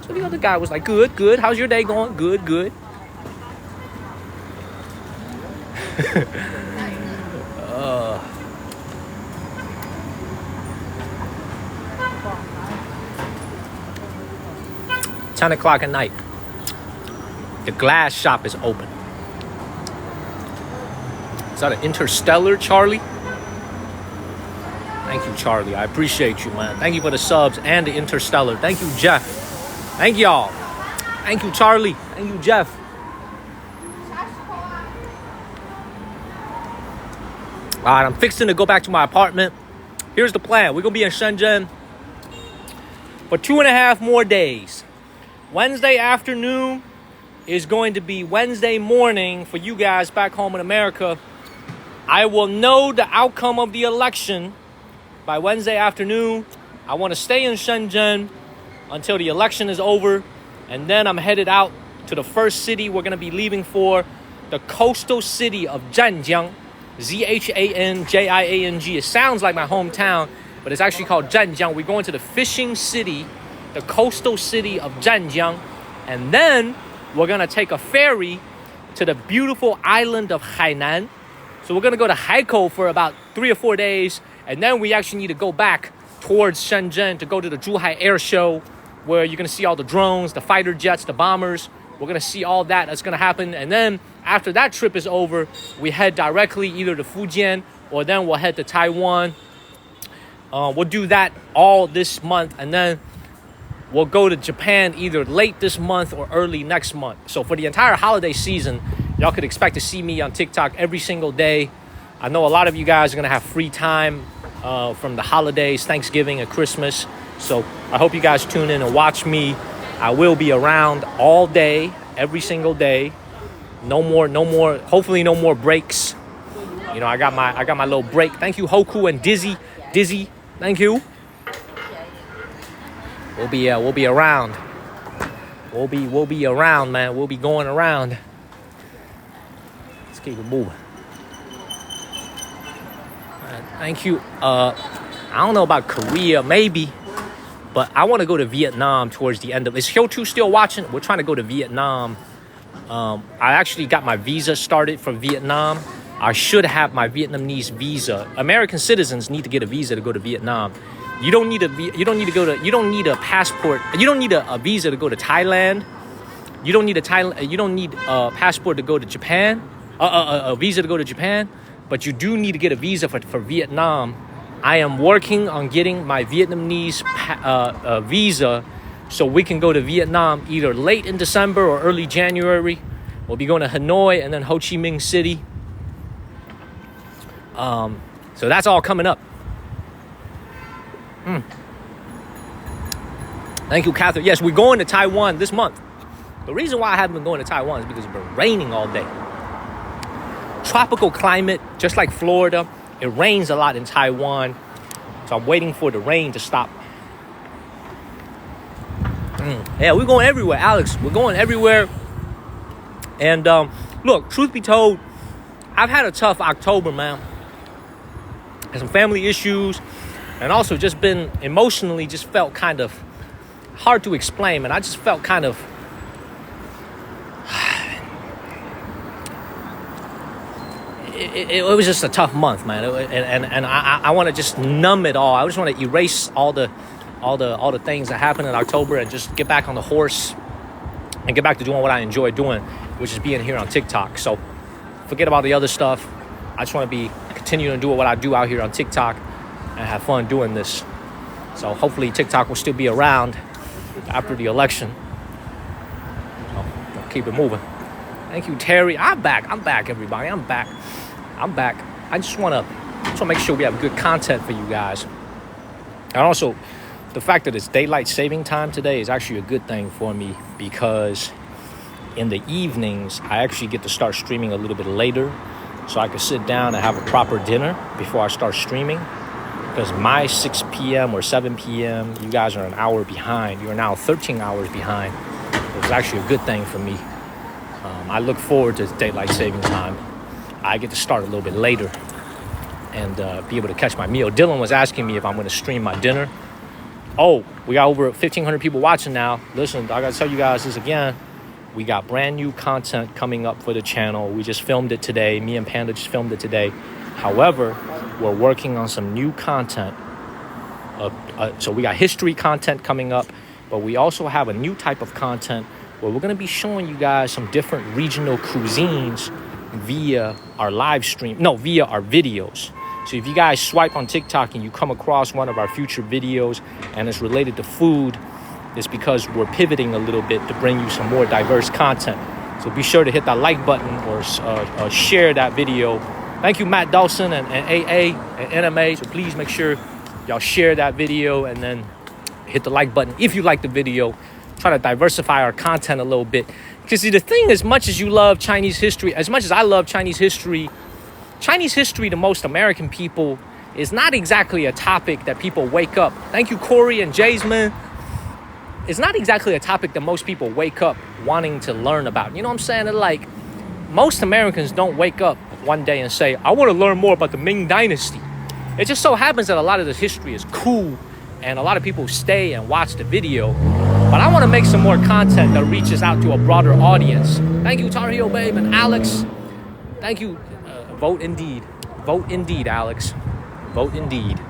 Speaker 1: So the other guy was like, good. How's your day going? Good. 10 o'clock at night. The glass shop is open. Is that an Interstellar, Charlie? Thank you, Charlie. I appreciate you, man. Thank you for the subs and the Interstellar. Thank you, Jeff. Thank y'all. Thank you, Charlie. Thank you, Jeff. All right, I'm fixing to go back to my apartment. Here's the plan. We're going to be in Shenzhen for 2.5 more days. Wednesday afternoon is going to be Wednesday morning for you guys back home in America. I will know the outcome of the election by Wednesday afternoon. I want to stay in Shenzhen until the election is over. And then I'm headed out to the first city we're going to be leaving for, the coastal city of Zhanjiang. Zhanjiang. It sounds like my hometown, but it's actually called Zhanjiang. We're going to the fishing city, the coastal city of Zhanjiang. And then we're going to take a ferry to the beautiful island of Hainan. So we're going to go to Haikou for about 3 or 4 days. And then we actually need to go back towards Shenzhen to go to the Zhuhai Air Show, where you're going to see all the drones, the fighter jets, the bombers. We're going to see all that that's going to happen. And then after that trip is over, we head directly either to Fujian or then we'll head to Taiwan. We'll do that all this month. And then we'll go to Japan either late this month or early next month. So for the entire holiday season, y'all could expect to see me on TikTok every single day. I know a lot of you guys are going to have free time from the holidays, Thanksgiving and Christmas. So I hope you guys tune in and watch me. I will be around all day, every single day. No more, hopefully no more breaks. You know, I got my little break. Thank you, Hoku and Dizzy. Thank you. We'll be around. We'll be around, man. We'll be going around. Let's keep it moving. Thank you. I don't know about Korea, maybe. But I want to go to Vietnam towards the end of... Is Hyo2 still watching? We're trying to go to Vietnam. I actually got my visa started for Vietnam. I should have my Vietnamese visa. American citizens need to get a visa to go to Vietnam. You don't need a passport. You don't need a visa to go to Thailand. You don't need a passport to go to Japan. A visa to go to Japan. But you do need to get a visa for Vietnam. I am working on getting my Vietnamese visa so we can go to Vietnam either late in December or early January. We'll be going to Hanoi and then Ho Chi Minh City. So that's all coming up. Thank you, Catherine. Yes, we're going to Taiwan this month. The reason why I haven't been going to Taiwan is because it's been raining all day. Tropical climate, just like Florida. It rains a lot in Taiwan, so I'm waiting for the rain to stop. Yeah, we're going everywhere, Alex. We're going everywhere. And look, truth be told, I've had a tough October, man. Had some family issues, and also just been emotionally just felt kind of hard to explain, man. I just felt kind of... It was just a tough month, man, and I want to just numb it all. I just want to erase all the things that happened in October and just get back on the horse and get back to doing what I enjoy doing, which is being here on TikTok. So forget about the other stuff. I just want to continue to do what I do out here on TikTok and have fun doing this. So hopefully TikTok will still be around after the election. So I'll keep it moving. Thank you, Terry. I'm back, everybody. I'm back. I just want to make sure we have good content for you guys. And also, the fact that it's daylight saving time today is actually a good thing for me, because in the evenings, I actually get to start streaming a little bit later, so I can sit down and have a proper dinner before I start streaming. Because my 6 p.m. or 7 p.m., you guys are an hour behind. You're now 13 hours behind. It's actually a good thing for me. I look forward to daylight saving time. I get to start a little bit later and be able to catch my meal. Dylan was asking me if I'm going to stream my dinner. Oh, we got over 1,500 people watching now. Listen, I got to tell you guys this again. We got brand new content coming up for the channel. We just filmed it today. Me and Panda just filmed it today. However, we're working on some new content. So we got history content coming up. but we also have a new type of content where we're going to be showing you guys some different regional cuisines via our via our videos. So if you guys swipe on TikTok and you come across one of our future videos and it's related to food, it's because we're pivoting a little bit to bring you some more diverse content. So be sure to hit that like button or share that video. Thank you, Matt Dawson and AA and NMA. So please make sure y'all share that video and then hit the like button if you like the video. Try to diversify our content a little bit. Because see, the thing, as much as you love Chinese history, as much as I love Chinese history to most American people is not exactly a topic that people wake up. Thank you, Corey and Jasmine. It's not exactly a topic that most people wake up wanting to learn about. You know what I'm saying? Like, most Americans don't wake up one day and say, I want to learn more about the Ming Dynasty. It just so happens that a lot of this history is cool and a lot of people stay and watch the video. But I want to make some more content that reaches out to a broader audience. Thank you, Tar Heel Babe and Alex. Thank you. Vote indeed. Vote indeed, Alex. Vote indeed.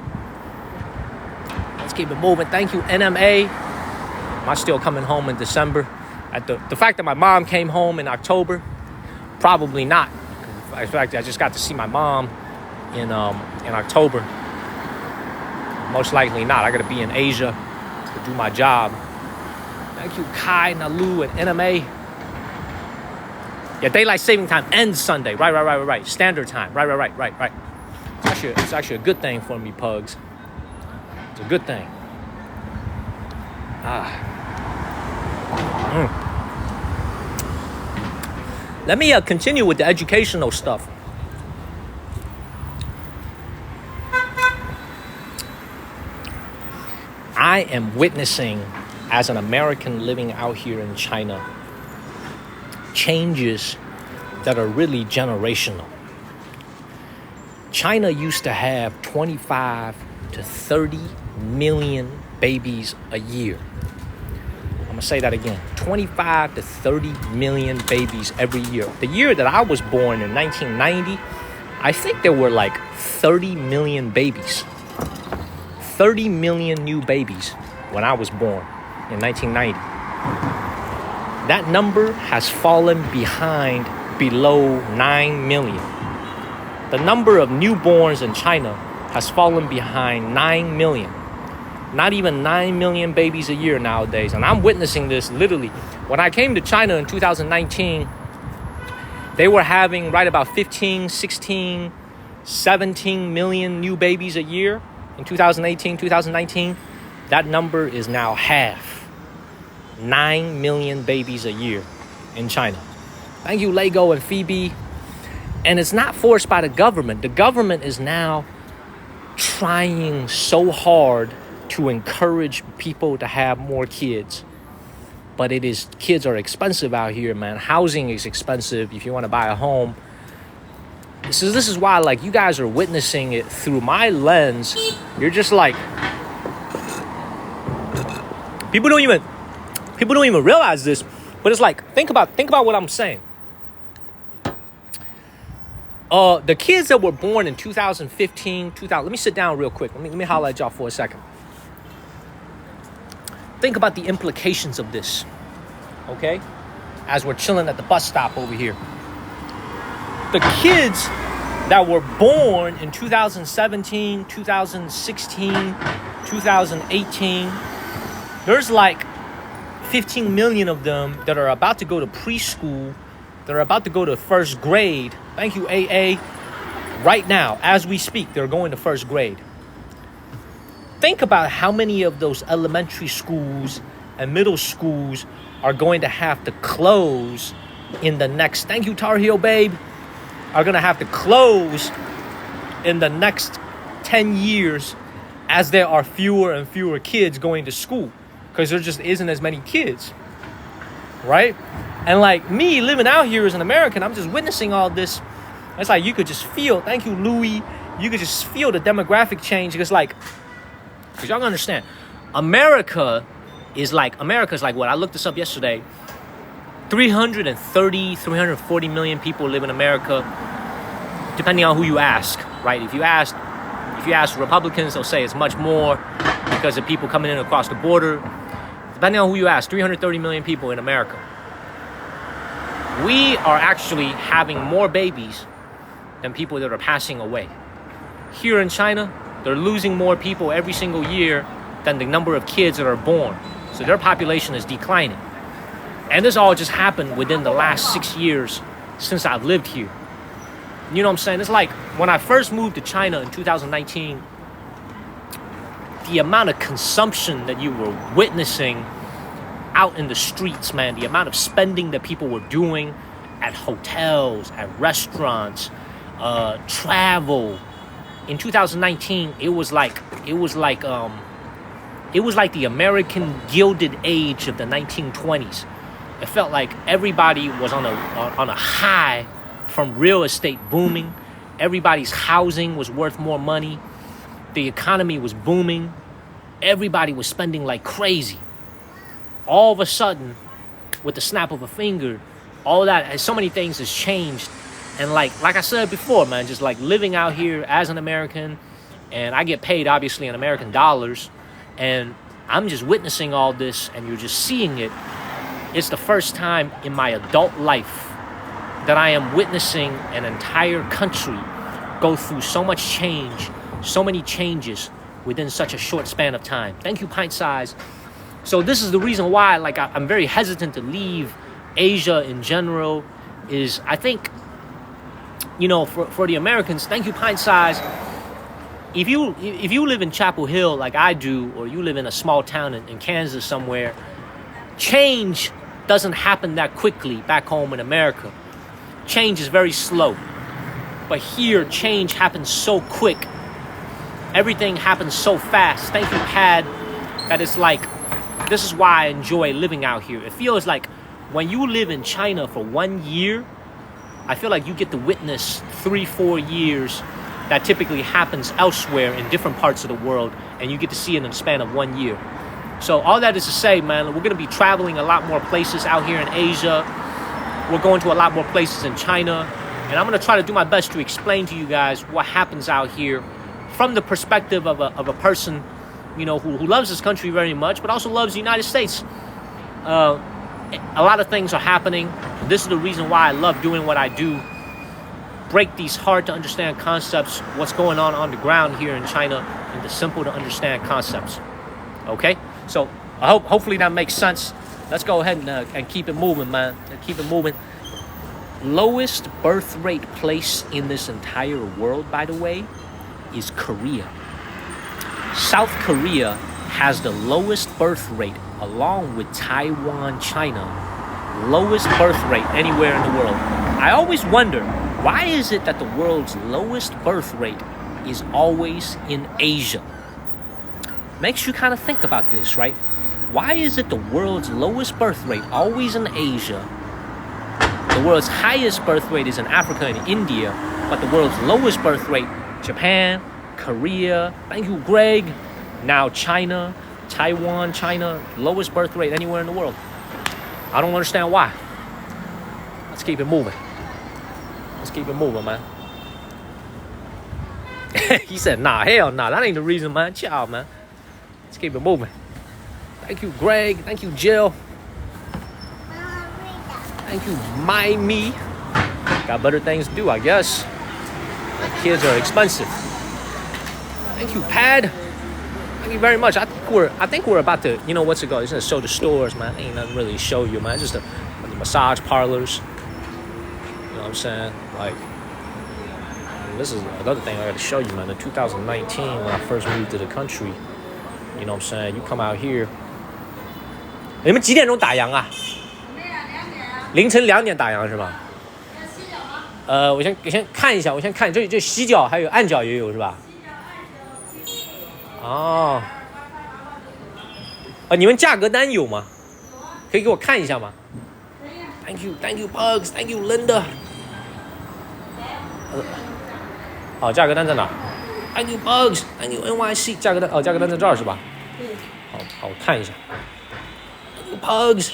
Speaker 1: Let's keep it moving. Thank you, NMA. Am I still coming home in December? The fact that my mom came home in October, probably not. In fact, I just got to see my mom in October. Most likely not. I got to be in Asia to do my job. Thank you, Kai, Nalu, and NMA. Yeah, daylight saving time ends Sunday. Right. Standard time. Right. It's actually a good thing for me, pugs. It's a good thing. Let me continue with the educational stuff. I am witnessing, as an American living out here in China, changes that are really generational. China used to have 25 to 30 million babies a year. I'm gonna say that again, 25 to 30 million babies every year. The year that I was born in 1990, I think there were like 30 million babies. 30 million new babies when I was born in 1990. That number has fallen below 9 million. The number of newborns in China has fallen behind 9 million. Not even 9 million babies a year nowadays. And I'm witnessing this literally. When I came to China in 2019, they were having right about 15, 16, 17 million new babies a year. In 2018, 2019, that number is now half. 9 million babies a year in China. Thank you, Lego and Phoebe. And it's not forced by the government. The government is now trying so hard to encourage people to have more kids. But kids are expensive out here, man. Housing is expensive if you want to buy a home. This is why, like, you guys are witnessing it through my lens. You're just like, people don't even realize this, but it's like, think about what I'm saying. The kids that were born in 2015, let me sit down real quick. Let me holler at y'all for a second. Think about the implications of this, okay? As we're chilling at the bus stop over here. The kids that were born in 2017, 2016, 2018, there's like 15 million of them that are about to go to preschool, that are about to go to first grade. Thank you, AA. Right now, as we speak, they're going to first grade. Think about how many of those elementary schools and middle schools are going to have to close in the next, thank you, Tar Heel Babe, are going to have to close in the next 10 years as there are fewer and fewer kids going to school because there just isn't as many kids, right? And like me living out here as an American, I'm just witnessing all this. It's like you could just feel, thank you, Louis, you could just feel the demographic change. Because y'all can understand, America's like what? I looked this up yesterday. 340 million people live in America, depending on who you ask, right? If you ask Republicans, they'll say it's much more because of people coming in across the border. depending on who you ask, 330 million people in America. We are actually having more babies than people that are passing away. Here in China, they're losing more people every single year than the number of kids that are born. So their population is declining. And this all just happened within the last 6 years since I've lived here. You know what I'm saying? It's like when I first moved to China in 2019, the amount of consumption that you were witnessing out in the streets, man, the amount of spending that people were doing at hotels, at restaurants, travel. In 2019, it was like the American Gilded Age of the 1920s. It felt like everybody was on a high from real estate booming. Everybody's housing was worth more money. The economy was booming. Everybody was spending like crazy. All of a sudden, with the snap of a finger, all that, so many things has changed. And like I said before, man, just like living out here as an American, and I get paid obviously in American dollars, and I'm just witnessing all this, and you're just seeing it. It's the first time in my adult life that I am witnessing an entire country go through so much change, so many changes within such a short span of time. Thank you, Pint Size. So this is the reason why, like, I'm very hesitant to leave Asia in general. Is I think, you know, for the Americans, thank you, Pint Size. If you live in Chapel Hill like I do, or you live in a small town in Kansas somewhere, change doesn't happen that quickly back home in America. Change is very slow. But here, change happens so quick. Everything happens so fast. Thank you, Pad. That it's like, this is why I enjoy living out here. It feels like when you live in China for 1 year, I feel like you get to witness 3-4 years that typically happens elsewhere in different parts of the world, and you get to see it in the span of 1 year. So all that is to say, man, we're going to be traveling a lot more places out here in Asia. We're going to a lot more places in China. And I'm going to try to do my best to explain to you guys what happens out here from the perspective of a person, you know, who loves this country very much, but also loves the United States. A lot of things are happening. This is the reason why I love doing what I do. Break these hard to understand concepts, what's going on the ground here in China, into simple to understand concepts. Okay? So hopefully that makes sense. Let's go ahead and keep it moving, man. Keep it moving. Lowest birth rate place in this entire world, by the way, is Korea. South Korea has the lowest birth rate, along with Taiwan, China. Lowest birth rate anywhere in the world. I always wonder, why is it that the world's lowest birth rate is always in Asia? Makes you kind of think about this, right? Why is it the world's lowest birth rate always in Asia? The world's highest birth rate is in Africa and India, but the world's lowest birth rate, Japan, Korea, thank you, Greg, now China, Taiwan, China, lowest birth rate anywhere in the world. I don't understand why. Let's keep it moving. Let's keep it moving, man. He said, nah, hell nah, that ain't the reason, man. Ciao, man. Let's keep it moving. Thank you, Greg. Thank you, Jill. Thank you, me. Got better things to do, I guess. Kids are expensive. Thank you, Pad. Thank you very much. I think we're about to, you know, what's it called? It's gonna show the stores, man. Ain't nothing really to show you, man. It's just the massage parlors. You know what I'm saying? Like, this is another thing I got to show you, man. In 2019, when I first moved to the country, you know what I'm saying? You come out here. 你们几点钟打烊啊？凌晨2点打烊是吗？我先看一下，我先看这洗脚还有按脚也有是吧？哦，你们价格单有吗？可以给我看一下吗？ Thank you, Bugs. Thank you, Linda. 好，价格单在哪 ？Thank you, Bugs. Thank you, NYC. 价格单在这儿是吧？好，我看一下。Thank you, Bugs.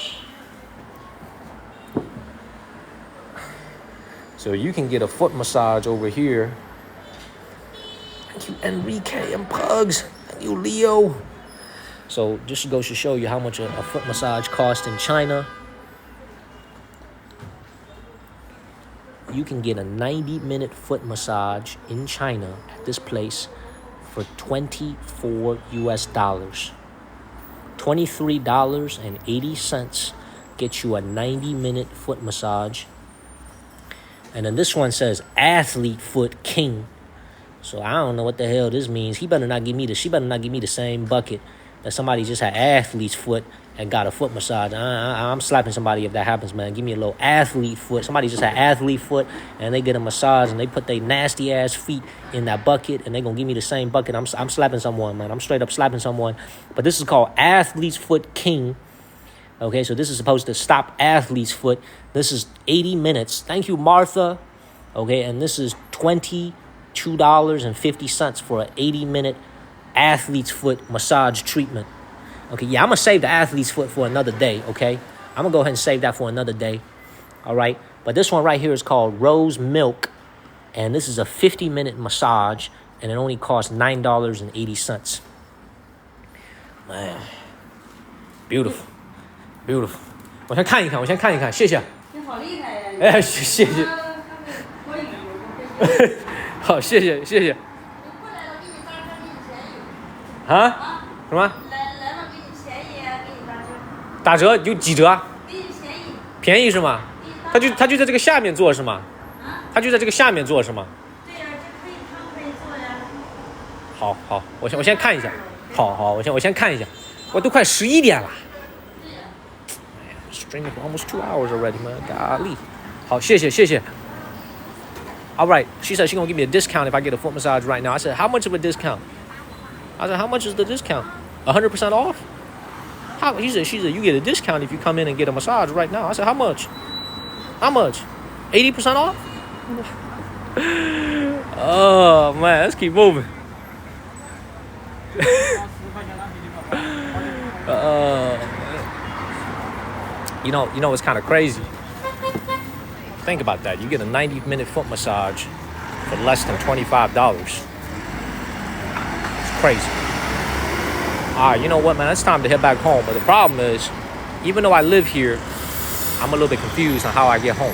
Speaker 1: So you can get a foot massage over here. Thank you, Enrique and Pugs. Thank you, Leo. So just goes to show you how much a foot massage costs in China. You can get a 90-minute foot massage in China at this place for $24 US. $23.80 gets you a 90-minute foot massage. And then this one says Athlete Foot King. So I don't know what the hell this means. She better not give me the same bucket that somebody just had athlete's foot and got a foot massage. I'm slapping somebody if that happens, man. Give me a little athlete foot. Somebody just had athlete foot and they get a massage and they put their nasty ass feet in that bucket and they gonna give me the same bucket. I'm slapping someone, man. I'm straight up slapping someone. But this is called Athlete's Foot King. Okay, so this is supposed to stop athlete's foot. This is 80 minutes. Thank you, Martha. Okay, and this is $22.50 for an 80-minute athlete's foot massage treatment. Okay, yeah, I'm going to save the athlete's foot for another day, okay? I'm going to go ahead and save that for another day, all right? But this one right here is called Rose Milk, and this is a 50-minute massage, and it only costs $9.80. Man, beautiful, beautiful. 我先看一看，谢谢。
Speaker 3: 你好厉害呀！
Speaker 1: 哎，谢谢。好，谢谢。
Speaker 3: 过来了，给你打折，给你便宜。
Speaker 1: 啊？什么？
Speaker 3: 来了，给你便宜，给你打折。
Speaker 1: 打折有几折？
Speaker 3: 给你便宜。
Speaker 1: 便宜是吗？他就在这个下面做是吗？
Speaker 3: 啊？
Speaker 1: 他就在这个下面做是吗？
Speaker 3: 对呀，这可以做呀。
Speaker 1: 好，我先看一下。好，我先看一下。我都快11点了。
Speaker 3: 对呀。
Speaker 1: Streaming for almost 2 hours already, man. Golly. 好，谢谢。All right. She said she's going to give me a discount if I get a foot massage right now. I said, how much of a discount? I said, how much is the discount? 100% off? How? She said, you get a discount if you come in and get a massage right now. I said, how much? 80% off? Oh, man. Let's keep moving. You know it's kind of crazy. Think about that. You get a 90-minute foot massage for less than $25. It's crazy. All right, you know what, man? It's time to head back home. But the problem is, even though I live here, I'm a little bit confused on how I get home.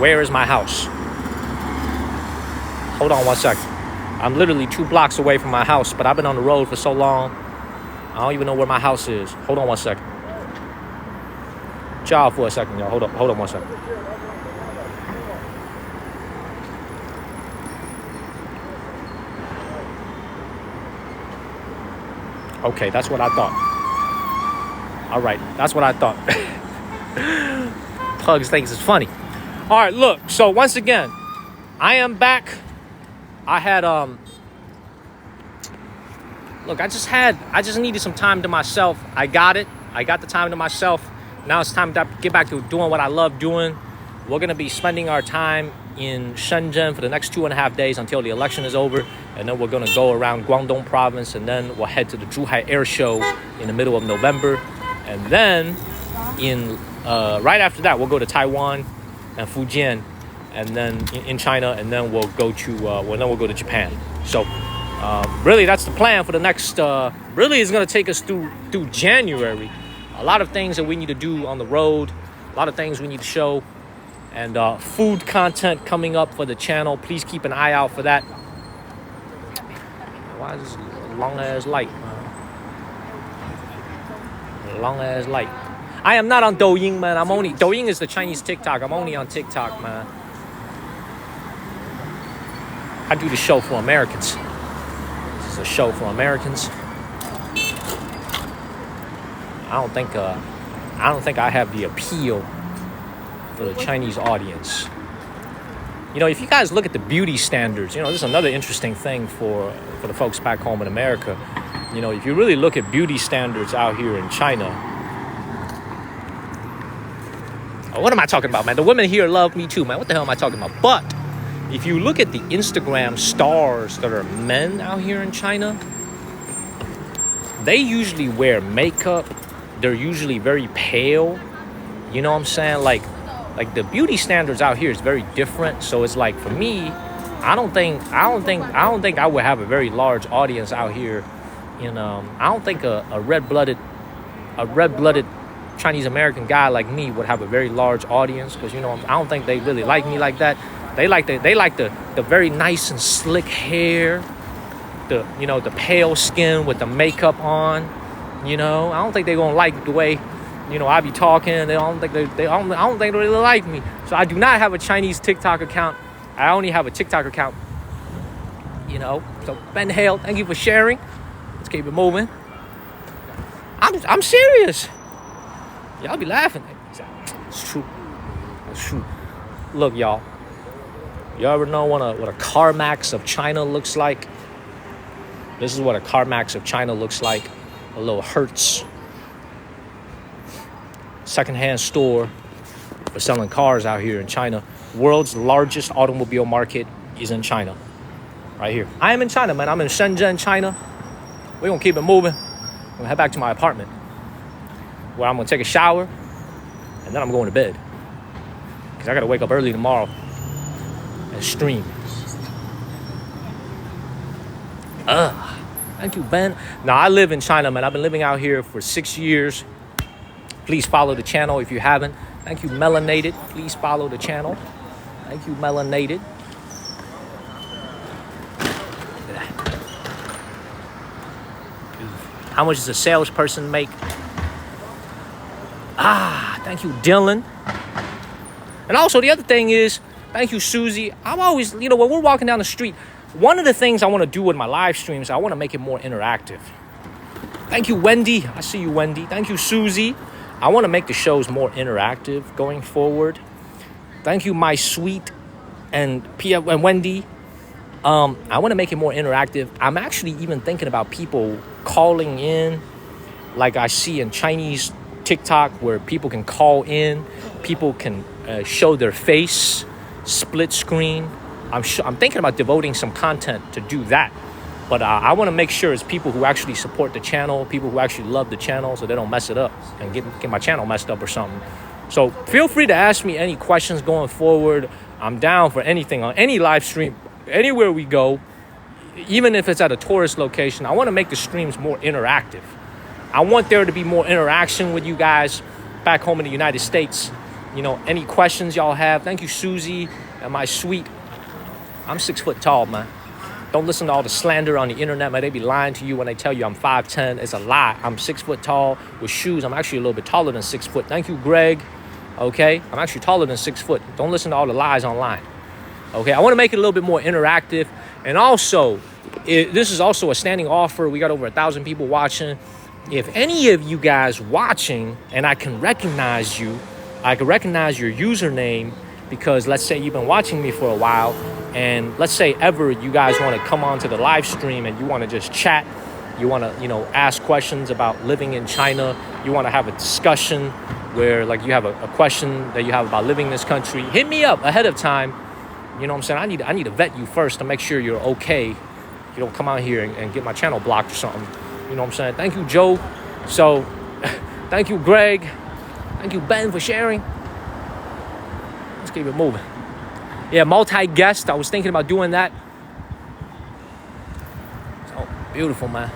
Speaker 1: Where is my house? Hold on 1 second. I'm literally 2 blocks away from my house, but I've been on the road for so long, I don't even know where my house is. Hold on 1 second. Chill for a second, y'all. Hold on 1 second. Okay, that's what I thought. All right, that's what I thought. Pugs thinks it's funny. All right, look. So once again, I am back. I had look, I just needed some time to myself. I got it. I got the time to myself. Now it's time to get back to doing what I love doing. We're going to be spending our time in Shenzhen for the next 2.5 days until the election is over. And then we're going to go around Guangdong province. And then we'll head to the Zhuhai Air Show in the middle of November. And then right after that, we'll go to Taiwan and Fujian. And then in China. And then we'll go to Japan. So really, that's the plan for the next... really, it's going to take us through January. A lot of things that we need to do on the road. A lot of things we need to show. And food content coming up for the channel. Please keep an eye out for that. Why is this long-ass light, man? Long-ass light. I am not on Douyin, man. Douyin is the Chinese TikTok. I'm only on TikTok, man. I do the show for Americans. This is a show for Americans. I don't think I have the appeal for the Chinese audience. You know, if you guys look at the beauty standards, you know, this is another interesting thing for the folks back home in America. You know, if you really look at beauty standards out here in China, what am I talking about, man? The women here love me too, man. What the hell am I talking about? But if you look at the Instagram stars that are men out here in China, they usually wear makeup. They're usually very pale. You know what I'm saying? Like, like the beauty standards out here is very different. So it's like for me, I don't think I would have a very large audience out here. I don't think a red-blooded Chinese American guy like me would have a very large audience, because I don't think they really like me like that. They like the very nice and slick hair, the pale skin with the makeup on. I don't think they're gonna like the way I be talking. I don't think they really like me. So I do not have a Chinese TikTok account. I only have a TikTok account. So Ben Hale, thank you for sharing. Let's keep it moving. I'm serious. Y'all be laughing. It's true. It's true. Look, y'all. You ever know what a CarMax of China looks like? This is what a CarMax of China looks like. A little Hertz secondhand store for selling cars out here in China. World's largest automobile market is in China. Right here. I am in China, man. I'm in Shenzhen, China. We're going to keep it moving. I'm going to head back to my apartment, where I'm going to take a shower, and then I'm going to bed, because I got to wake up early tomorrow and stream. Thank you, Ben. Now, I live in China, man. I've been living out here for 6 years. Please follow the channel if you haven't. Thank you, Melanated. Please follow the channel. Thank you, Melanated. How much does a salesperson make? Thank you, Dylan. And also, the other thing is, thank you, Susie. I'm always, when we're walking down the street, one of the things I want to do with my live streams, I want to make it more interactive. Thank you, Wendy. I see you, Wendy. Thank you, Susie. I want to make the shows more interactive going forward. Thank you, my sweet and Pia and Wendy. I want to make it more interactive. I'm actually even thinking about people calling in, like I see in Chinese TikTok, where people can call in, people can show their face, split screen. I'm thinking about devoting some content to do that. But I want to make sure it's people who actually support the channel, people who actually love the channel, so they don't mess it up and get my channel messed up or something. So feel free to ask me any questions going forward. I'm down for anything on any live stream, anywhere we go, even if it's at a tourist location. I want to make the streams more interactive. I want there to be more interaction with you guys back home in the United States. Any questions y'all have. Thank you, Susie, and my sweet. I'm 6 foot tall, man. Don't listen to all the slander on the internet, man. They be lying to you when they tell you I'm 5'10". It's a lie. I'm 6 foot tall with shoes. I'm actually a little bit taller than 6 foot. Thank you, Greg. Okay? I'm actually taller than 6 foot. Don't listen to all the lies online. Okay? I want to make it a little bit more interactive. And also, this is also a standing offer. We got over 1,000 people watching. If any of you guys watching and I can recognize you, I can recognize your username, because let's say you've been watching me for a while, and let's say ever you guys want to come on to the live stream and you want to just chat, you want to, ask questions about living in China, you want to have a discussion where like you have a question that you have about living in this country, hit me up ahead of time. You know what I'm saying? I need to vet you first to make sure you're okay. You don't come out here and get my channel blocked or something. You know what I'm saying? Thank you, Joe. So, thank you, Greg. Thank you, Ben, for sharing. Let's keep it moving. Yeah, multi-guest. I was thinking about doing that. Oh, beautiful, man.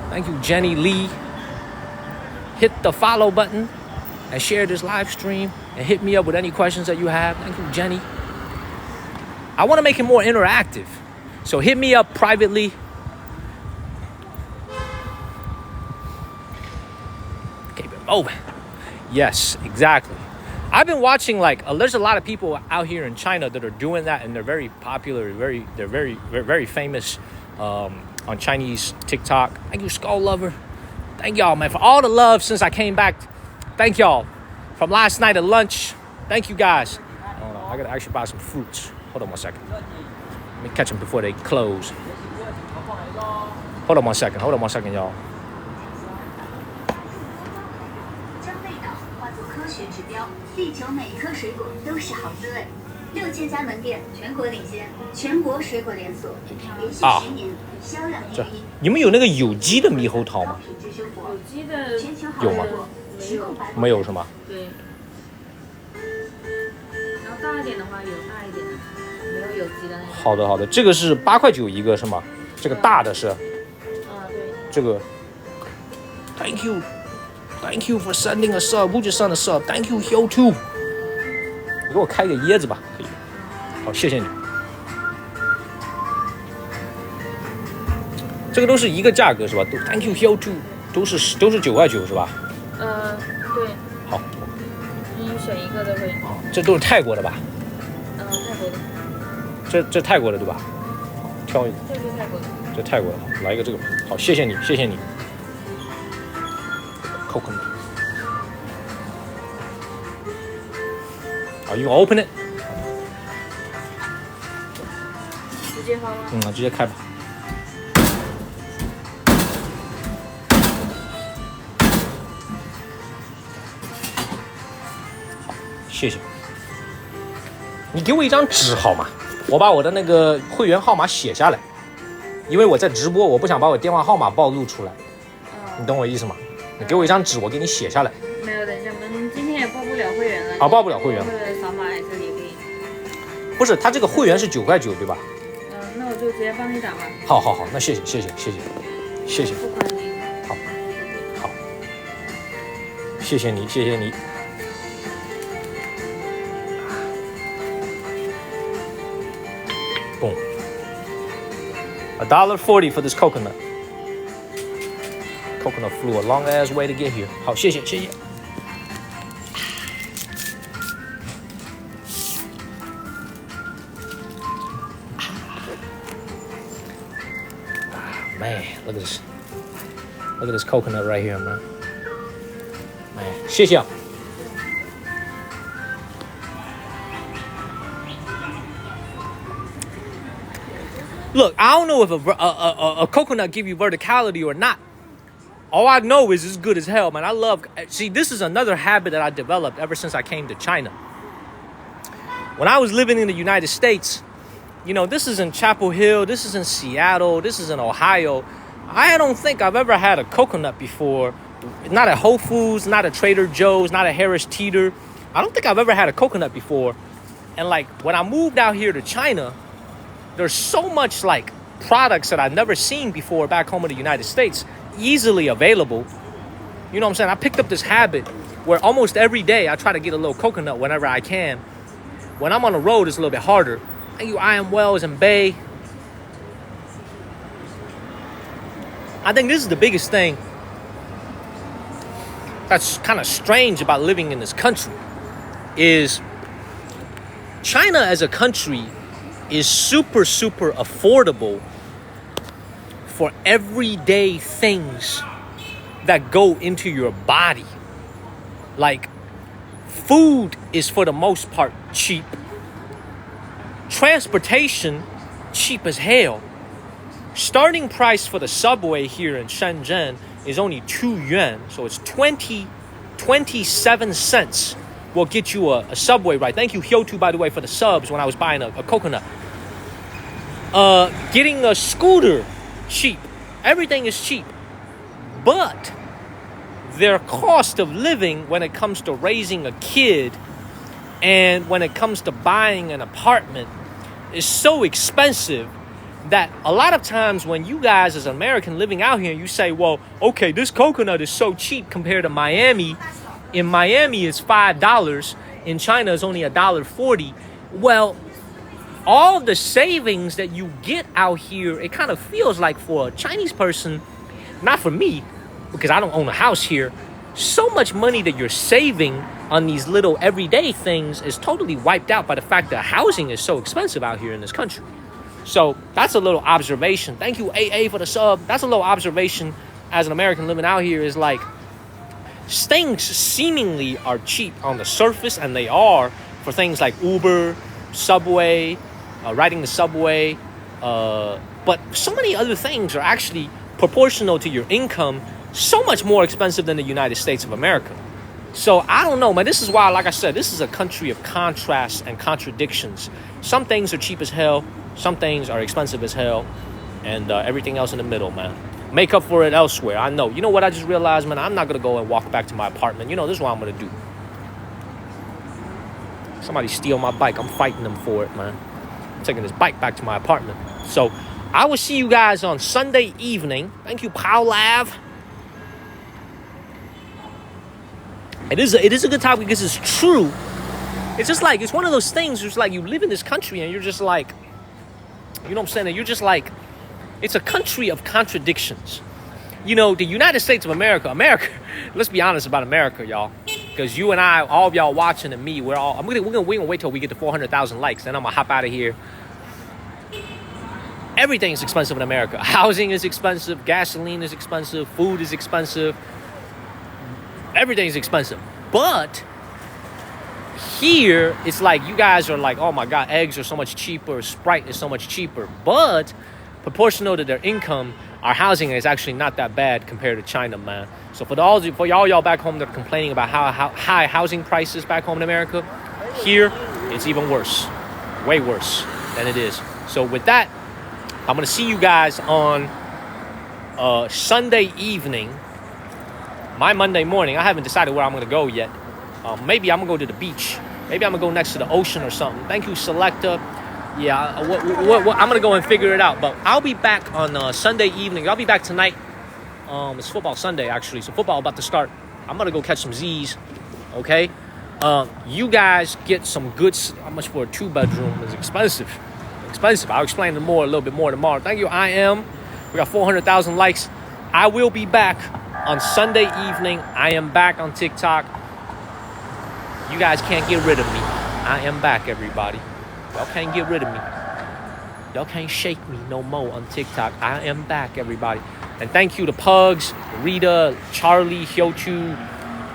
Speaker 1: Thank you, Jenny Lee. Hit the follow button and share this live stream and hit me up with any questions that you have. Thank you, Jenny. I want to make it more interactive. So hit me up privately. Keep it moving. Yes, exactly. I've been watching there's a lot of people out here in China that are doing that, and they're very popular, they're very famous on Chinese TikTok. Thank you, Skull Lover. Thank y'all, man, for all the love since I came back. Thank y'all from last night at lunch. Thank you guys. I gotta actually buy some fruits. Hold on one second. Let me catch them before they close. Hold on one second, y'all.
Speaker 4: 地球每一颗水果都是好滋味，6000家门店，全国领先，全国水果连锁，连续10年销量第一。
Speaker 1: 你们有那个有机的猕猴桃吗？
Speaker 3: 有机的
Speaker 1: 有吗？没有是吗？
Speaker 3: 对。
Speaker 5: 大一点的话有大一点的，没有有机的那种。
Speaker 1: 好的好的，这个是8.9一个是吗？这个大的是。
Speaker 5: 对。
Speaker 1: 这个。Thank you for sending a sub. Who just sent a sub? Thank you, Hyo too. 你给我开个椰子吧，可以。好，谢谢你。这个都是一个价格是吧？Thank you, Hyo too. 都是9.9是吧？
Speaker 5: 对。
Speaker 1: 好。
Speaker 5: 你选一个都可以。
Speaker 1: 这都是泰国的吧？
Speaker 5: 泰国的。
Speaker 1: 这泰国的对吧？挑一个。
Speaker 5: 这是泰国的。
Speaker 1: 这泰国的，好，来一个这个。好，谢谢你。Coconut. Are you open it?
Speaker 5: 直接发吗？
Speaker 1: 直接开吧。好，谢谢。你给我一张纸好吗？我把我的那个会员号码写下来，因为我在直播，我不想把我电话号码暴露出来。你懂我意思吗？你给我一张纸，我给你写下来。
Speaker 5: 没有，等一下，我们今天也报不了会员了。
Speaker 1: 报不了会员了。
Speaker 5: 扫码来这里可以。
Speaker 1: 不是，他这个会员是9.9对吧？
Speaker 5: 那我就直接帮你打吧。
Speaker 1: 好，那谢谢。
Speaker 5: 付款你。
Speaker 1: 好，谢谢你。Boom. $1.40 for this coconut. Coconut flew a long ass way to get here. 好，谢谢。Man, look at this coconut right here, man. Man, 谢谢。Look, I don't know if a coconut give you verticality or not. All I know is it's good as hell, man. See, this is another habit that I developed ever since I came to China. When I was living in the United States, this is in Chapel Hill, this is in Seattle, this is in Ohio. I don't think I've ever had a coconut before. Not at Whole Foods, not at Trader Joe's, not at Harris Teeter. I don't think I've ever had a coconut before. And when I moved out here to China, there's so much products that I've never seen before back home in the United States, easily available. You know what I'm saying? I picked up this habit where almost every day I try to get a little coconut whenever I can. When I'm on the road, it's a little bit harder. I am Wells and Bay. I think this is the biggest thing that's kind of strange about living in this country is China as a country is super, super affordable for everyday things that go into your body. Food is for the most part cheap. Transportation, cheap as hell. Starting price for the subway here in Shenzhen is only 2 yuan, so it's 27 cents will get you a subway ride. Thank you, Hyotu, by the way, for the subs when I was buying a coconut. Getting a scooter, cheap. Everything is cheap. But their cost of living when it comes to raising a kid and when it comes to buying an apartment is so expensive that a lot of times when you guys as an American living out here, you say, well, okay, this coconut is so cheap compared to Miami. In Miami, it's $5. In China, it's only $1.40. Well, all the savings that you get out here, it kind of feels like for a Chinese person, not for me, because I don't own a house here, so much money that you're saving on these little everyday things is totally wiped out by the fact that housing is so expensive out here in this country. So that's a little observation. Thank you, AA, for the sub. That's a little observation as an American living out here is things seemingly are cheap on the surface, and they are for things like Uber, Subway, riding the subway. But so many other things are actually proportional to your income, so much more expensive than the United States of America. So I don't know, man. This is why, like I said, this is a country of contrasts and contradictions. Some things are cheap as hell. Some things are expensive as hell. And everything else in the middle, man. Make up for it elsewhere. I know. You know what I just realized, man? I'm not going to go and walk back to my apartment. This is what I'm going to do. Somebody steal my bike. I'm fighting them for it, man. I'm taking this bike back to my apartment. So I will see you guys on Sunday evening. Thank you, Powlav. It is a good topic because it's true. It's just like, it's one of those things. It's like you live in this country and you're just like, you know what I'm saying? You're just like, it's a country of contradictions. You know, the United States of America, let's be honest about America, y'all. Because you and I, all of y'all watching and me, we're gonna wait till we get to 400,000 likes. Then I'm gonna hop out of here. Everything's expensive in America. Housing is expensive. Gasoline is expensive. Food is expensive. Everything's expensive. But here, it's like you guys are like, oh my God, eggs are so much cheaper. Sprite is so much cheaper. But proportional to their income, our housing is actually not that bad compared to China, man. So for y'all back home that are complaining about how high housing prices back home in America, here, it's even worse. Way worse than it is. So with that, I'm going to see you guys on Sunday evening. My Monday morning, I haven't decided where I'm going to go yet. Maybe I'm going to go to the beach. Maybe I'm going to go next to the ocean or something. Thank you, Selecta. Yeah, I'm going to go and figure it out. But I'll be back on Sunday evening. I'll be back tonight. It's football Sunday, actually. So football about to start. I'm going to go catch some Z's. Okay? You guys get some good... How much for a 2-bedroom? It's expensive. I'll explain a little bit more tomorrow. Thank you, I am. We got 400,000 likes. I will be back on Sunday evening. I am back on TikTok. You guys can't get rid of me. I am back, everybody. Y'all can't get rid of me. Y'all can't shake me no more on TikTok. I am back, everybody. And thank you to Pugs, Rita, Charlie, Hyochu,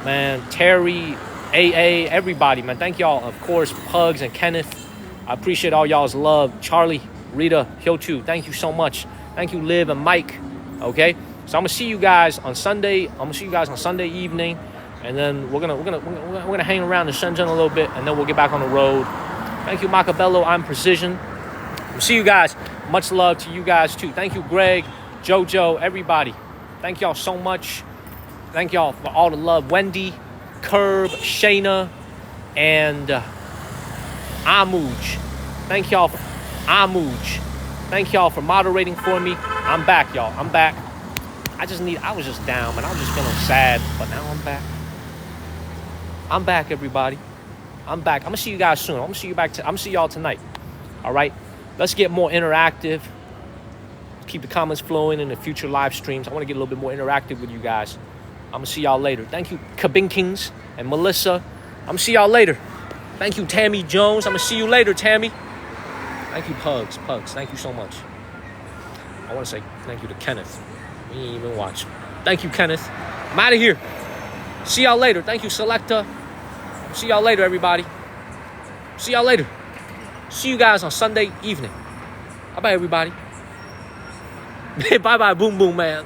Speaker 1: man, Terry, AA, everybody, man. Thank y'all, of course, Pugs and Kenneth. I appreciate all y'all's love. Charlie, Rita, Hyochu, thank you so much. Thank you, Liv and Mike. Okay? So I'm gonna see you guys on Sunday. I'm gonna see you guys on Sunday evening. And then we're gonna hang around in Shenzhen a little bit, and then we'll get back on the road. Thank you, Macabello. I'm Precision. We'll see you guys. Much love to you guys too. Thank you, Greg, Jojo, everybody. Thank y'all so much. Thank y'all for all the love. Wendy, Curb, Shayna, and Amuj. Thank y'all for Amuj. Thank y'all for moderating for me. I'm back, y'all. I'm back. I was just down, man. I was just feeling sad, but now I'm back. I'm back, everybody. I'm back. I'm gonna see you guys soon. I'm gonna see y'all tonight. All right. Let's get more interactive. Keep the comments flowing in the future live streams. I want to get a little bit more interactive with you guys. I'm gonna see y'all later. Thank you, Kabinkings and Melissa. I'm gonna see y'all later. Thank you, Tammy Jones. I'm gonna see you later, Tammy. Thank you, Pugs. Thank you so much. I want to say thank you to Kenneth. We ain't even watch. Thank you, Kenneth. I'm out of here. See y'all later. Thank you, Selecta. See y'all later, everybody. See y'all later. See you guys on Sunday evening. Bye-bye, everybody. Bye-bye, Boom Boom Man.